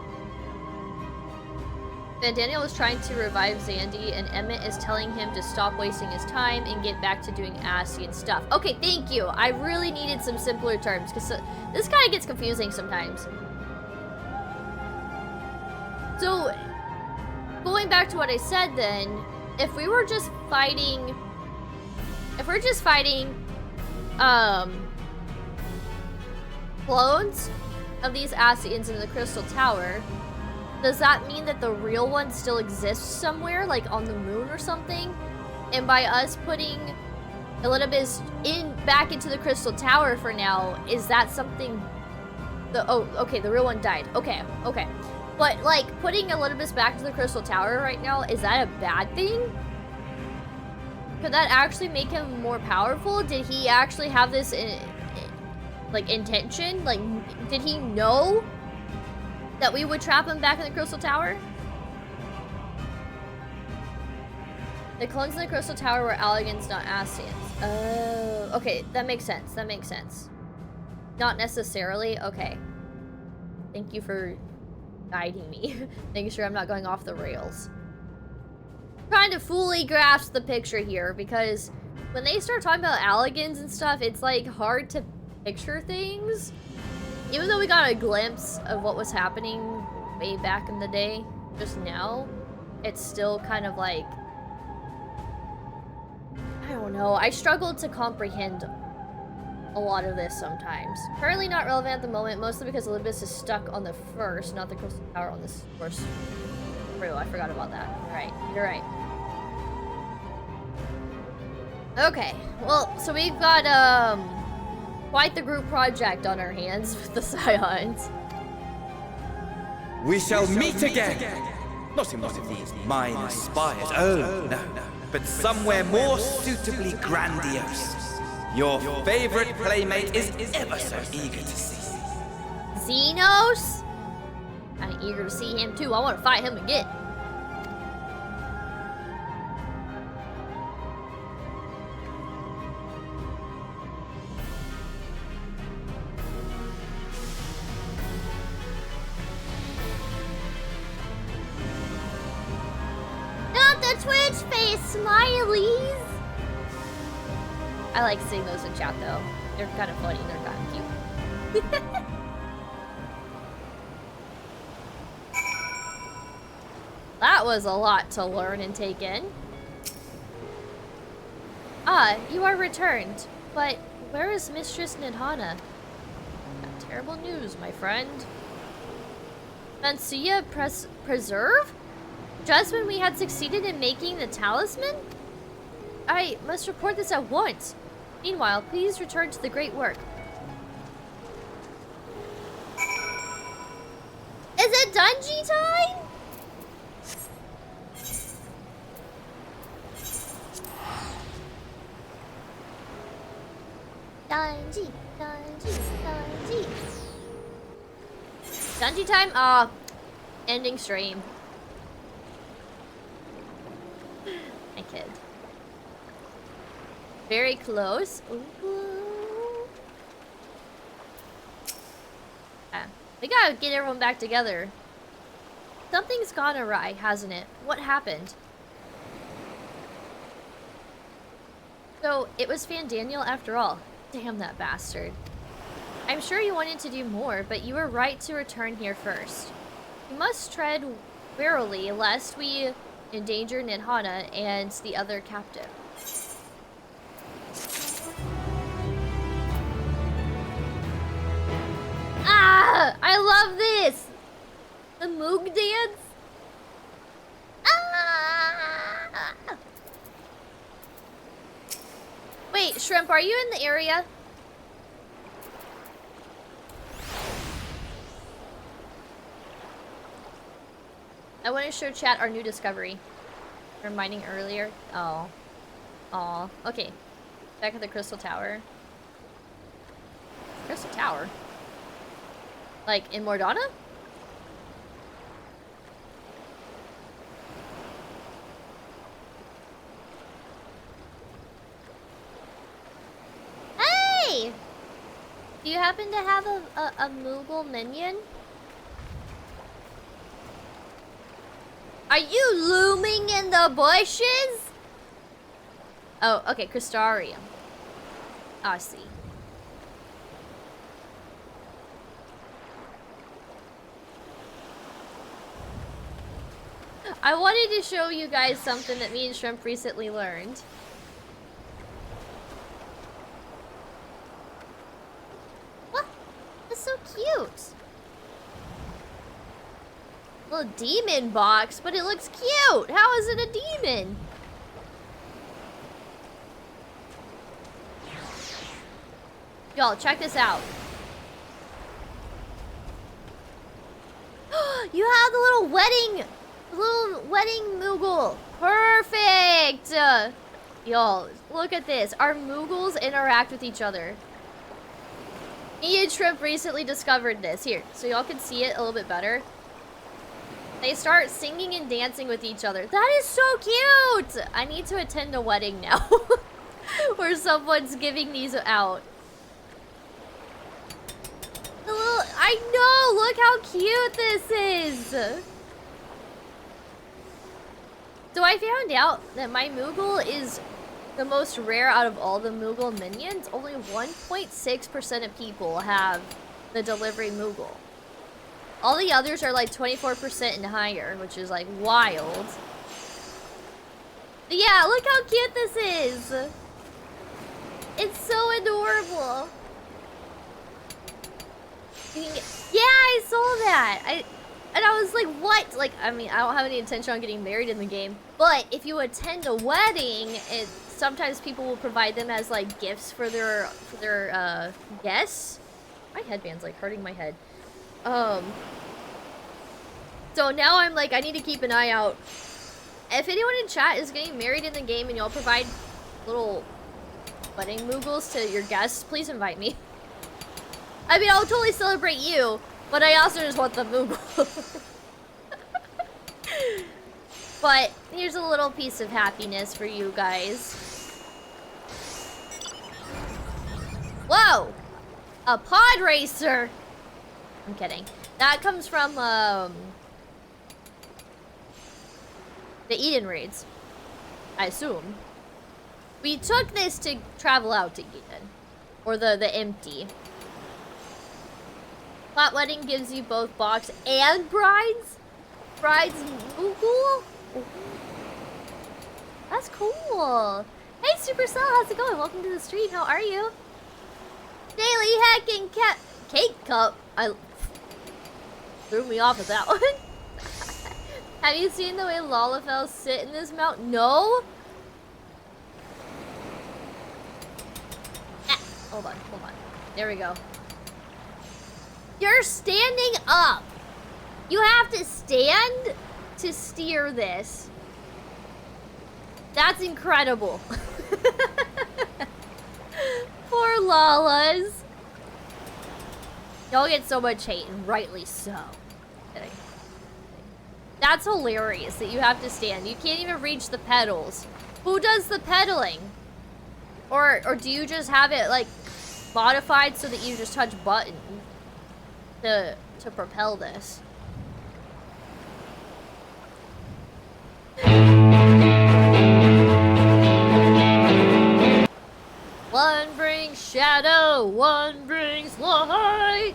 Fandaniel is trying to revive Zandy, and Emmett is telling him to stop wasting his time and get back to doing Ascian stuff. Okay, thank you. I really needed some simpler terms, because this kind of gets confusing sometimes. So, going back to what I said then, if we were just fighting... If we're just fighting, clones of these Ascians in the Crystal Tower, does that mean that the real one still exists somewhere, like on the moon or something? And by us putting Elidibus back into the Crystal Tower for now, is that something... Oh, okay, the real one died. Okay. But, like, putting Elidibus back to the Crystal Tower right now, is that a bad thing? Could that actually make him more powerful? Did he actually have this, like, intention? Like, did he know that we would trap him back in the Crystal Tower? The clones in the Crystal Tower were Alligans, not Ascians. Oh, okay, that makes sense. That makes sense. Not necessarily. Okay. Thank you for guiding me. Making sure I'm not going off the rails. trying to fully grasp the picture here, because when they start talking about Alligans and stuff, it's like hard to picture things. Even though we got a glimpse of what was happening way back in the day, just now, it's still kind of like, I don't know, I struggle to comprehend a lot of this sometimes. Currently not relevant at the moment, mostly because Olympus is stuck on the first, not the Crystal Tower on the source. True, I forgot about that. You're right. Okay, well, so we've got, quite the group project on our hands with the Scions. We shall meet again! Not in one of these minor spires, oh no, but somewhere more suitably grandiose. Your favorite playmate is ever so eager to see. Xenos? I'm eager to see him too. I want to fight him again. Not the Twitch face smileys. I like seeing those in chat though. They're kind of funny. They're kind of cute. That was a lot to learn and take in. Ah, you are returned. But where is Mistress Nidhana? Terrible news, my friend. Mansuya Preserve? Just when we had succeeded in making the talisman? I must report this at once. Meanwhile, please return to the great work. Is it Dungy time? Dungy, Dungy, Dungy. Dungy time? Ending stream. I kid. Very close. Ooh. We gotta get everyone back together. Something's gone awry, hasn't it? What happened? So, it was Fandaniel after all. Damn that bastard. I'm sure you wanted to do more, but you were right to return here first. You must tread warily, lest we endanger Nidhana and the other captive. Ah! I love this! The Moog dance? Ah! Wait, Shrimp, are you in the area? I want to show chat our new discovery. We were mining earlier. Oh. Aw. Okay. Back at the Crystal Tower. Crystal Tower? Like, in Mordana? Hey! Do you happen to have a Moogle minion? Are you looming in the bushes? Oh, okay, Crystarium. I see. I wanted to show you guys something that me and Shrimp recently learned. What? That's so cute. Little demon box, but it looks cute. How is it a demon? Y'all, check this out. You have the little wedding Moogle. Perfect. Y'all, look at this. Our Moogles interact with each other. Me and Shrimp recently discovered this. Here, so y'all can see it a little bit better. They start singing and dancing with each other. That is so cute! I need to attend a wedding now. Where someone's giving these out. The little, I know! Look how cute this is! So I found out that my Moogle is the most rare out of all the Moogle minions. Only 1.6% of people have the delivery Moogle. All the others are like 24% and higher, which is like wild. But yeah, look how cute this is. It's so adorable. Yeah, I saw that. And I was like, what? Like, I mean, I don't have any intention on getting married in the game. But if you attend a wedding, sometimes people will provide them as like gifts for their guests. My headband's like hurting my head. So now I'm like, I need to keep an eye out. If anyone in chat is getting married in the game and y'all provide little wedding moogles to your guests, please invite me. I mean, I'll totally celebrate you, but I also just want the moogle. But here's a little piece of happiness for you guys. Whoa! A pod racer! I'm kidding. That comes from, the Eden raids, I assume. We took this to travel out to Eden. Or the empty. Plot wedding gives you both box and brides? Brides Moogle? That's cool. Hey Supercell, how's it going? Welcome to the stream. How are you? Daily hacking cake cup. I threw me off with that one. Have you seen the way Lalafell sit in this mount? No? Ah, hold on. There we go. You're standing up. You have to stand to steer this. That's incredible. Poor Lalas. Y'all get so much hate, and rightly so. Kidding. That's hilarious that you have to stand. You can't even reach the pedals. Who does the pedaling? Or do you just have it like modified so that you just touch button to propel this? One brings shadow, one brings light.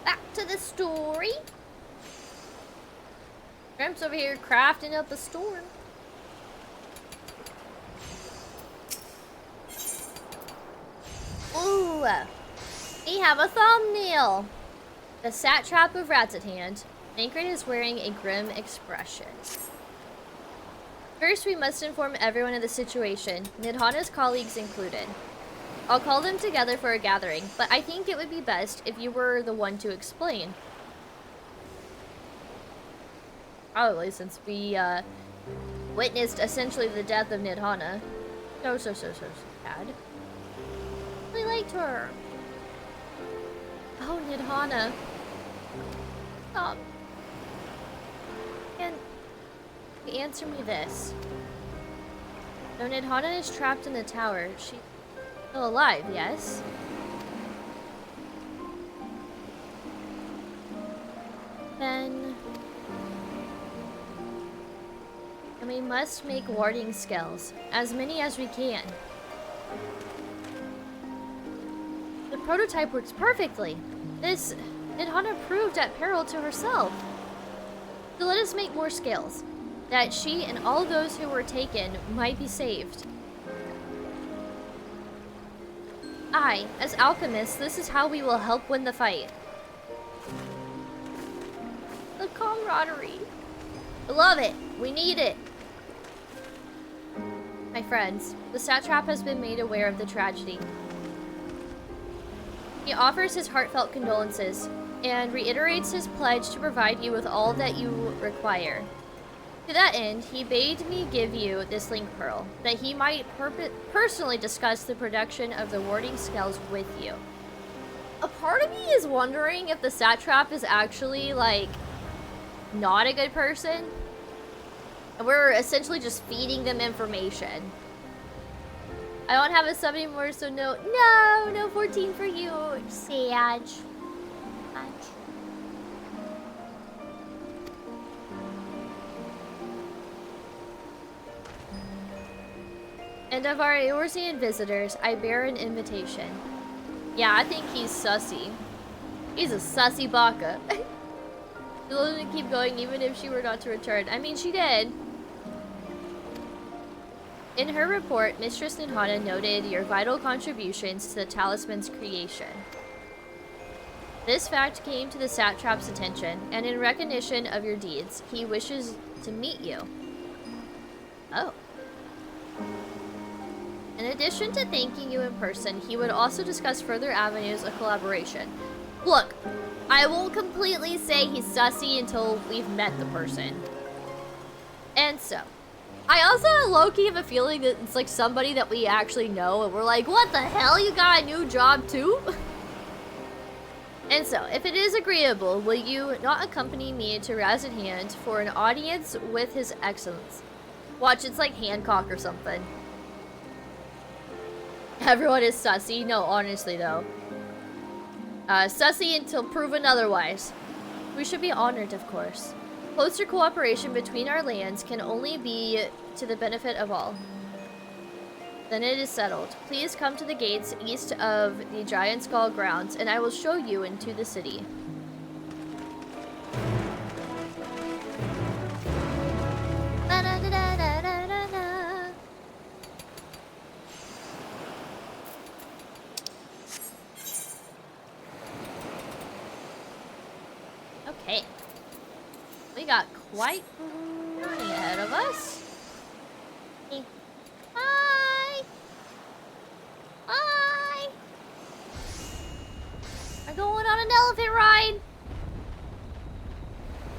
Back to the story. Grimps over here crafting up a storm. Ooh, we have a thumbnail. The satrap of rats at hand. Mancred is wearing a grim expression. First, we must inform everyone of the situation, Nidhana's colleagues included. I'll call them together for a gathering, but I think it would be best if you were the one to explain. Probably, since we witnessed essentially the death of Nidhana. So sad. I really liked her. Oh, Nidhana. Stop. And answer me this. Though Nidhana is trapped in the tower, she's still alive, yes? Then we must make warding skills, as many as we can. The prototype works perfectly. This Nidhana proved at peril to herself. So let us make more scales, that she and all those who were taken might be saved. As alchemists, this is how we will help win the fight. The camaraderie. I love it. We need it. My friends, the satrap has been made aware of the tragedy. He offers his heartfelt condolences and reiterates his pledge to provide you with all that you require. To that end, he bade me give you this link pearl, that he might personally discuss the production of the warding scales with you. A part of me is wondering if the satrap is actually, like, not a good person. And we're essentially just feeding them information. I don't have a sub anymore, so no 14 for you, Sage. And of our Eorzean visitors, I bear an invitation. Yeah, I think he's sussy. He's a sussy baka. She'll only keep going even if she were not to return. I mean, she did. In her report, Mistress Ninhana noted your vital contributions to the talisman's creation. This fact came to the satrap's attention, and in recognition of your deeds, he wishes to meet you. Oh. In addition to thanking you in person, he would also discuss further avenues of collaboration. Look, I won't completely say he's sussy until we've met the person. And so, I also low-key have a feeling that it's like somebody that we actually know, and we're like, what the hell, you got a new job too? And so, if it is agreeable, will you not accompany me to Razed Hand for an audience with His Excellence? Watch, it's like Hancock or something. Everyone is sussy. No, honestly though. Sussy until proven otherwise. We should be honored, of course. Closer cooperation between our lands can only be to the benefit of all. Then it is settled. Please come to the gates east of the Giant Skull grounds, and I will show you into the city. Okay. We got quite a journey ahead of us. Hey. Hi! Hi! We're going on an elephant ride!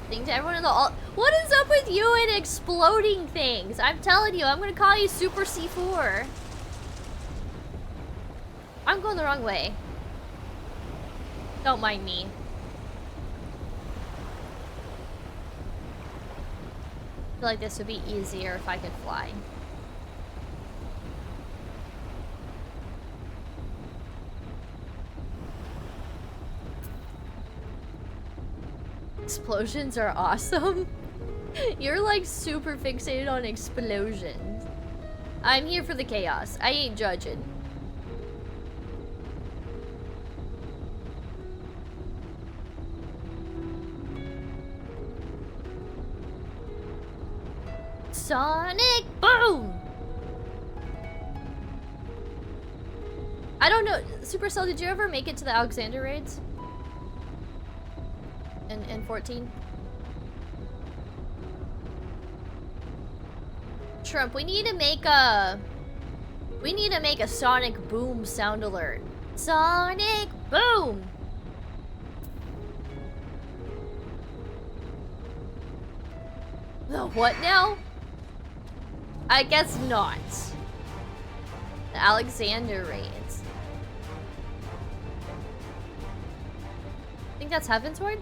Thing to everyone in the all. What is up with you and exploding things? I'm telling you, I'm gonna call you Super C4. I'm going the wrong way. Don't mind me. I feel like this would be easier if I could fly. Explosions are awesome. You're like super fixated on explosions. I'm here for the chaos. I ain't judging. Sonic boom! I don't know. Supercell, did you ever make it to the Alexander raids? In 14? Trump, we need to make a Sonic boom sound alert. Sonic boom! The what now? I guess not. The Alexander raids. I think that's Heavensward?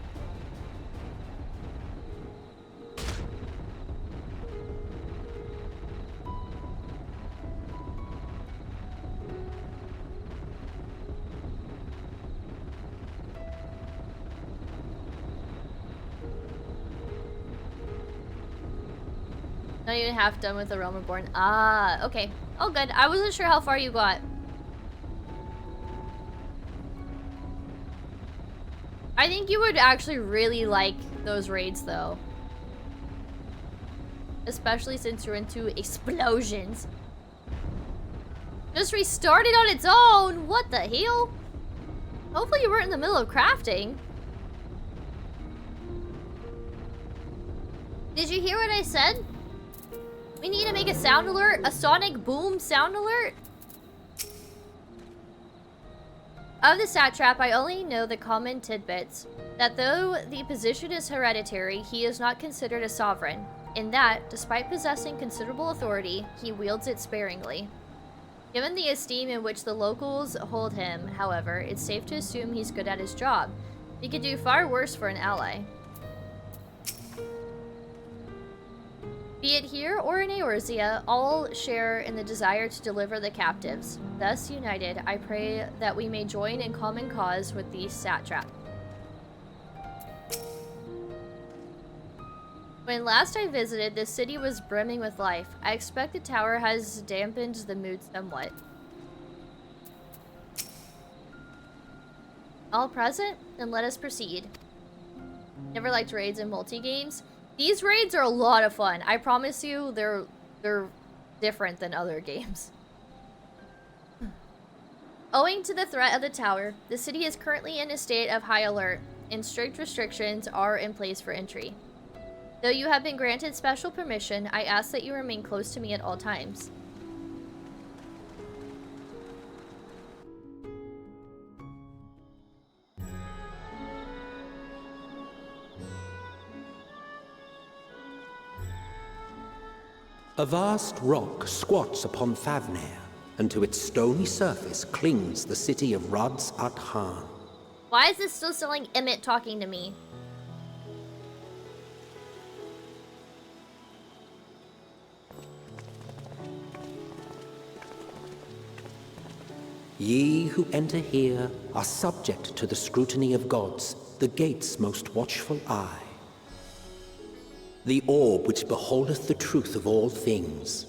Not even half done with the Realm Reborn. Ah, okay. Oh, good. I wasn't sure how far you got. I think you would actually really like those raids, though. Especially since you're into explosions. Just restarted on its own? What the hell? Hopefully you weren't in the middle of crafting. Did you hear what I said? We need to make a sound alert, a sonic boom sound alert. Of the satrap, I only know the common tidbits that though the position is hereditary, he is not considered a sovereign. In that, despite possessing considerable authority, he wields it sparingly. Given the esteem in which the locals hold him, however, it's safe to assume he's good at his job. He could do far worse for an ally. Be it here or in Eorzea, all share in the desire to deliver the captives. Thus united, I pray that we may join in common cause with the satrap. When last I visited, the city was brimming with life. I expect the tower has dampened the mood somewhat. All present? Then let us proceed. Never liked raids in multi-games. These raids are a lot of fun. I promise you, they're different than other games. Owing to the threat of the tower, the city is currently in a state of high alert, and strict restrictions are in place for entry. Though you have been granted special permission, I ask that you remain close to me at all times. A vast rock squats upon Favnir, and to its stony surface clings the city of Rads-at-Han. Why is this still selling Emmett talking to me? Ye who enter here are subject to the scrutiny of gods, the gate's most watchful eye. The orb which beholdeth the truth of all things.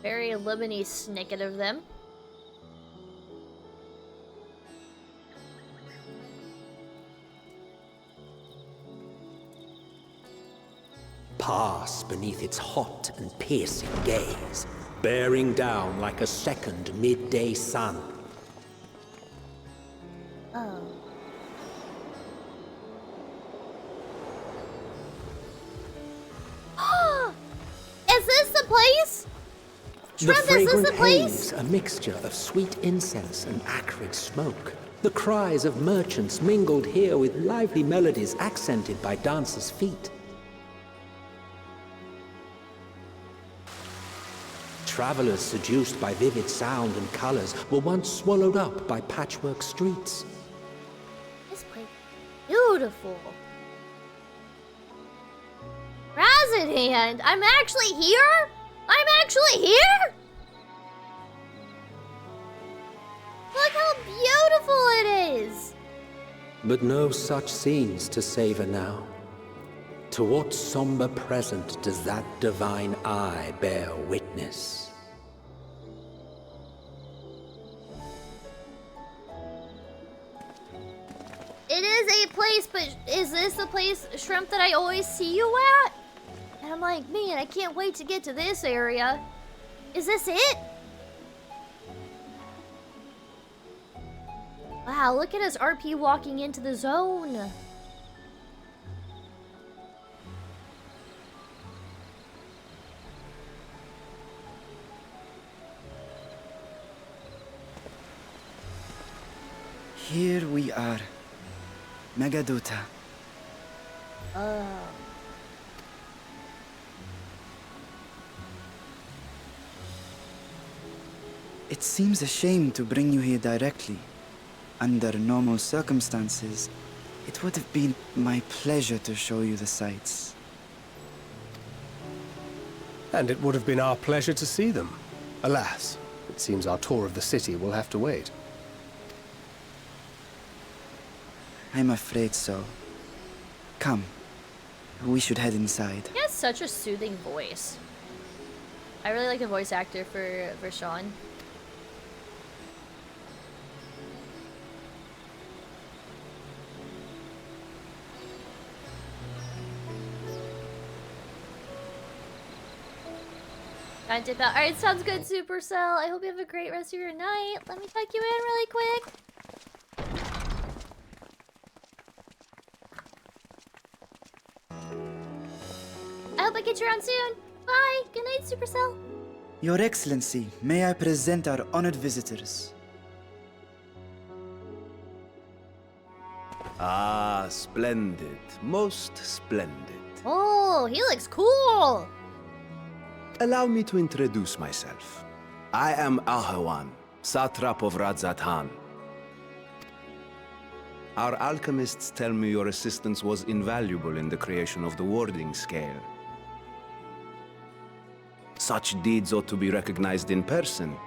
Very Lebanese snicket of them. Pass beneath its hot and piercing gaze, bearing down like a second midday sun. Oh. Is this the place? The Shrimp, is this fragrant the place? haze, a mixture of sweet incense and acrid smoke. The cries of merchants mingled here with lively melodies accented by dancers' feet. Travelers seduced by vivid sound and colors were once swallowed up by patchwork streets. This place is beautiful. Razadand, I'm actually here? I'm actually here? Look how beautiful it is! But no such scenes to savor now. To what somber present does that divine eye bear witness? It is a place, but is this the place, Shrimp, that I always see you at? And I'm like, man, I can't wait to get to this area. Is this it? Wow, look at us RP walking into the zone. Here we are. Megaduta. Oh. It seems a shame to bring you here directly. Under normal circumstances, it would have been my pleasure to show you the sights. And it would have been our pleasure to see them. Alas, it seems our tour of the city will have to wait. I'm afraid so. Come, we should head inside. He has such a soothing voice. I really like the voice actor for Sean. Gotta dip out. Alright, sounds good, Supercell. I hope you have a great rest of your night. Let me tuck you in really quick. I hope I get you around soon. Bye. Good night, Supercell. Your Excellency, may I present our honored visitors? Ah, splendid. Most splendid. Oh, he looks cool. Allow me to introduce myself. I am Ahawan, satrap of Rads-at-Han. Our alchemists tell me your assistance was invaluable in the creation of the warding scale. Such deeds ought to be recognized in person.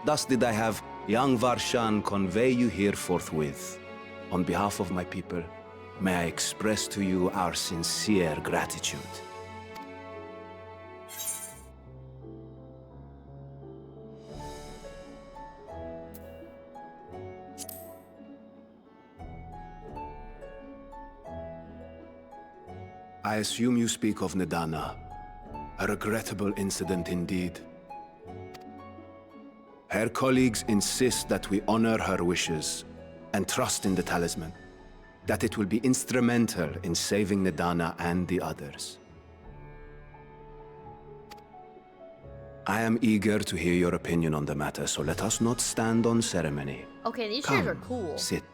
Thus did I have young Varshan convey you here forthwith. On behalf of my people, may I express to you our sincere gratitude. I assume you speak of Nadana. A regrettable incident indeed. Her colleagues insist that we honor her wishes and trust in the talisman, that it will be instrumental in saving Nadana and the others. I am eager to hear your opinion on the matter, so let us not stand on ceremony. Okay, these Come, chairs are cool. sit.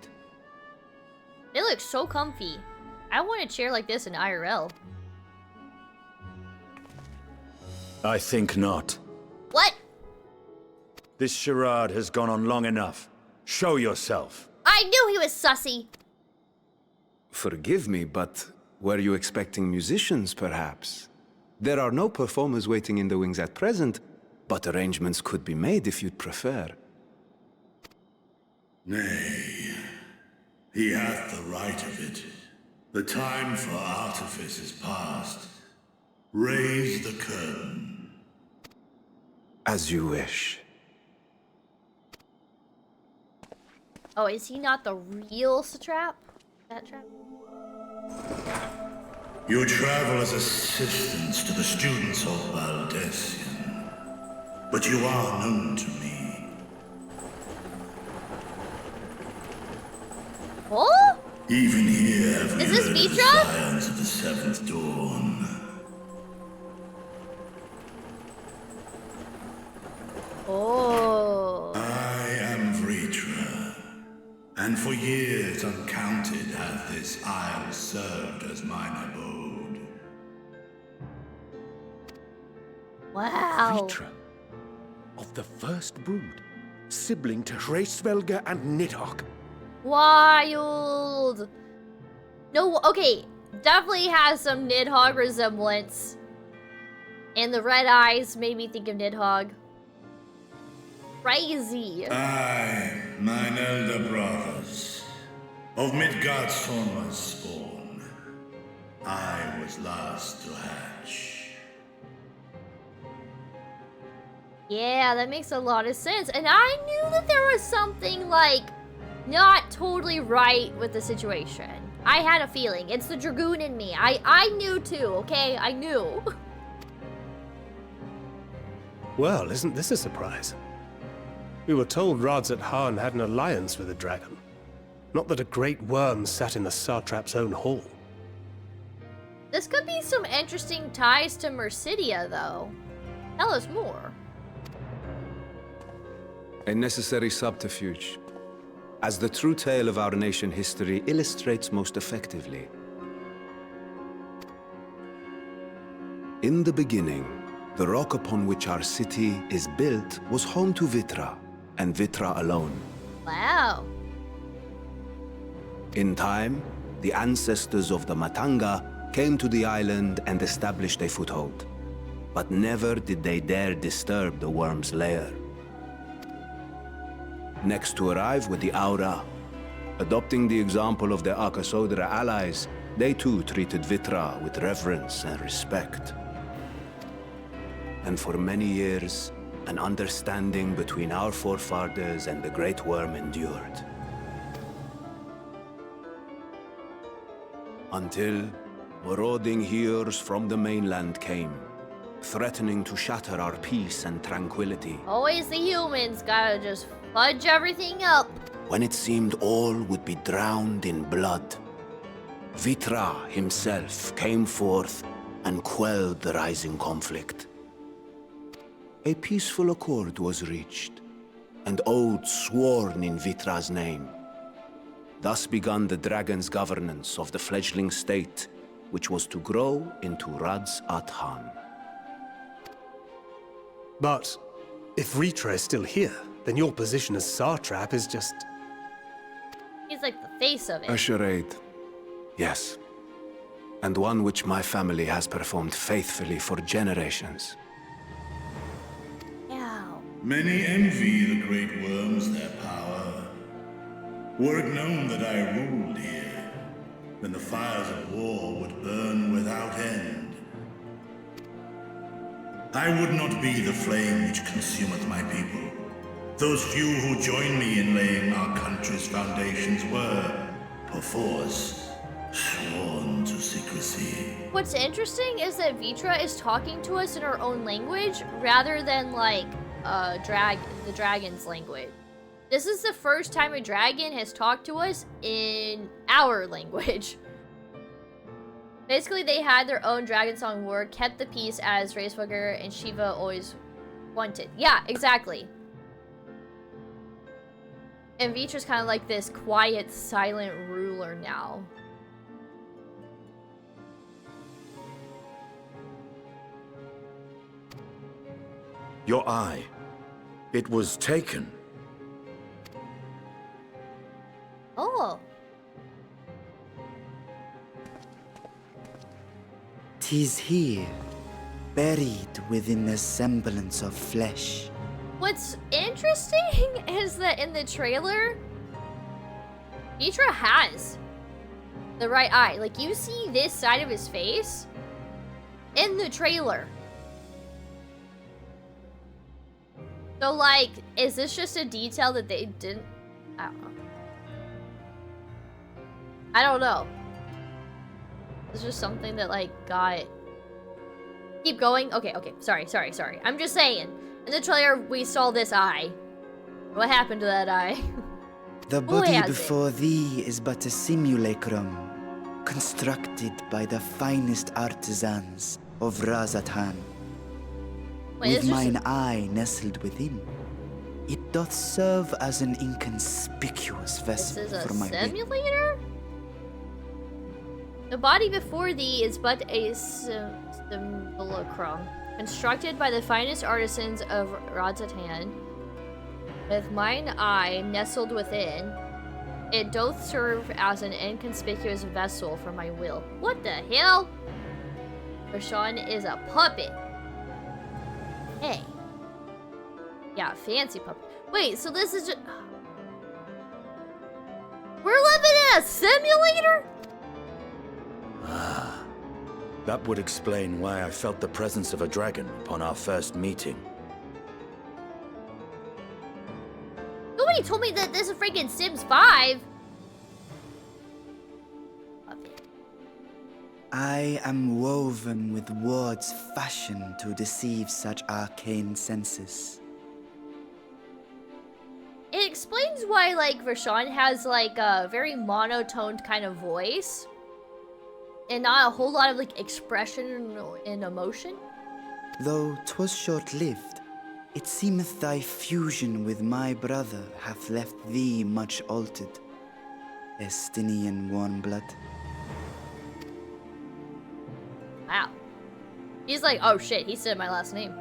They look so comfy. I want a chair like this in IRL. I think not. What? This charade has gone on long enough. Show yourself. I knew he was sussy. Forgive me, but were you expecting musicians, perhaps? There are no performers waiting in the wings at present, but arrangements could be made if you'd prefer. Nay, he hath the right of it. The time for artifice is past. Raise the curtain. As you wish. Oh, is he not the real Satrap? That trap? You travel as assistants to the students of Valdesian, but you are known to me. Oh? Even here have we Is this heard of the Mitra? scions of the Seventh Dawn. Oh. I am Vritra, and for years uncounted hath this isle served as mine abode. Wow. Vritra, of the first brood, sibling to Hraesvelga and Nidhogg. Wild. No, okay. Definitely has some Nidhogg resemblance. And the red eyes made me think of Nidhogg. Crazy. I, mine elder brothers, of Midgardsormr's spawn, I was last to hatch. Yeah, that makes a lot of sense. And I knew that there was something, like, not totally right with the situation. I had a feeling. It's the Dragoon in me. I knew too, okay? I knew. Well, isn't this a surprise? We were told Radzat Han had an alliance with the dragon. Not that a great worm sat in the Satrap's own hall. This could be some interesting ties to Mercidia, though. Tell us more. A necessary subterfuge, as the true tale of our nation history illustrates most effectively. In the beginning, the rock upon which our city is built was home to Vitra, and Vitra alone. Wow. In time, the ancestors of the Matanga came to the island and established a foothold. But never did they dare disturb the worm's lair. Next to arrive were the Aura. Adopting the example of their Arkasodara allies, they too treated Vitra with reverence and respect. And for many years, an understanding between our forefathers and the Great Worm endured. Until marauding heroes from the mainland came, threatening to shatter our peace and tranquility. Always the humans gotta just fudge everything up. When it seemed all would be drowned in blood, Vitra himself came forth and quelled the rising conflict. A peaceful accord was reached, and oaths sworn in Vitra's name. Thus began the dragon's governance of the fledgling state, which was to grow into Radzat Han. But if Vritra is still here, then your position as Satrap is just... He's like the face of it. A charade, yes. And one which my family has performed faithfully for generations. Many envy the great worms their power. Were it known that I ruled here, then the fires of war would burn without end. I would not be the flame which consumeth my people. Those few who join me in laying our country's foundations were, perforce, sworn to secrecy. What's interesting is that Vitra is talking to us in her own language rather than like the dragon's language. This is the first time a dragon has talked to us in our language. Basically, they had their own dragon song war, kept the peace as Reiswager and Shiva always wanted. Yeah, exactly. And Vitra's kind of like this quiet, silent ruler now. Your eye. It was taken. Oh. 'Tis here, buried within the semblance of flesh. What's interesting is that in the trailer, Vitra has the right eye. Like, you see this side of his face in the trailer. So, like, is this just a detail that they didn't... I don't know. I don't know. It's just something that, like, got... Keep going? Okay, sorry. I'm just saying. In the trailer, we saw this eye. What happened to that eye? The body before thee is but a simulacrum, constructed by the finest artisans of Razatan. Wait, with mine eye nestled within, it doth serve as an inconspicuous vessel for my simulator? The body before thee is but a simulacrum, constructed by the finest artisans of Razatan. With mine eye nestled within, it doth serve as an inconspicuous vessel for my will. What the hell? Rashawn is a puppet. Hey. Yeah, fancy puppet. Wait, so this is just... We're living in a simulator? That would explain why I felt the presence of a dragon upon our first meeting. Nobody told me that this is freaking Sims 5. I am woven with words fashioned to deceive such arcane senses. It explains why, like, Rashawn has, like, a very monotoned kind of voice. And not a whole lot of, like, expression and emotion. Though 'twas short-lived, it seemeth thy fusion with my brother hath left thee much altered, Estinian warmblood. Wow. He's like, oh shit, he said my last name.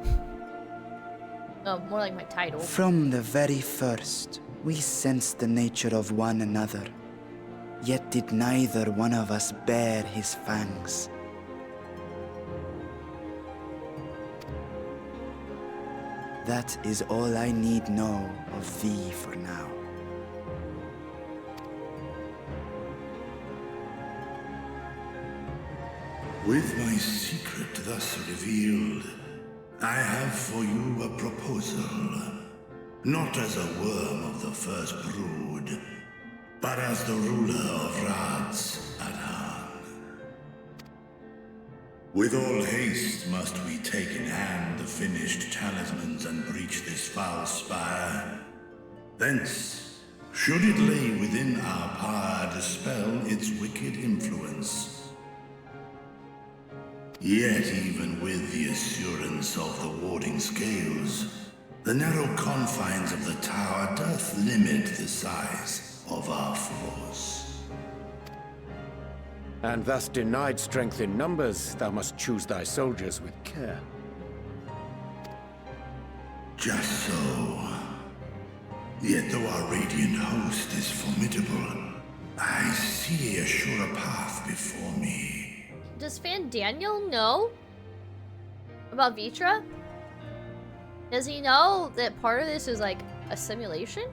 Oh, more like my title. From the very first, we sensed the nature of one another, yet did neither one of us bear his fangs. That is all I need know of thee for now. With my secret thus revealed, I have for you a proposal. Not as a worm of the first brood, but as the ruler of Razatan. With all haste must we take in hand the finished talismans and breach this foul spire. Thence, should it lay within our power, dispel its wicked influence. Yet even with the assurance of the warding scales, the narrow confines of the tower doth limit the size of our force. And thus denied strength in numbers, thou must choose thy soldiers with care. Just so. Yet though our radiant host is formidable, I see a surer path before me. Does Fan Daniel know about Vitra? Does he know that part of this is like a simulation?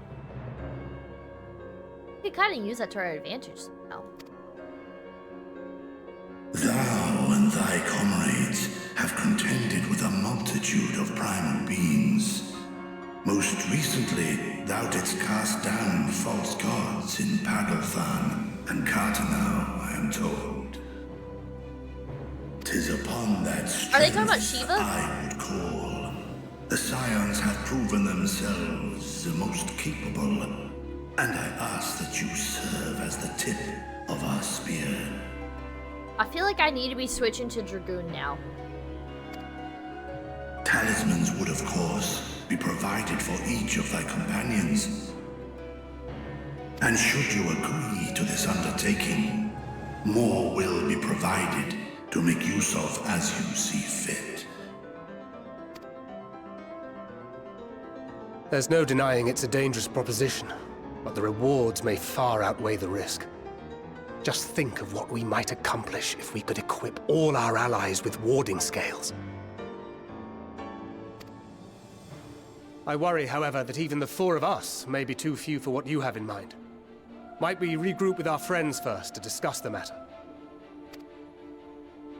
We could kind of use that to our advantage somehow. thy comrades have contended with a multitude of primal beings. Most recently, thou didst cast down false gods in Pagalthan and Cartanau, I am told. 'Tis upon that strength Are they talking about Shiva? I would call. The Scions have proven themselves the most capable, and I ask that you serve as the tip of our spear. I feel like I need to be switching to Dragoon now. Talismans would, of course, be provided for each of thy companions. And should you agree to this undertaking, more will be provided to make use of as you see fit. There's no denying it's a dangerous proposition, but the rewards may far outweigh the risk. Just think of what we might accomplish if we could equip all our allies with warding scales. I worry, however, that even the four of us may be too few for what you have in mind. Might we regroup with our friends first to discuss the matter?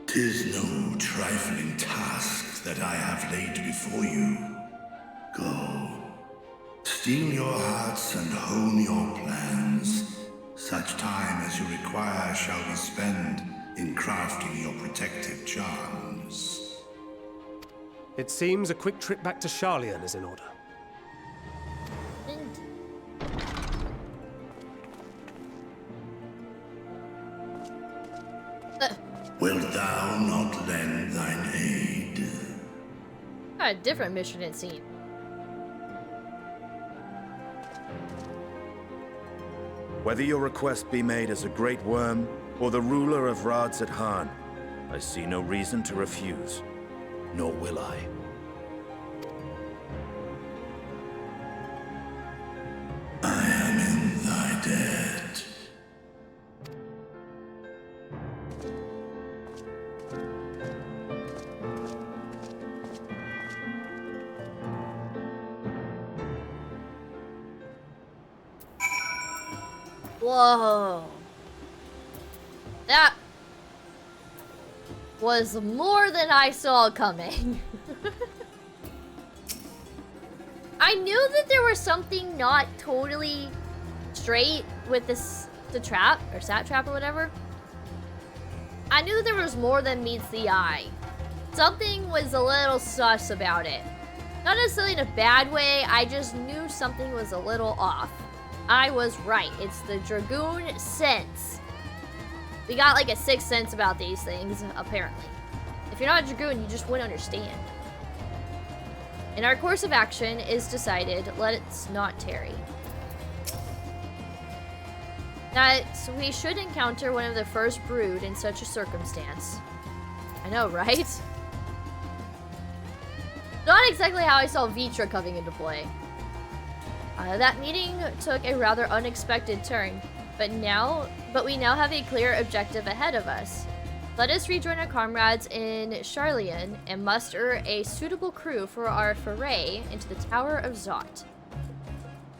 'Tis no trifling task that I have laid before you. Go. Steel your hearts and hone your plans. Such time as you require shall we spend in crafting your protective charms. It seems a quick trip back to Sharlayan is in order. Wilt thou not lend thine aid? A different mission it seemed. Whether your request be made as a great worm or the ruler of Rads at Han, I see no reason to refuse, nor will I. I am in thy debt. Whoa. That was more than I saw coming. I knew that there was something not totally straight with the trap, or sat trap or whatever. I knew that there was more than meets the eye. Something was a little sus about it. Not necessarily in a bad way, I just knew something was a little off. I was right. It's the Dragoon sense. We got like a sixth sense about these things, apparently. If you're not a Dragoon, you just wouldn't understand. And our course of action is decided. Let's not tarry. That we should encounter one of the first brood in such a circumstance. I know, right? Not exactly how I saw Vitra coming into play. That meeting took a rather unexpected turn, but we now have a clear objective ahead of us. Let us rejoin our comrades in Sharlayan and muster a suitable crew for our foray into the Tower of Zot.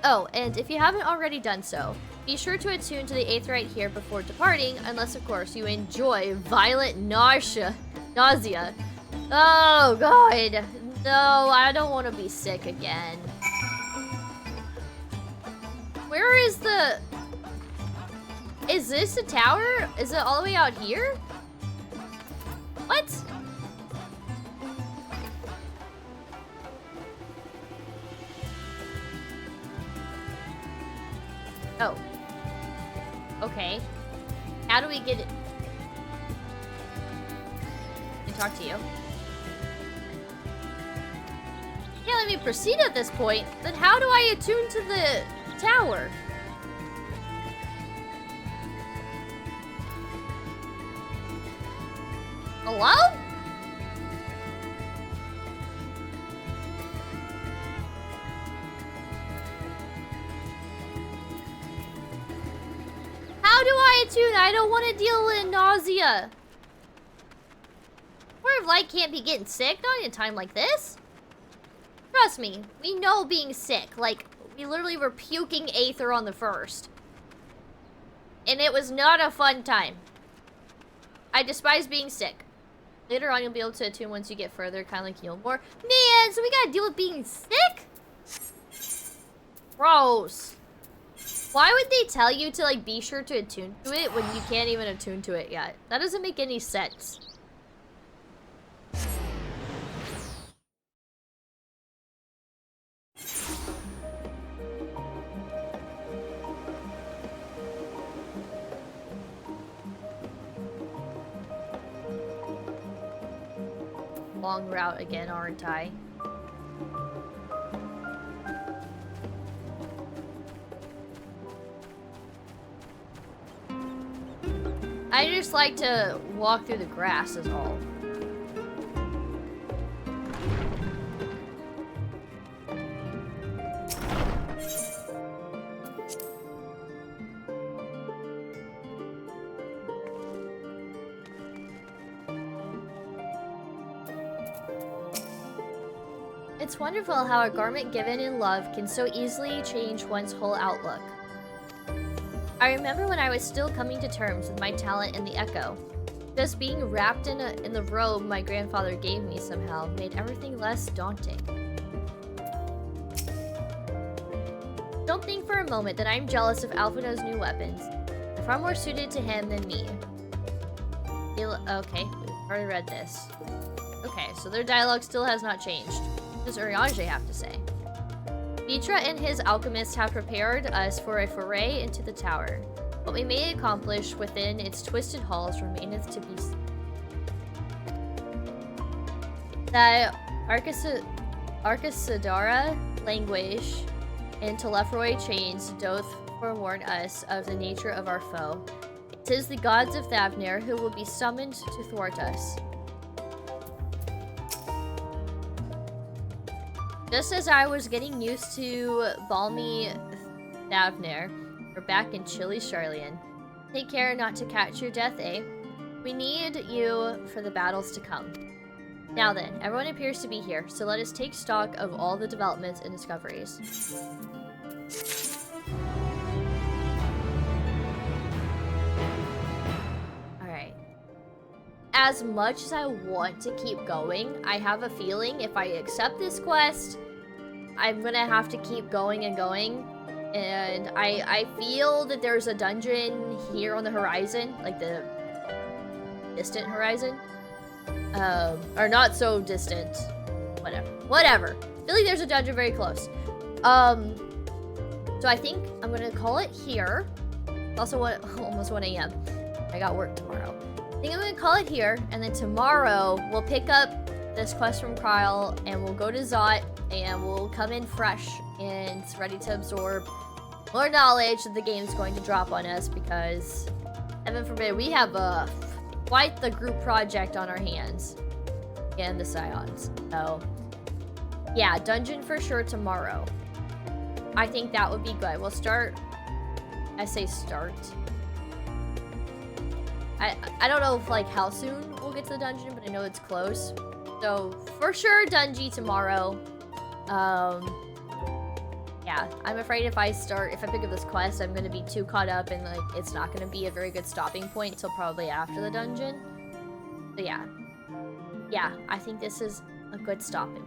Oh, and if you haven't already done so, be sure to attune to the Aetheryte here before departing, unless of course you enjoy violent nausea. Oh god, no, I don't want to be sick again. Where is the... Is this a tower? Is it all the way out here? What? Oh. Okay. How do we get it? Can I talk to you? Yeah, let me proceed at this point. Then how do I attune to the tower? Hello? How do I attune? I don't want to deal with nausea. Word of Light can't be getting sick, not in a time like this. Trust me, we know being sick. Like, we literally were puking Aether on the first. And it was not a fun time. I despise being sick. Later on, you'll be able to attune once you get further, kind of like heal more. Man, so we gotta deal with being sick? Gross. Why would they tell you to, like, be sure to attune to it when you can't even attune to it yet? That doesn't make any sense. Long route again, aren't I? I just like to walk through the grass is all. It's wonderful how a garment given in love can so easily change one's whole outlook. I remember when I was still coming to terms with my talent in the Echo. Just being wrapped in the robe my grandfather gave me somehow made everything less daunting. Don't think for a moment that I'm jealous of Alphina's new weapons. They're far more suited to him than me. Okay, we've already read this. Okay, so their dialogue still has not changed. What does Urianger have to say? Vitra and his alchemists have prepared us for a foray into the tower. What we may accomplish within its twisted halls remaineth to be seen. That Arkasodara languish and Telephroi chains doth forewarn us of the nature of our foe. 'Tis the gods of Thavnir who will be summoned to thwart us. Just as I was getting used to balmy Thavnir, we're back in chilly Charlian. Take care not to catch your death, eh? We need you for the battles to come. Now then, everyone appears to be here, so let us take stock of all the developments and discoveries. Alright. As much as I want to keep going, I have a feeling if I accept this quest, I'm gonna have to keep going and going. And I feel that there's a dungeon here on the horizon, like the distant horizon. Or not so distant. Whatever. I feel like there's a dungeon very close. So I think I'm gonna call it here. Also, almost 1 a.m. I got work tomorrow. I think I'm gonna call it here, and then tomorrow we'll pick up this quest from Kyle, and we'll go to Zot, and we'll come in fresh and ready to absorb more knowledge that the game's going to drop on us, because, heaven forbid, we have quite the group project on our hands. And the Scions. So, yeah, dungeon for sure tomorrow. I think that would be good. We'll start. I say start. I don't know if, like, how soon we'll get to the dungeon, but I know it's close. So, for sure, dungeon tomorrow. Yeah, I'm afraid if I pick up this quest, I'm gonna be too caught up and, like, it's not gonna be a very good stopping point until probably after the dungeon. So, yeah. Yeah, I think this is a good stopping